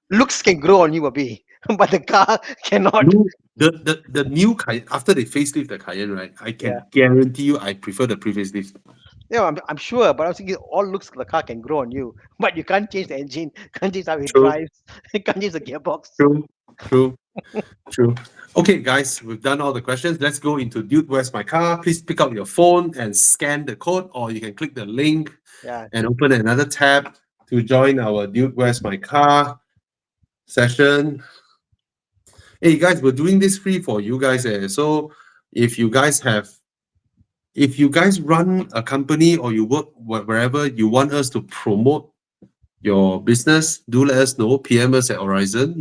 looks can grow on you a bit, but the car cannot. No, the new Cayenne, after they facelift the Cayenne, right? I can guarantee you I prefer the pre-facelift. Yeah, I'm sure, but I was thinking all looks the car can grow on you, but you can't change the engine, can't change how it True. drives, can't change the gearbox. True. Okay, guys, we've done all the questions. Let's go into Dude, Where's My Car? Please pick up your phone and scan the code, or you can click the link Yeah, and open another tab to join our Dude, Where's My Car session. Hey guys, we're doing this free for you guys. So if you guys run a company or you work wherever you want us to promote your business, do let us know. PM us at Horizon,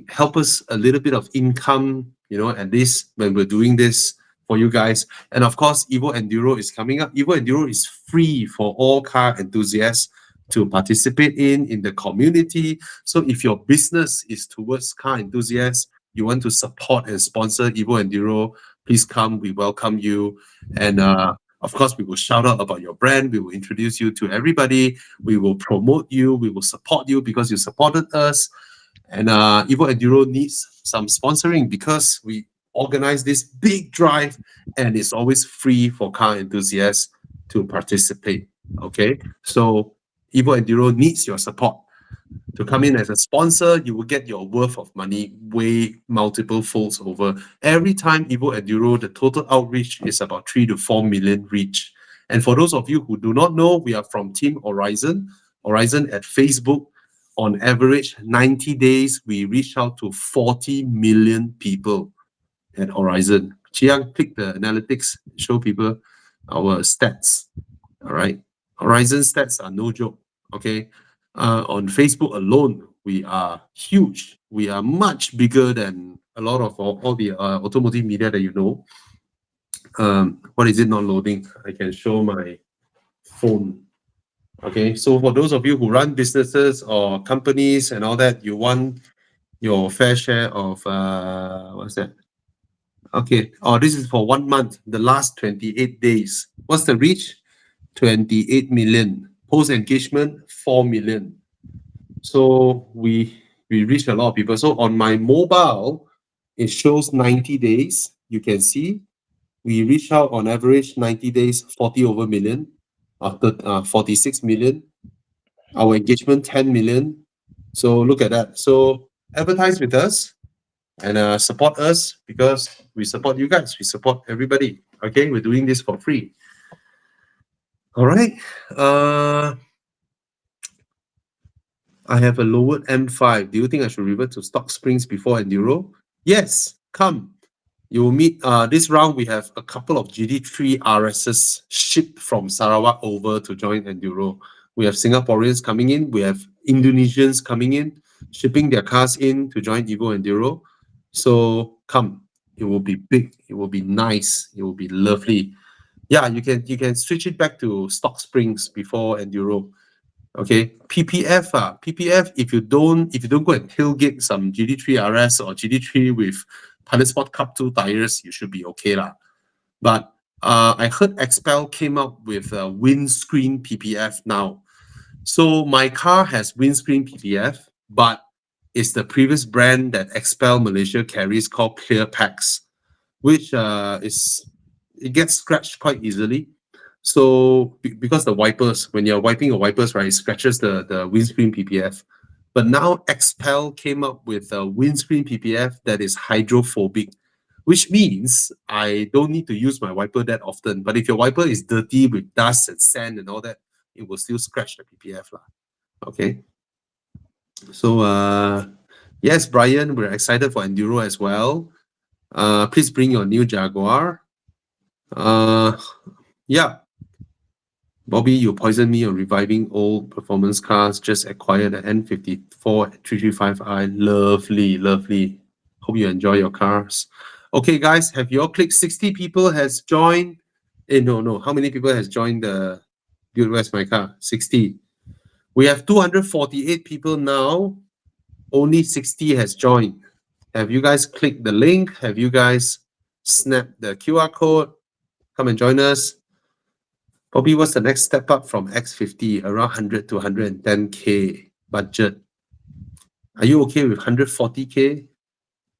help us a little bit of income, at least when we're doing this for you guys. And of course, Evo Enduro is coming up. Evo Enduro is free for all car enthusiasts to participate in the community. So if your business is towards car enthusiasts, you want to support and sponsor Evo Enduro, please come. We welcome you. And of course, we will shout out about your brand. We will introduce you to everybody. We will promote you. We will support you because you supported us. And Evo Enduro needs some sponsoring because we organize this big drive and it's always free for car enthusiasts to participate. Okay, so Evo Enduro needs your support. To come in as a sponsor, you will get your worth of money way multiple folds over. Every time Evo Enduro, the total outreach is about 3 to 4 million reach. And for those of you who do not know, we are from Team Horizon. Horizon at Facebook, on average, 90 days, we reach out to 40 million people at Horizon. Chiang, click the analytics, show people our stats. All right. Horizon stats are no joke. Okay. On Facebook alone, we are huge. We are much bigger than a lot of all the automotive media that you know. What is it not loading? I can show my phone. Okay, so for those of you who run businesses or companies and all that, you want your fair share of what's that? Okay, this is for 1 month, the last 28 days. What's the reach? 28 million. Post engagement, 4 million. So we reach a lot of people. So on my mobile, it shows 90 days. You can see we reach out on average 90 days, 40 over million, after 46 million. Our engagement, 10 million. So look at that. So advertise with us and support us because we support you guys. We support everybody. Okay, we're doing this for free. All right. I have a lowered M5. Do you think I should revert to stock springs before Enduro? Yes, come. You will meet, this round we have a couple of GT3 RSs shipped from Sarawak over to join Enduro. We have Singaporeans coming in, we have Indonesians coming in, shipping their cars in to join Evo Enduro. So come, it will be big, it will be nice, it will be lovely. Yeah, you can switch it back to stock springs before Enduro. Okay, PPF, PPF, if you don't go and tailgate some GT3 RS or GT3 with Sport Cup 2 tires, you should be okay lah. But I heard Expel came up with a windscreen PPF now. So my car has windscreen PPF, but it's the previous brand that Expel Malaysia carries called Clear Packs, which it gets scratched quite easily. So because the wipers, when you're wiping your wipers, right, it scratches the windscreen PPF. But now Expel came up with a windscreen PPF that is hydrophobic, which means I don't need to use my wiper that often. But if your wiper is dirty with dust and sand and all that, it will still scratch the PPF lah. Okay. So yes, Brian, we're excited for Enduro as well. Please bring your new Jaguar. Yeah. Bobby, you poisoned me on reviving old performance cars. Just acquired the N54 335i. Lovely, lovely. Hope you enjoy your cars. Okay, guys, have you all clicked? 60 people has joined. No. How many people has joined the Build West My Car? 60. We have 248 people now. Only 60 has joined. Have you guys clicked the link? Have you guys snapped the QR code? Come and join us. Bobby, what's the next step up from X50? Around 100 to 110K budget. Are you okay with 140K?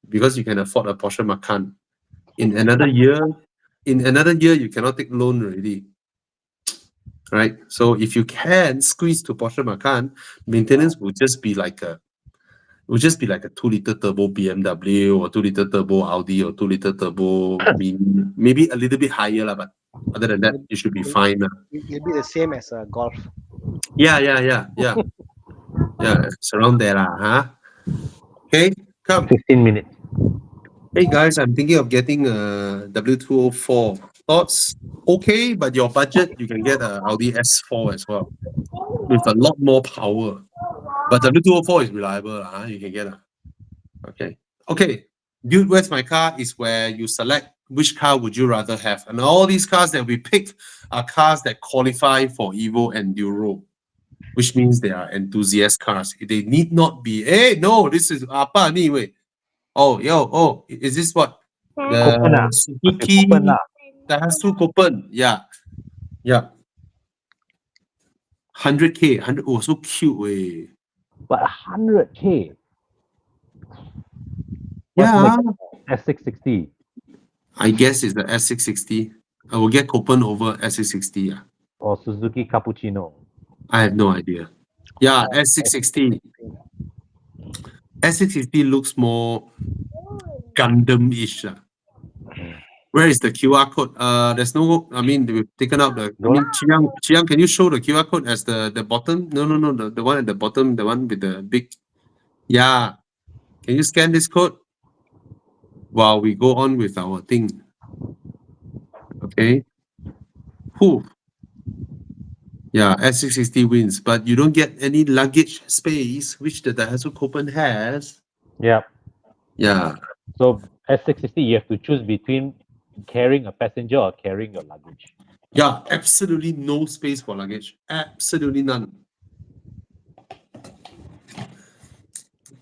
Because you can afford a Porsche Macan. In another year, you cannot take loan already. Right? So if you can squeeze to Porsche Macan, maintenance will just be like a 2-liter turbo BMW or 2-liter turbo Audi or 2-liter turbo maybe a little bit higher lah, but other than that, you should be fine. It'll be the same as a Golf. Yeah. Yeah, it's around there lah, huh? Okay, come. 15 minutes. Hey guys, I'm thinking of getting a W204. Thoughts? Okay, but your budget, you can get a Audi S4 as well with a lot more power. But W204 is reliable, huh? You can get a. Okay. Dude, Where's My Car is where you select which car would you rather have. And all these cars that we pick are cars that qualify for Evo Enduro, which means they are enthusiast cars. They need not be, no, this is apa anyway. Is this what? Coupon lah. The Suzuki Coupon lah. Daihatsu Coupon. Yeah. 100K. 100. Oh, so cute. But 100K. What's Yeah, next? S660. I guess it's the S660. I will get Copen over S660. Yeah. Or Suzuki Cappuccino. I have no idea. Yeah, S660. S660 looks more Gundam-ish. Where is the QR code? There's no. I mean, we've taken out the. I mean, Chiang, can you show the QR code as the bottom? No, the one at the bottom, the one with the big. Yeah, can you scan this code while we go on with our thing? Okay. Whew. Yeah, S660 wins, but you don't get any luggage space, which the Daihatsu Copen has. Yeah. Yeah. So S660, you have to choose between carrying a passenger or carrying your luggage. Yeah, absolutely no space for luggage. Absolutely none.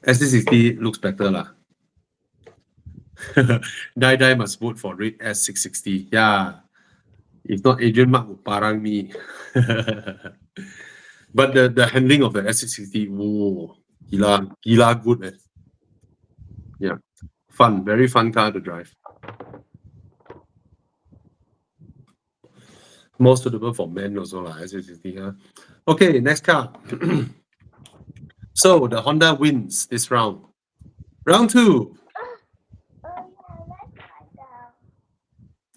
S660 looks better lah. Die must vote for red S660. Yeah. If not, Adrian Mark will parang me. But the handling of the S660, whoa, gila good. Yeah. Fun, very fun car to drive. More suitable for men also lah, S660. Okay, next car. So the Honda wins this round. Round 2.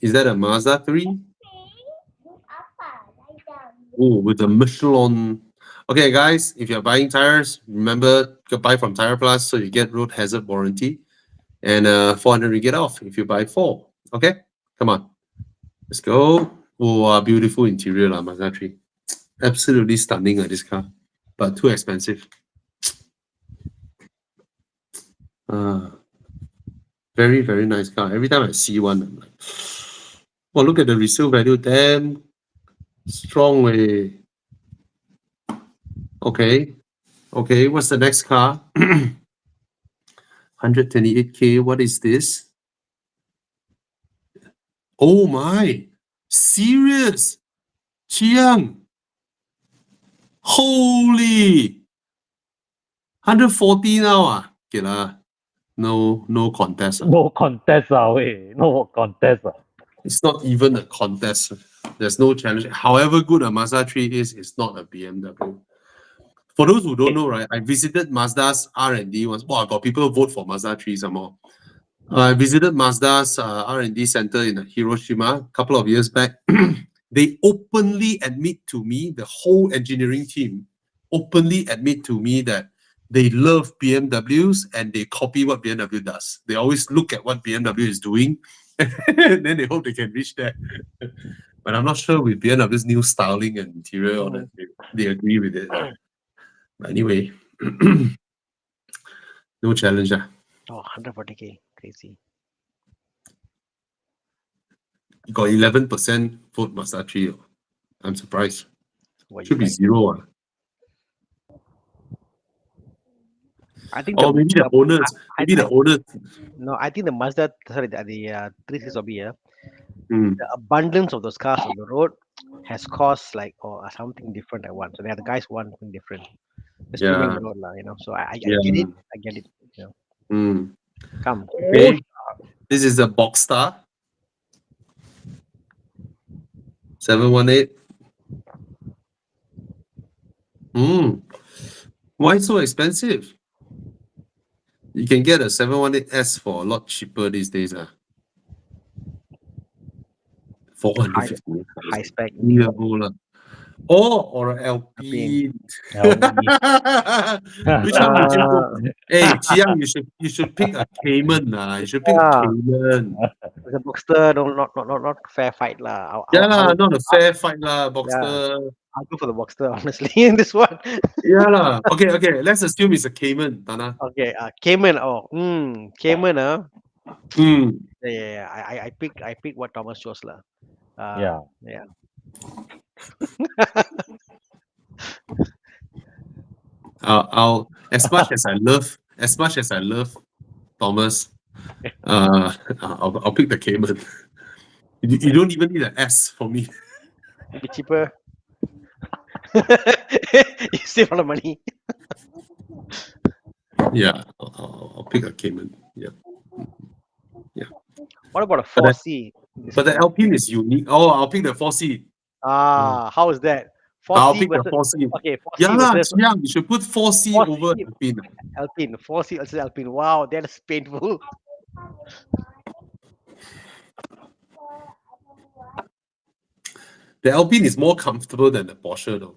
Is that a Mazda 3? Oh, with the Michelin. Okay, guys, if you're buying tires, remember you buy from Tire Plus so you get road hazard warranty and 400 ringgit off if you buy 4. Okay, come on, let's go. Oh, beautiful interior lah, Mazda 3. Absolutely stunning this car, but too expensive. Very, very nice car. Every time I see one, I'm like, oh, look at the resale value, damn strong way. Okay, what's the next car? 128K, what is this? Oh my, serious? Chiang, holy, 140 now okay lah. No contest. No contest, wey. No contest. It's not even a contest. There's no challenge. However good a Mazda 3 is, it's not a BMW. For those who don't know, right, I visited Mazda's R&D once. Wow, I got people vote for Mazda 3 some more. I visited Mazda's R&D center in Hiroshima a couple of years back. They openly admit to me, the whole engineering team openly admit to me that they love BMWs and they copy what BMW does. They always look at what BMW is doing and then they hope they can reach that. But I'm not sure with BMW's new styling and interior, all that, they agree with it. But anyway, no challenge. Oh, 140K. Crazy. You got 11% vote Mazda 3. I'm surprised. What Should be you 0. I think Or maybe the owners. Maybe the owners. No, I think the Mazda, sorry, the 360 here, Hmm. the abundance of those cars on the road has caused like something different at once. So they are the guys who want something different. Just Yeah. the road, you know. So I Yeah. get it. I get it. You know. Hmm. Come. Okay. This is a Boxster 718. Why so expensive? You can get a 718S for a lot cheaper these days. 450. High spec. Yeah, or an Alpine. Which one would you go? Hey, Chiang, you should pick a Cayman. You should pick a Cayman. The Boxster, not fair fight lah. Not a fair fight lah, Boxster. I'll go for the Boxster, honestly, in this one. Yeah lah. Okay. Let's assume it's a Cayman, Thana. Okay, Cayman. Cayman. Yeah. I pick what Thomas chose lah. Yeah. I'll as much as I love Thomas, I'll pick the Cayman. You don't even need an S for me. It'll be cheaper. You save a lot of money. Yeah, I'll pick a Cayman. Yeah. What about a But the, 4C? This but the one. Alpine is unique. Oh, I'll pick the 4C. How is that? I'll 4C pick the versus 4C. okay, Yeah, 4C versus yeah, you should put 4C over 4C Alpine. Alpine. 4C versus Alpine. Wow, that is painful. The Alpine is more comfortable than the Porsche, though.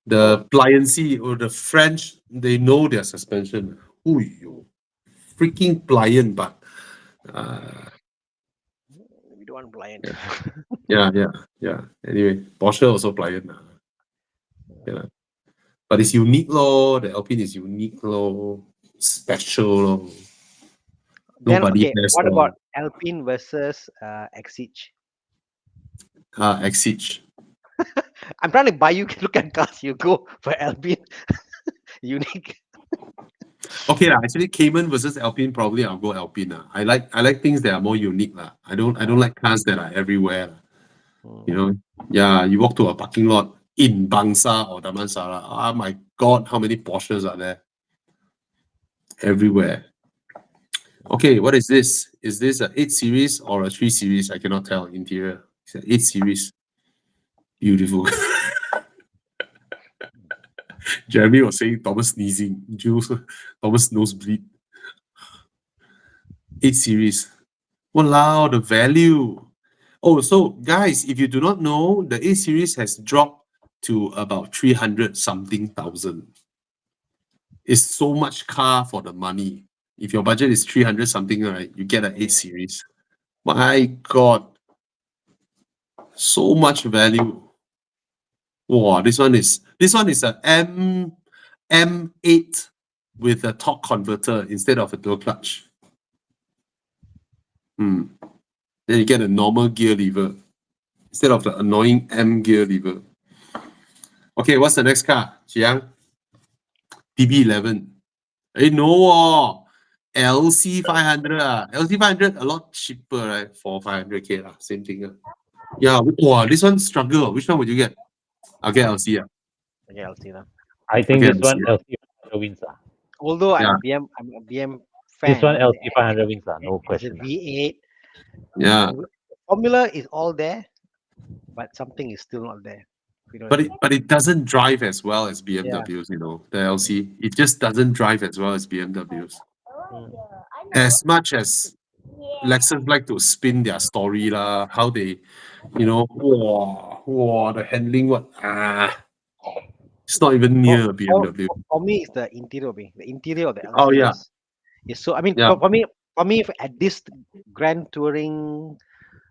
The pliancy or the French, they know their suspension. Ooh, you freaking pliant, but We don't want blind. yeah. Anyway, Porsche also pliant. Yeah. But it's unique, lor. The Alpine is unique, lor. Special, lor. Then Nobody okay, has what about Alpine versus Exige? Exige. I'm trying to buy you look at cars. You go for Alpine. Unique. Okay, actually, Cayman versus Alpine, probably I'll go Alpine. I like things that are more unique. I don't like cars that are everywhere. You know, yeah, you walk to a parking lot in Bangsa or Damansara. Oh my God, how many Porsches are there? Everywhere. Okay, what is this? Is this a 8 series or a 3 series? I cannot tell. Interior. It's an 8 series. Beautiful. Jeremy was saying Thomas sneezing. Jules, Thomas nosebleed. 8 series. Walao, the value. Oh, so guys, if you do not know, the 8 series has dropped to about 300 something thousand. It's so much car for the money. If your budget is 300 something, right, you get an 8 series. My God. So much value. Wow, this one is a M8 with a torque converter instead of a dual clutch. Then you get a normal gear lever instead of the annoying M gear lever. Okay, what's the next car? Jiang? DB11. Hey, no, LC500. LC500 a lot cheaper, right? For 500K, same thing. Yeah, wow, this one struggle. Which one would you get? I'll get LC. Okay, I'll see that. I think Okay, this one LC 500 wins. Although Yeah. I'm a BM fan. This one LC 500 wins. No It's a question. V8. Yeah. Formula is all there, but something is still not there. You know what I mean? But it doesn't drive as well as BMWs, you know, the LC. It just doesn't drive as well as BMWs. As much as Lexus like to spin their story, how they, you know, wow, the handling, it's not even near a BMW. For me, it's the interior. The interior of the LC Oh, yeah. is so. I mean, Yeah. for me, at this grand touring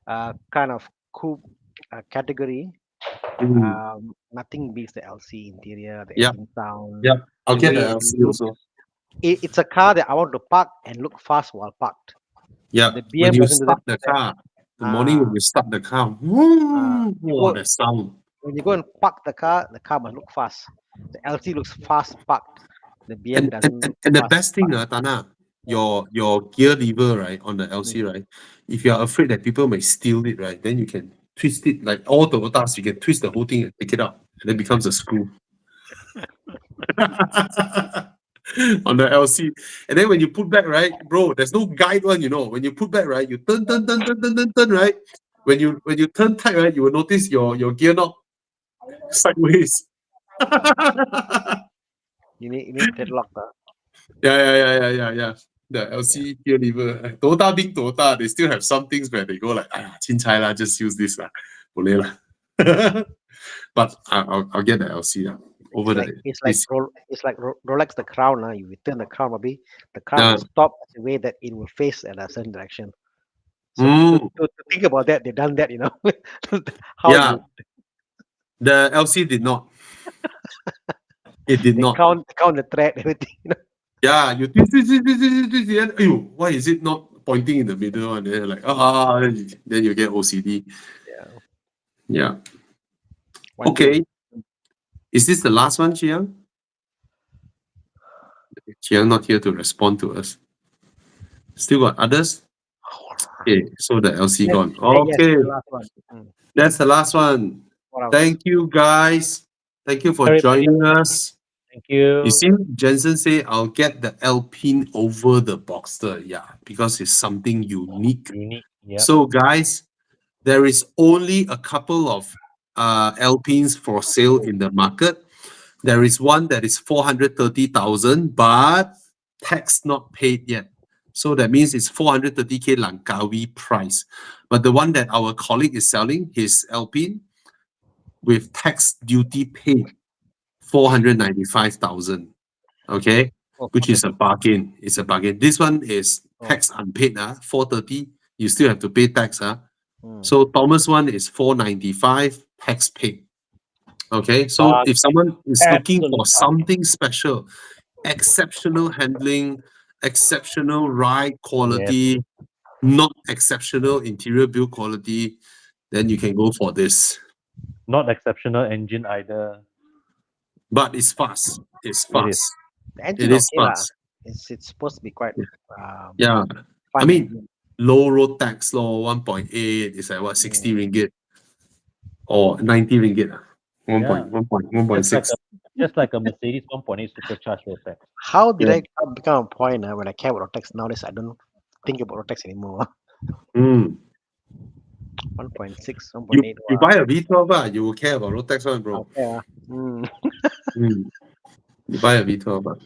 kind of coupe category, nothing beats the LC interior, the Yeah. engine sound. Yeah, I'll the get way the it LC looks. also. It's a car that I want to park and look fast while parked. Yeah, The when BM you doesn't do that. start the car, the morning when Ah, you start the car, you wow, go, the sound. when you go and park the car must look fast. The LC looks fast parked. The BM doesn't look And the fast best thing, parked. Tana, your gear lever, right, on the LC, right? If you are afraid that people may steal it, right, then you can twist it like all Toyotas. You can twist the whole thing and pick it up, and it becomes a screw. On the LC, and then when you put back, right, bro, there's no guide one, you know. When you put back, right, you turn, right. When you turn tight, right, you will notice your gear knob sideways. You need deadlock. Yeah. The LC gear lever. Toyota being Toyota, they still have some things where they go like, chin chai lah, just use this lah. Boleh lah. But I'll get the LC lah. Over It's like Rolex the crown. You turn the crown, maybe the crown Yeah. will stop in a way that it will face at a certain direction. So Mm. to think about that, they've done that. You know how Yeah. you The LC did not. It did not. count the thread, everything. You know? Yeah, you twist, and ayo, why is it not pointing in the middle? And then like, then you get OCD. Yeah. One day. Okay. Is this the last one, Chiang? Chiang not here to respond to us. Still got others? Okay, so the LC gone. Okay, Yes, the last one. that's the last one. What else? Thank you, guys. Thank you for Sorry, joining us. Thank you. You see, Jensen say I'll get the Alpine over the Boxster. Yeah, because it's something unique. Unique. Yeah. So guys, there is only a couple of Alpines for sale in the market. There is one that is 430,000, but tax not paid yet. So that means it's 430K Langkawi price. But the one that our colleague is selling, his Alpine, with tax duty paid, 495,000. Okay, which is a bargain. It's a bargain. This one is tax unpaid, 430. You still have to pay tax. So Thomas one is 495, tax paid. Okay, so Bargain. if someone is looking Absolute for bargain. something special, exceptional handling, exceptional ride quality, not exceptional interior build quality, then you can go for this. Not exceptional engine either. But it's fast. It's It is. fast. The It engine is okay lah. fast. It's supposed to be quite Yeah. I fun mean, engine. low road tax law 1.8 is like what, 60 ringgit or 90 ringgit. 1.6. Just like a Mercedes 1.8 supercharged road tax. How did Yeah. I become a point when I care about road tax? Nowadays I don't think about road tax anymore. Mm. 1.6, You, 1.8. you buy a V12, you will care about road tax one, bro. Okay, Mm. You buy a V12. Don't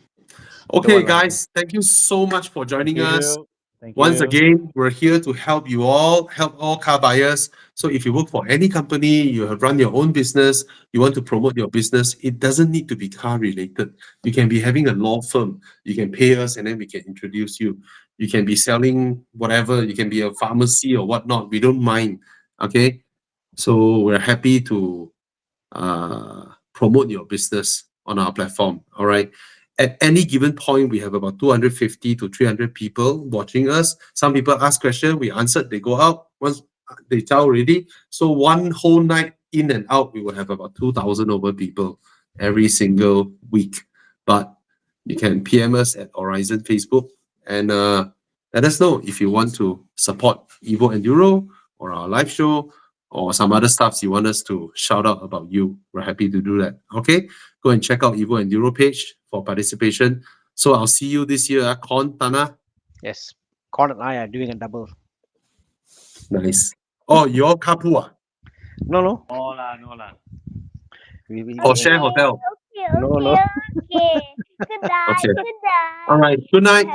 Okay, want lah. guys, thank you so much for joining Thank us. you. Thank Once you. again, we're here to help you all, help all car buyers. So if you work for any company, you have run your own business, you want to promote your business, it doesn't need to be car related. You can be having a law firm. You can pay us and then we can introduce you. You can be selling whatever. You can be a pharmacy or whatnot. We don't mind. Okay. So we're happy to promote your business on our platform. All right. At any given point, we have about 250 to 300 people watching us. Some people ask questions, we answered, they go out. Once they tell already. So one whole night in and out, we will have about 2,000 over people every single week. But you can PM us at Horizon Facebook and let us know if you want to support Evo Enduro or our live show or some other stuffs you want us to shout out about you. We're happy to do that. Okay, go and check out Evo Enduro page for participation. So I'll see you this year, Kon, Thana. Yes, Kon and I are doing a double. Nice. Oh, you're Kapua No, no. No lah, no lah. or share hotel. Okay, No, no. okay. Good night. Okay. Good night. All right. Good night.